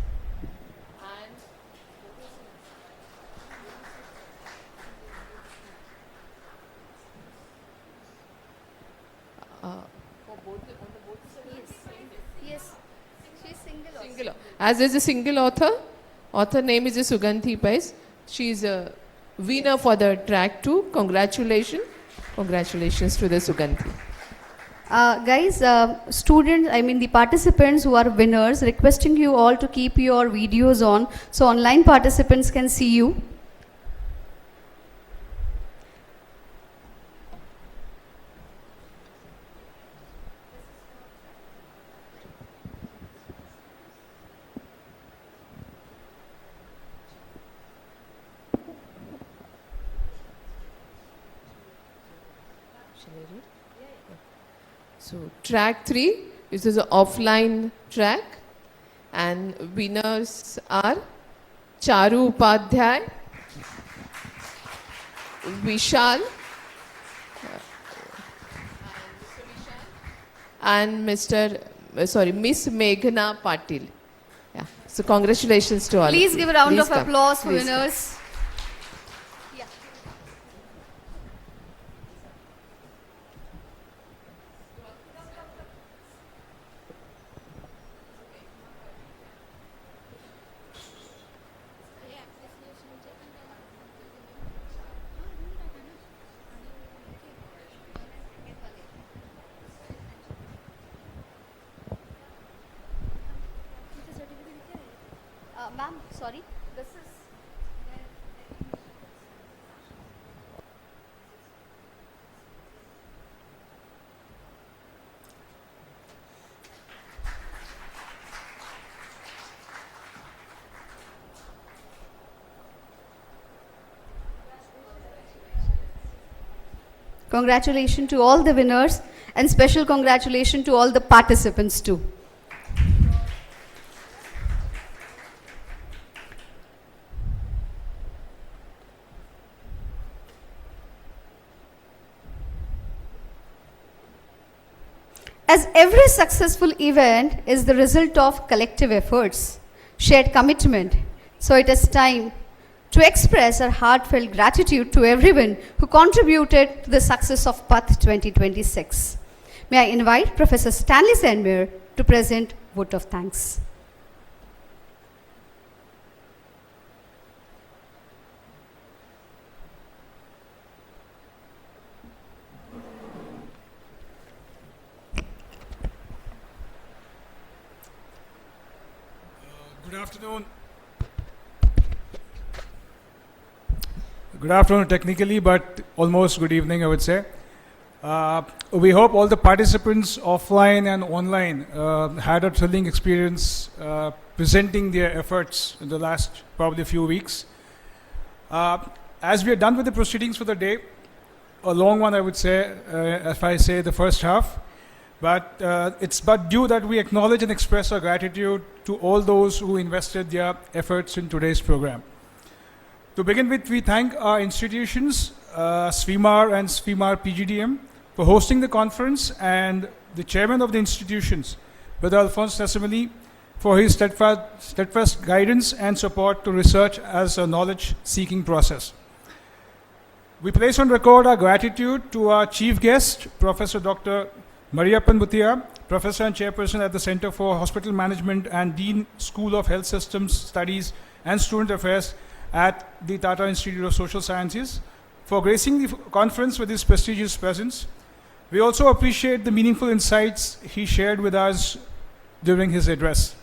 As is a single author, author name is Suganthi Pais. She is a winner for the track 2. Congratulations. Congratulations to the Suganthi. Guys, students, the participants who are winners, requesting you all to keep your videos on so online participants can see you. So track 3, this is an offline track, and winners are Charu Upadhyay Vishal and Miss Meghna Patil. Yeah. So congratulations to all. Please give a round Please of come. applause for Please come. winners. Ma'am, sorry, this is. Congratulations to all the winners and special congratulations to all the participants too. As every successful event is the result of collective efforts, shared commitment, so it is time to express our heartfelt gratitude to everyone who contributed to the success of PATHH 2026. May I invite Professor Stanley Sandmere to present vote of thanks. Good afternoon. Good afternoon technically, but almost good evening, I would say. We hope all the participants offline and online had a thrilling experience presenting their efforts in the last probably few weeks. As we are done with the proceedings for the day, a long one I would say, if I say the first half, but it's but due that we acknowledge and express our gratitude to all those who invested their efforts in today's program. To begin with, we thank our institutions, SVMAR and SVMAR PGDM, for hosting the conference, and the chairman of the institutions, Brother Alphonse Tessimony, for his steadfast guidance and support to research as a knowledge-seeking process. We place on record our gratitude to our chief guest, Professor Dr. Mariyappan Bhutia, Professor and Chairperson at the Center for Hospital Management and Dean School of Health Systems Studies and Student Affairs at the Tata Institute of Social Sciences, for gracing the conference with his prestigious presence. We also appreciate the meaningful insights he shared with us during his address.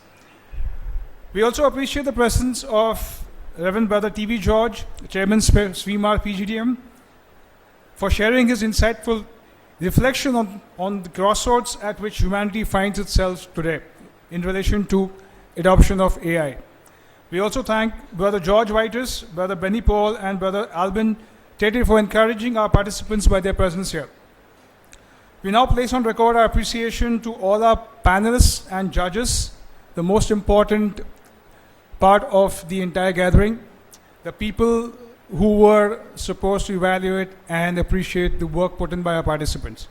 We also appreciate the presence of Reverend Brother T.V. George, Chairman SVMAR PGDM, for sharing his insightful reflection on the crossroads at which humanity finds itself today in relation to adoption of AI. We also thank Brother George Whitus, Brother Benny Paul, and Brother Albin Tete for encouraging our participants by their presence here. We now place on record our appreciation to all our panelists and judges, the most important part of the entire gathering, the people who were supposed to evaluate and appreciate the work put in by our participants.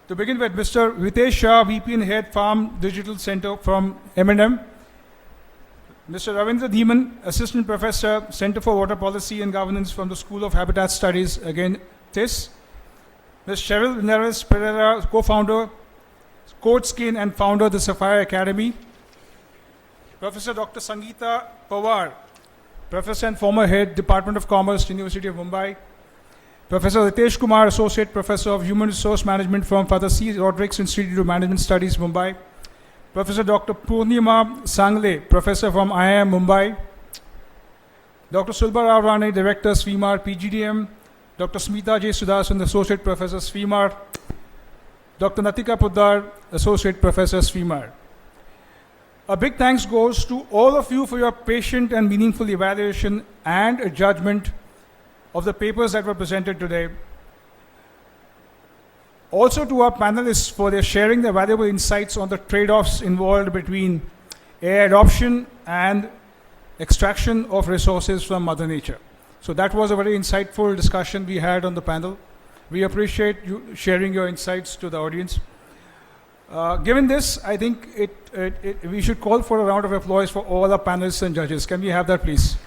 To begin with, Mr. Ritesh Shah, VP and Head Farm Digital Center from M&M, Mr. Ravindra Dhiman, Assistant Professor, Center for Water Policy and Governance from the School of Habitat Studies, again TIS, Ms. Cheryl Neres Pereira, co-founder, Coatskin and founder of the Sapphire Academy, Professor Dr. Sangeeta Pawar, Professor and former Head, Department of Commerce, University of Mumbai, Professor Ritesh Kumar, Associate Professor of Human Resource Management from Father C. Roderick's Institute of Management Studies, Mumbai, Professor Dr. Purnima Sangle, Professor from IIM Mumbai, Dr. Sulba Rao Rane, Director, SVMAR PGDM, Dr. Smita J. Sudasan, Associate Professor, SVMAR, Dr. Natika Poddar, Associate Professor, SVMAR. A big thanks goes to all of you for your patient and meaningful evaluation and judgment of the papers that were presented today. Also to our panelists for their sharing their valuable insights on the trade-offs involved between AI adoption and extraction of resources from Mother Nature. So that was a very insightful discussion we had on the panel. We appreciate you sharing your insights to the audience. Given this, I think we should call for a round of applause for all our panelists and judges. Can we have that, please?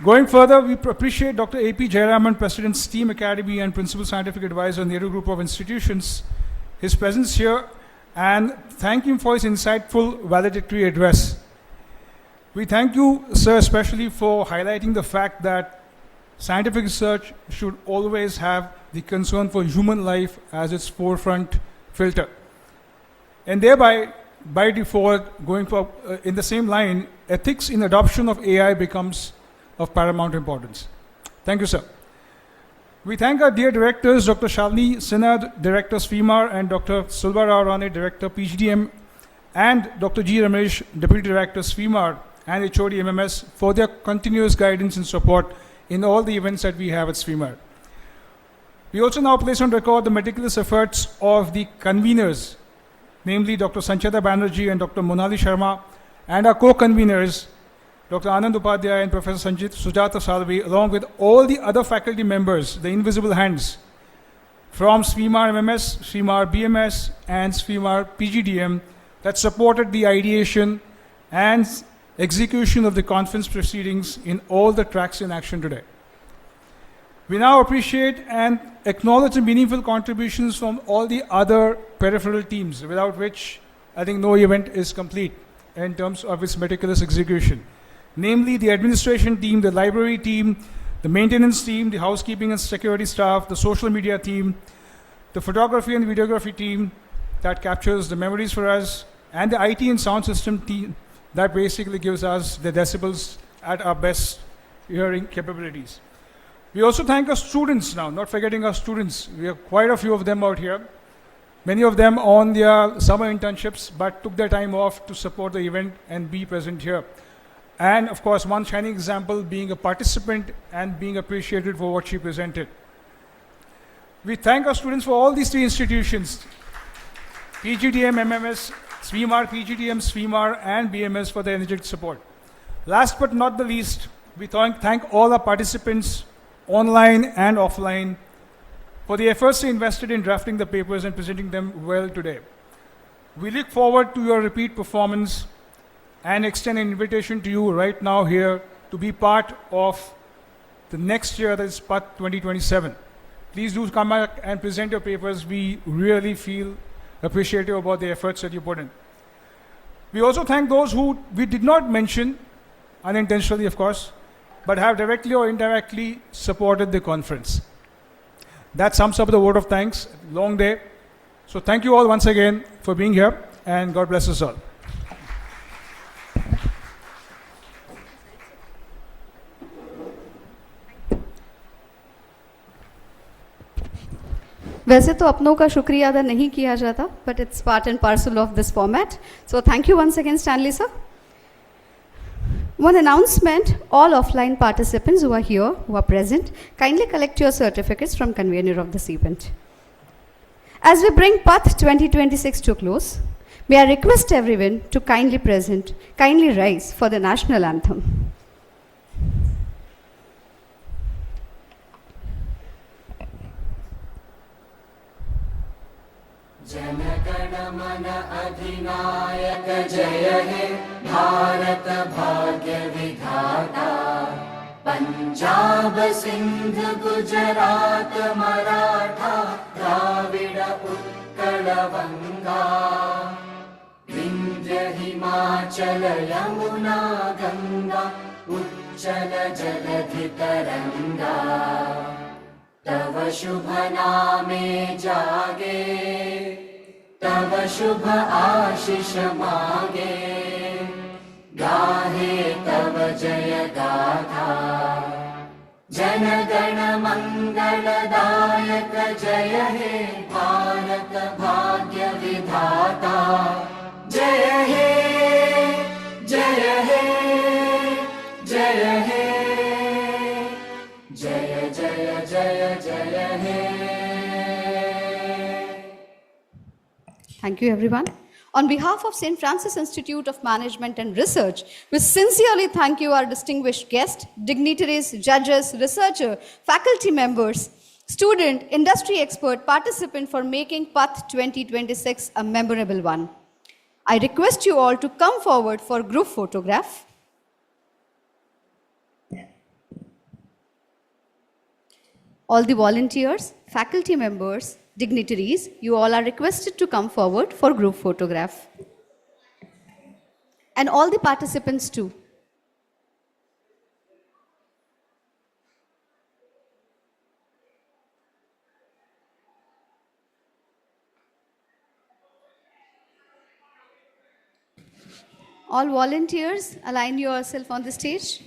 Going further, we appreciate Dr. A.P. Jayaraman, President, STEAM Academy and Principal Scientific Advisor, Nehru Group of Institutions, his presence here, and thank him for his insightful valedictory address. We thank you, sir, especially for highlighting the fact that scientific research should always have the concern for human life as its forefront filter. And thereby, by default, going for, in the same line, ethics in adoption of AI becomes of paramount importance. Thank you, sir. We thank our dear directors, Dr. Shalini Sinha, Director SFIMAR, and Dr. Sulva Rao Rane, Director PGDM, and Dr. G. Ramesh, Deputy Director SFIMAR and HOD MMS, for their continuous guidance and support in all the events that we have at SFIMAR. We also now place on record the meticulous efforts of the conveners, namely Dr. Sanchita Banerjee and Dr. Monali Sharma, and our co-conveners, Dr. Anand Upadhyay and Professor Sujata Salvi, along with all the other faculty members, the invisible hands, from SFIMAR MMS, SFIMAR BMS, and SFIMAR PGDM that supported the ideation and execution of the conference proceedings in all the tracks in action today. We now appreciate and acknowledge the meaningful contributions from all the other peripheral teams, without which I think no event is complete in terms of its meticulous execution. Namely, the administration team, the library team, the maintenance team, the housekeeping and security staff, the social media team, the photography and videography team that captures the memories for us, and the IT and sound system team that basically gives us the decibels at our best hearing capabilities. We also thank our students now, not forgetting our students. We have quite a few of them out here. Many of them on their summer internships, but took their time off to support the event and be present here. And of course, one shining example being a participant and being appreciated for what she presented. We thank our students for all these three institutions, PGDM, MMS, SFIMAR, PGDM, SFIMAR, and BMS for their energetic support. Last but not the least, we thank all our participants, online and offline, for the efforts they invested in drafting the papers and presenting them well today. We look forward to your repeat performance and extend an invitation to you right now here to be part of the next year, that is PATHH 2027. Please do come back and present your papers. We really feel appreciative about the efforts that you put in. We also thank those who we did not mention, unintentionally of course, but have directly or indirectly supported the conference. That sums up the word of thanks. Long day. So thank you all once again for being here, and God bless us all. वैसे तो अपनों का शुक्रिया अदा नहीं किया जाता, but it's part and parcel of this format. So thank you once again, Stanley sir. One announcement: all offline participants who are here, who are present, kindly collect your certificates from convener of this event. As we bring PATHH 2026 to close, may I request everyone to kindly rise for the national anthem. जनगण मन अधिनायक जय हे भारत भाग्य विधाता पंजाब सिंध गुजरात मराठा द्राविड उत्कल बंगा विंध्य हिमाचल यमुना गंगा उच्चल जलधि तरंगा तव शुभ नामे जागे तव शुभ आशीष मागे गाहे तव जय गाथा जन गण मंगलदायक जय हे भारत भाग्य विधाता जय हे जय हे जय हे जय जय जय जय हे. Thank you everyone. On behalf of St. Francis Institute of Management and Research, we sincerely thank you, our distinguished guests, dignitaries, judges, researchers, faculty members, student, industry expert, participant for making PATHH 2026 a memorable one. I request you all to come forward for group photograph. All the volunteers, faculty members, dignitaries, you all are requested to come forward for group photograph. And all the participants too. All volunteers, align yourself on the stage.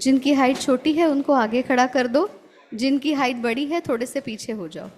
जिनकी height छोटी है उनको आगे खड़ा कर दो, जिनकी height बड़ी है थोड़े से पीछे हो जाओ.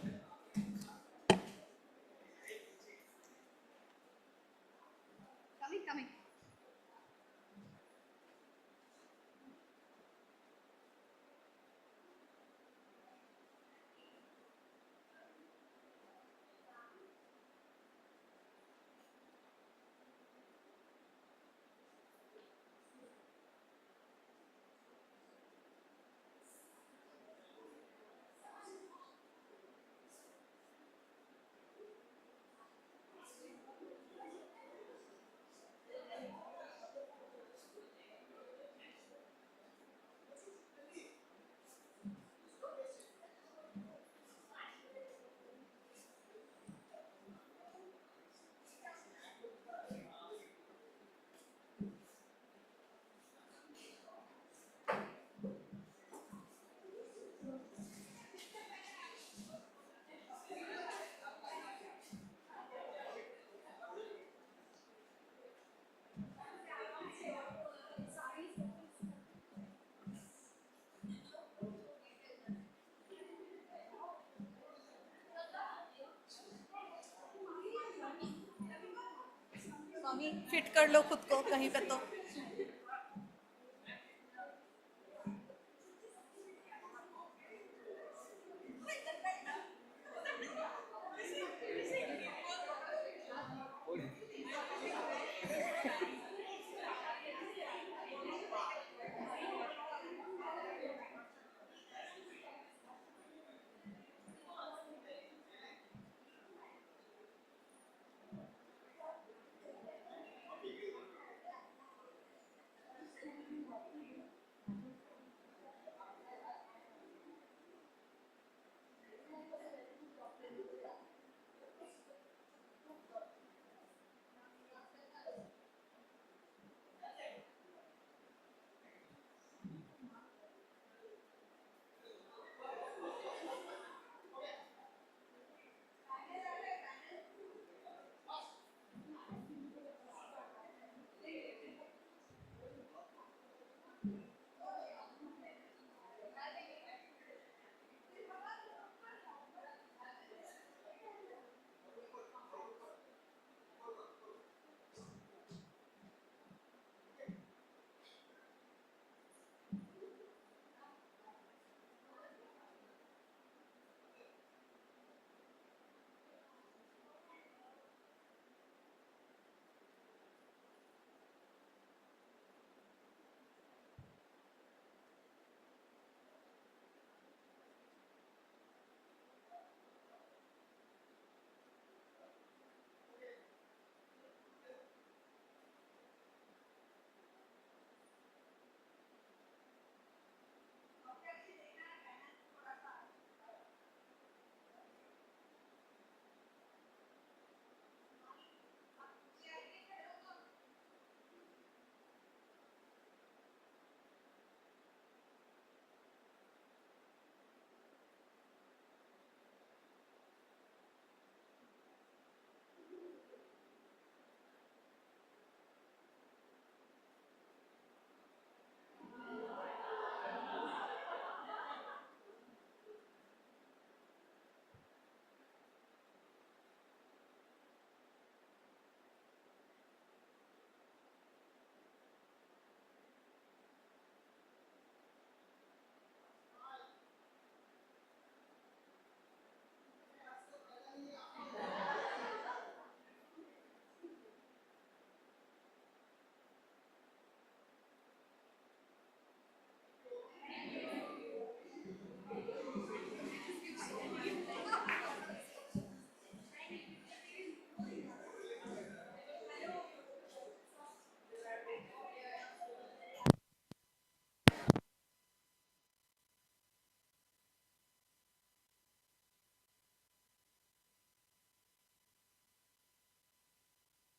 फिट कर लो खुद को कहीं पे तो